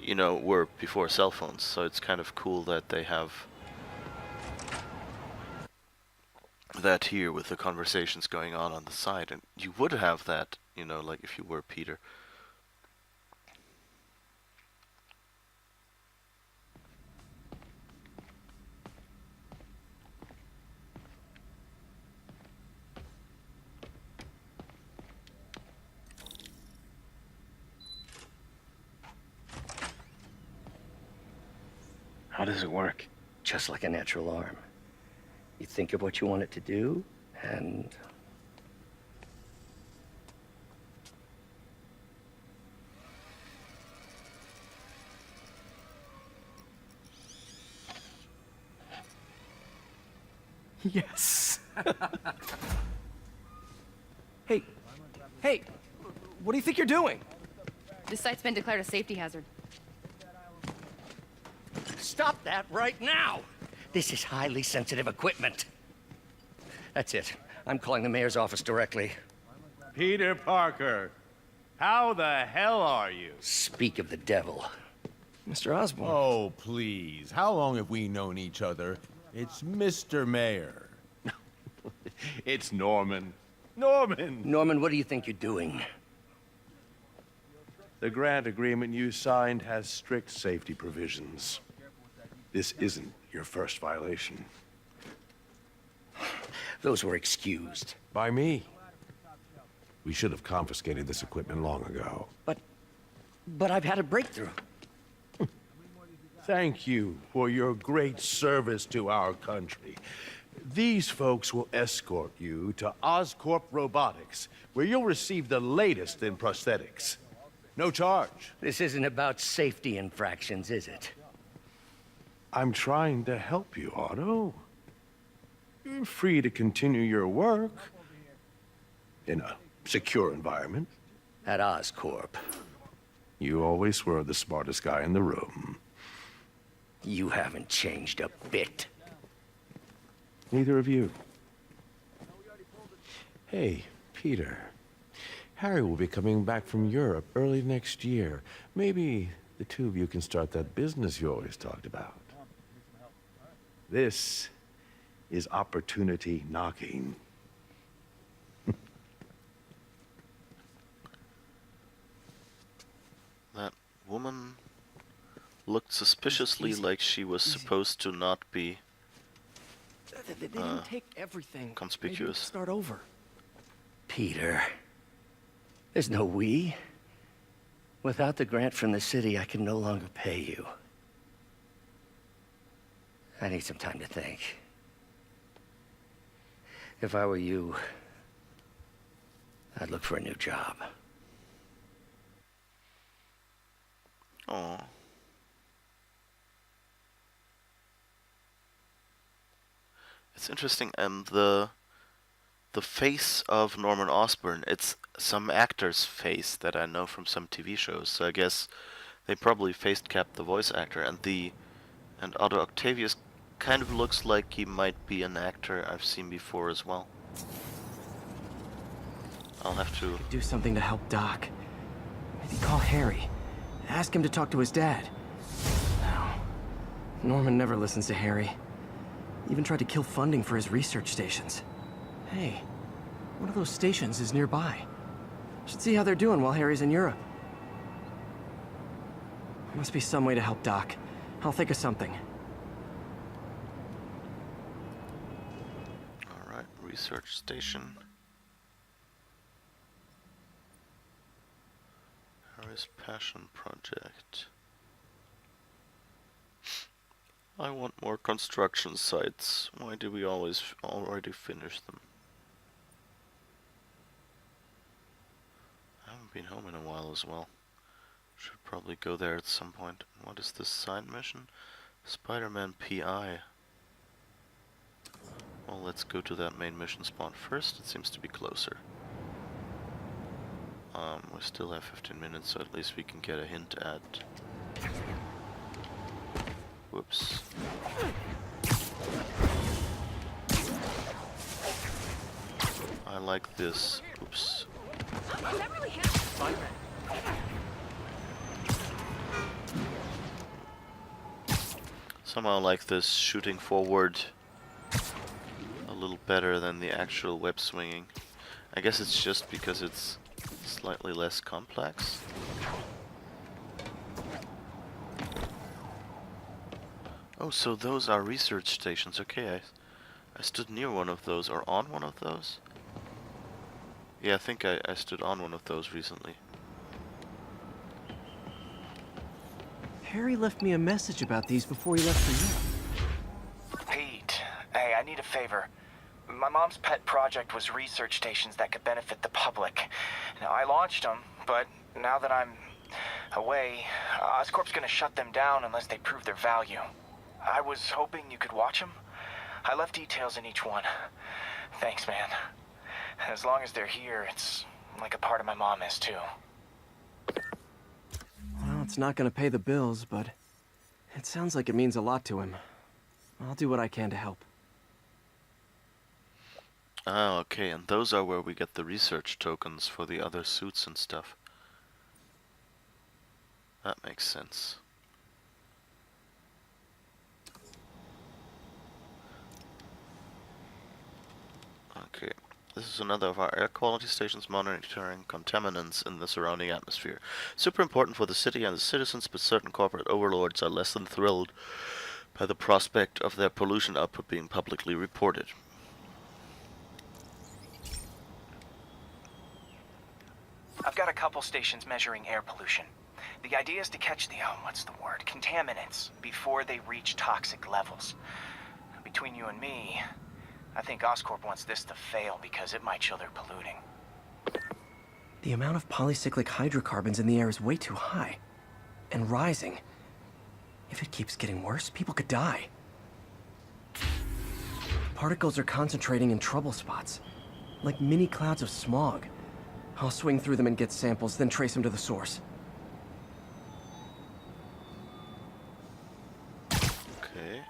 S2: you know, were before cell phones, so it's kind of cool that they have that here with the conversations going on the side. And you would have that, you know, like if you were Peter.
S15: How does it work? Just like a natural arm. You think of what you want it to do, and...
S3: Yes. Hey, what do you think you're doing?
S20: This site's been declared a safety hazard.
S15: Stop that right now! This is highly sensitive equipment. That's it. I'm calling the mayor's office directly.
S1: Peter Parker, how the hell are you?
S15: Speak of the devil.
S3: Mr. Osborn.
S1: Oh, please. How long have we known each other? It's Mr. Mayor. It's Norman. Norman!
S15: Norman, what do you think you're doing?
S21: The grant agreement you signed has strict safety provisions. This isn't your first violation.
S15: those were excused.
S21: By me. We should have confiscated this equipment long ago.
S15: But I've had a breakthrough.
S21: Thank you for your great service to our country. These folks will escort you to Oscorp Robotics, where you'll receive the latest in prosthetics. No charge.
S15: This isn't about safety infractions, is it?
S21: I'm trying to help you, Otto. You're free to continue your work in a secure environment.
S15: At Oscorp.
S21: You always were the smartest guy in the room.
S15: You haven't changed a bit.
S21: Neither of you. Hey, Peter. Harry will be coming back from Europe early next year. Maybe the two of you can start that business you always talked about. This is opportunity knocking.
S2: That woman looked suspiciously like she was supposed to not be
S16: They didn't take everything.
S2: conspicuous.
S16: Maybe we could start over.
S15: Peter, there's no we. Without the grant from the city, I can no longer pay you. I need some time to think. If I were you, I'd look for a new job.
S2: Oh. It's interesting, and the face of Norman Osborn, it's some actor's face that I know from some TV shows, so I guess they probably face-capped the voice actor, and Otto Octavius kind of looks like he might be an actor I've seen before as well. I'll have to
S16: Do something to help Doc. Maybe call Harry. Ask him to talk to his dad. No. Norman never listens to Harry. Even tried to kill funding for his research stations. Hey, one of those stations is nearby. Should see how they're doing while Harry's in Europe. There must be some way to help Doc. I'll think of something.
S2: Alright, research station. Harry's passion project. I want more construction sites. Why do we always already finish them? I haven't been home in a while as well. Should probably go there at some point. What is this side mission? Spider-Man PI. Well, let's go to that main mission spawn first. It seems to be closer. We still have 15 minutes, so at least we can get a hint at... Whoops. I like this. Oops. Somehow I like this shooting forward a little better than the actual web swinging. I guess it's just because it's slightly less complex. Oh, so those are research stations. Okay, I stood near one of those, or on one of those. Yeah, I think I stood on one of those recently.
S16: Harry left me a message about these before he left for Europe.
S12: Pete, hey, I need a favor. My mom's pet project was research stations that could benefit the public. Now, I launched them, but now that I'm away, Oscorp's gonna shut them down unless they prove their value. I was hoping you could watch them. I left details in each one. Thanks, man. As long as they're here, it's like a part of my mom is, too.
S16: Well, it's not gonna pay the bills, but it sounds like it means a lot to him. I'll do what I can to help.
S2: Ah, okay, and those are where we get the research tokens for the other suits and stuff. That makes sense. Okay, this is another of our air quality stations monitoring contaminants in the surrounding atmosphere. Super important for the city and the citizens, but certain corporate overlords are less than thrilled by the prospect of their pollution output being publicly reported.
S12: couple stations measuring air pollution. The idea is to catch the, contaminants before they reach toxic levels. Between you and me, I think Oscorp wants this to fail because it might show they're polluting.
S16: The amount of polycyclic hydrocarbons in the air is way too high. And rising. If it keeps getting worse, people could die. Particles are concentrating in trouble spots, like mini clouds of smog. I'll swing through them and get samples, then trace them to the source.
S2: Okay.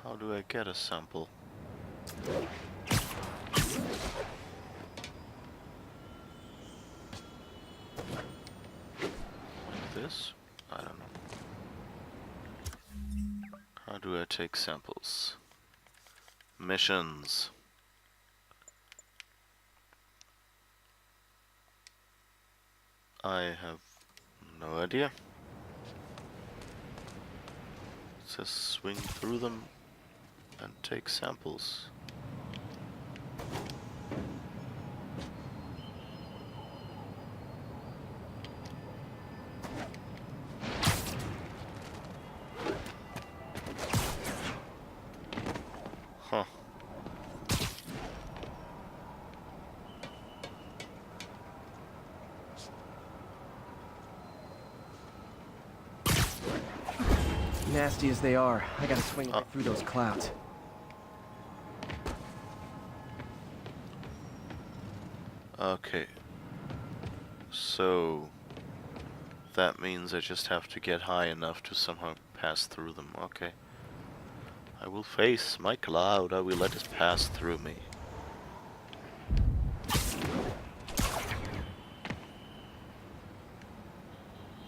S2: How do I get a sample? This? I don't know. How do I take samples? Missions. I have no idea. It says swing through them and take samples. Huh.
S16: Nasty as they are, I gotta swing right through those clouds.
S2: Okay. So that means I just have to get high enough to somehow pass through them. Okay. I will face my cloud. I will let it pass through me.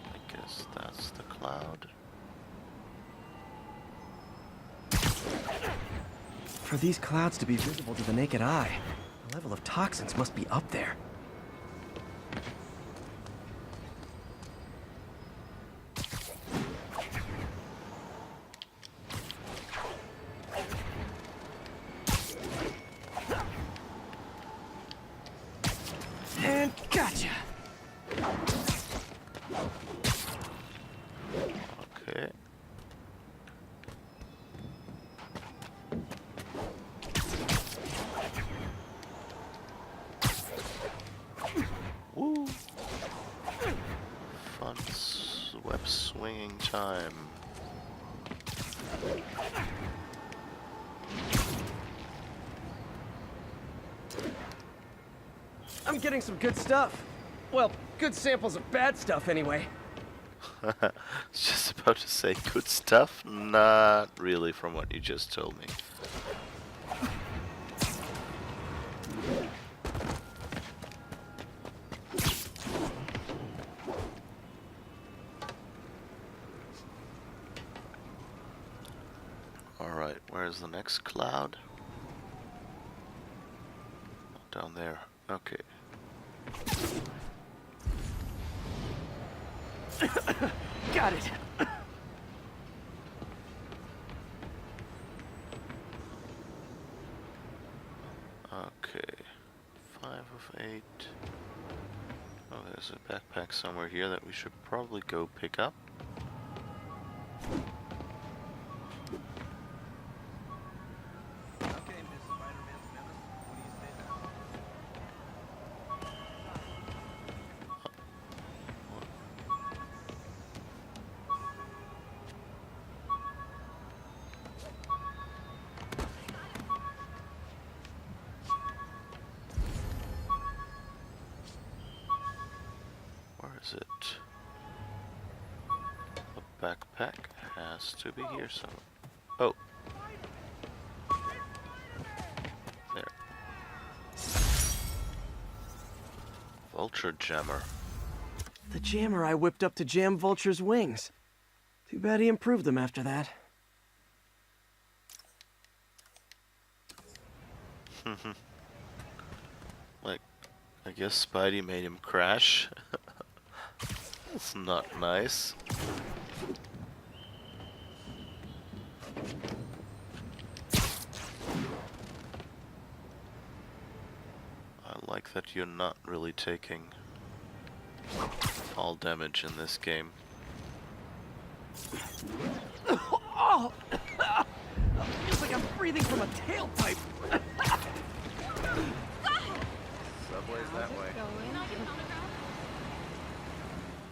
S2: I guess that's the cloud.
S16: For these clouds to be visible to the naked eye, the level of toxins must be up there. And gotcha!
S2: Okay. Woo! Fun web swinging time.
S3: I'm getting some good stuff. Well, good samples of bad stuff anyway.
S2: Just about to say good stuff? Not really from what you just told me. Alright, where's the next cloud? Down there. Okay.
S3: Got it.
S2: Okay. 5 of 8. Oh, there's a backpack somewhere here that we should probably go pick up. Is it? A backpack has to be here somewhere. Oh. There. Vulture jammer.
S16: The jammer I whipped up to jam Vulture's wings. Too bad he improved them after that.
S2: Like, I guess Spidey made him crash. That's not nice. like that you're not really taking all damage in this game.
S3: Oh! Feels like I'm breathing from a tailpipe.
S4: Subway's that way.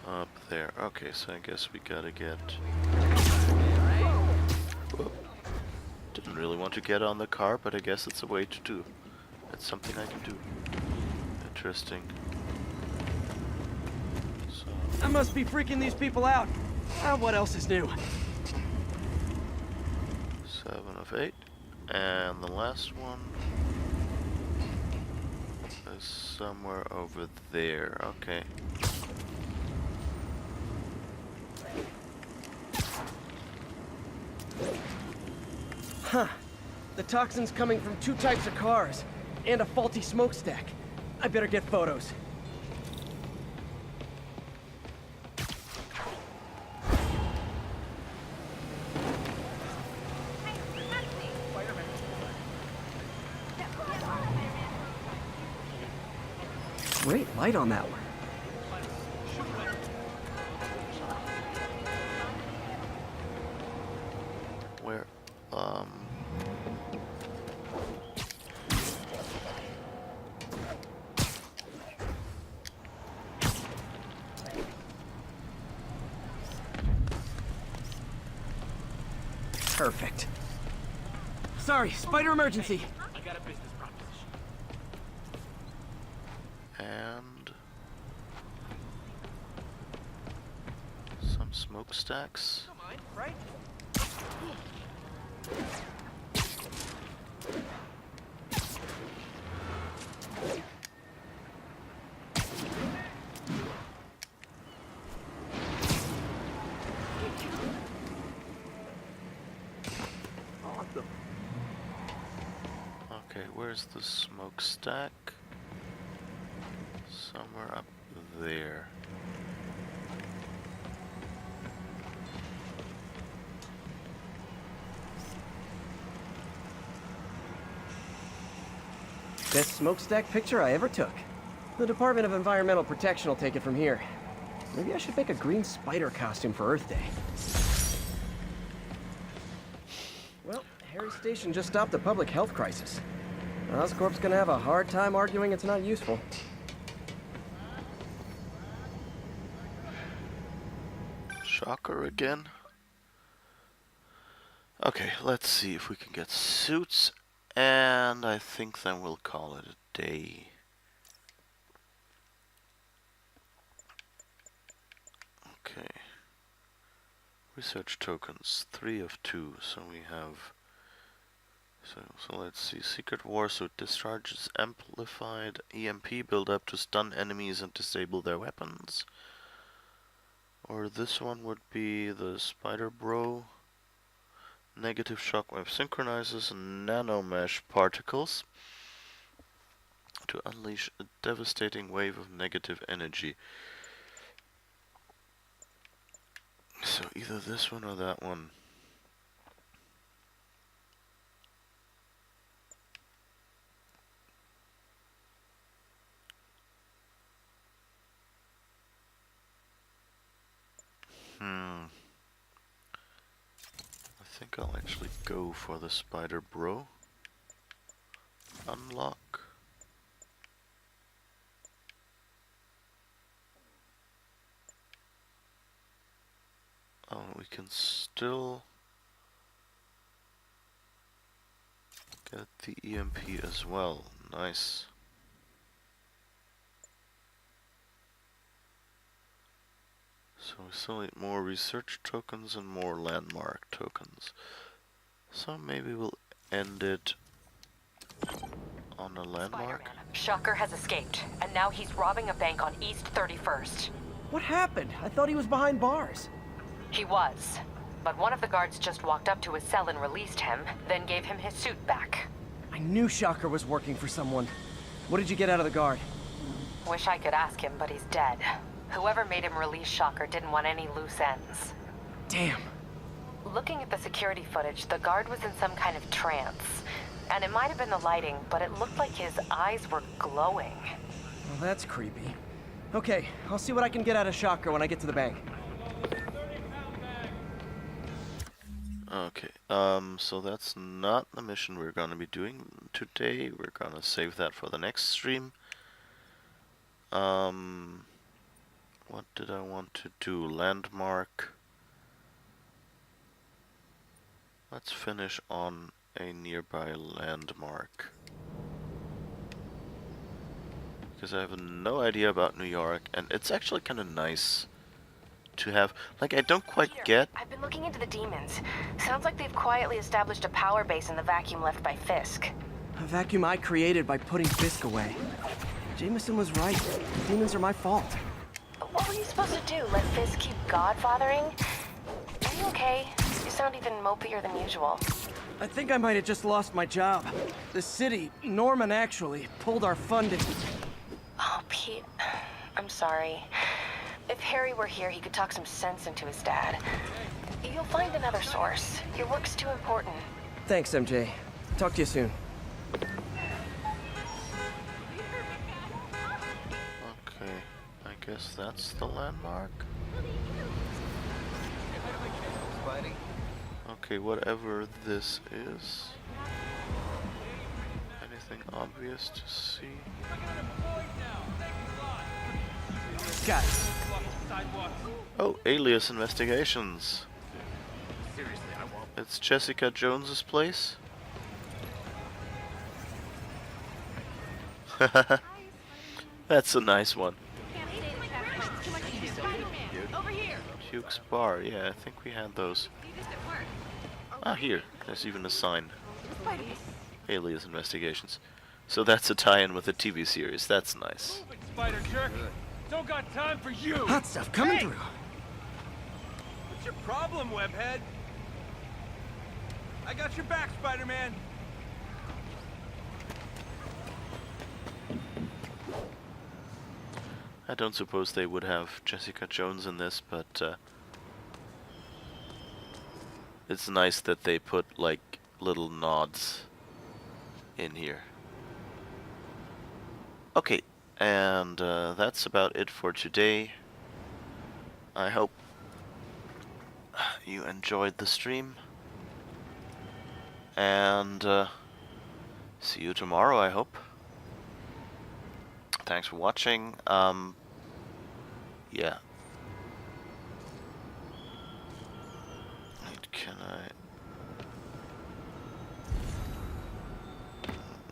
S2: Up there. Okay, so I guess we gotta get... Whoa. Didn't really want to get on the car, but I guess it's a way to do. That's something I can do. Interesting. So...
S3: I must be freaking these people out. What else is new?
S2: 7 of 8. And the last one is somewhere over there. Okay.
S3: Huh. The toxin's coming from 2 types of cars, and a faulty smokestack. I better get photos. Great light on that one.
S2: Where?
S3: Perfect. Sorry, spider emergency.
S17: I got a business proposition.
S2: And some smokestacks.
S3: Don't mind, right?
S2: Okay, where's the smokestack? Somewhere up there.
S3: Best smokestack picture I ever took. The Department of Environmental Protection will take it from here. Maybe I should make a green spider costume for Earth Day. Well, Harry Station just stopped a public health crisis. Oscorp's gonna have a hard time arguing it's not useful.
S2: Shocker again? Okay, let's see if we can get suits, and I think then we'll call it a day. Okay. Research tokens, 3 of 2, so we have... So let's see, Secret Warsuit discharges amplified EMP build-up to stun enemies and disable their weapons. Or this one would be the Spider Bro. Negative shockwave synchronizes nanomesh particles to unleash a devastating wave of negative energy. So either this one or that one. I think I'll actually go for the Spider Bro. Unlock. Oh, we can still get the EMP as well. Nice. So we still need more research tokens and more landmark tokens. So maybe we'll end it on a landmark.
S7: Spider-Man. Shocker has escaped, and now he's robbing a bank on East 31st.
S3: What happened? I thought he was behind bars.
S7: He was, but one of the guards just walked up to his cell and released him, then gave him his suit back.
S3: I knew Shocker was working for someone. What did you get out of the guard?
S7: Wish I could ask him, but he's dead. Whoever made him release Shocker didn't want any loose ends.
S3: Damn.
S7: Looking at the security footage, the guard was in some kind of trance. And it might have been the lighting, but it looked like his eyes were glowing.
S3: Well, that's creepy. Okay, I'll see what I can get out of Shocker when I get to the bank.
S2: Okay, so that's not the mission we're gonna be doing today. We're gonna save that for the next stream. What did I want to do? Landmark. Let's finish on a nearby landmark. Because I have no idea about New York, and it's actually kind of nice to have. Like, I don't quite get.
S7: I've been looking into the demons. Sounds like they've quietly established a power base in the vacuum left by Fisk.
S3: A vacuum I created by putting Fisk away. Jameson was right. The demons are my fault.
S7: What were you supposed to do? Let Fisk keep godfathering? Are you okay? You sound even mopier than usual.
S3: I think I might have just lost my job. The city, Norman actually, pulled our funding.
S7: Oh, Pete. I'm sorry. If Harry were here, he could talk some sense into his dad. You'll find another source. Your work's too important.
S3: Thanks, MJ. Talk to you soon.
S2: Okay, I guess that's the landmark. Okay, whatever this is. Anything obvious to see?
S3: Got it.
S2: Oh, alias investigations. It's Jessica Jones's place. That's a nice one. Duke's Bar, yeah, I think we had those. Ah, here, there's even a sign. Alias investigations. So that's a tie-in with a TV series, that's nice.
S1: Spider jerk! Don't got time for you!
S3: Hot stuff coming through.
S1: What's your problem, webhead? I got your back, Spider-Man!
S2: I don't suppose they would have Jessica Jones in this, but it's nice that they put, like, little nods in here. Okay, and that's about it for today. I hope you enjoyed the stream. And see you tomorrow, I hope. Thanks for watching. Yeah. Can I...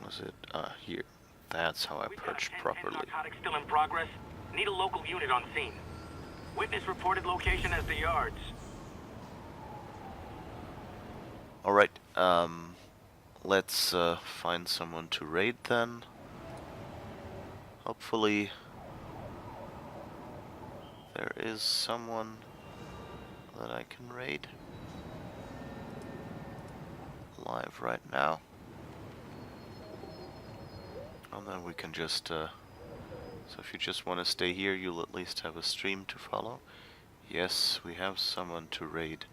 S2: Was it? Here. That's how I perch properly.
S17: Narcotics still in progress. Need a local unit on scene. Witness reported location as the yards.
S2: Alright, let's find someone to raid then. Hopefully there is someone that I can raid live right now. And then we can just, so if you just want to stay here, you'll at least have a stream to follow. Yes, we have someone to raid.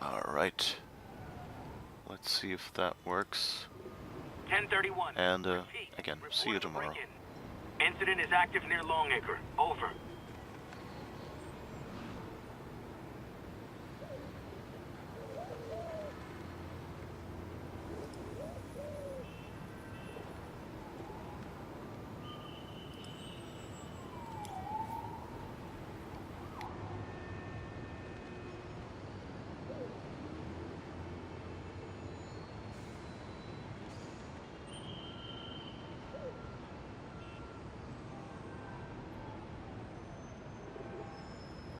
S2: Alright. Let's see if that works.
S17: 1031.
S2: And, again, see you tomorrow.
S17: Incident is active near Longacre. Over.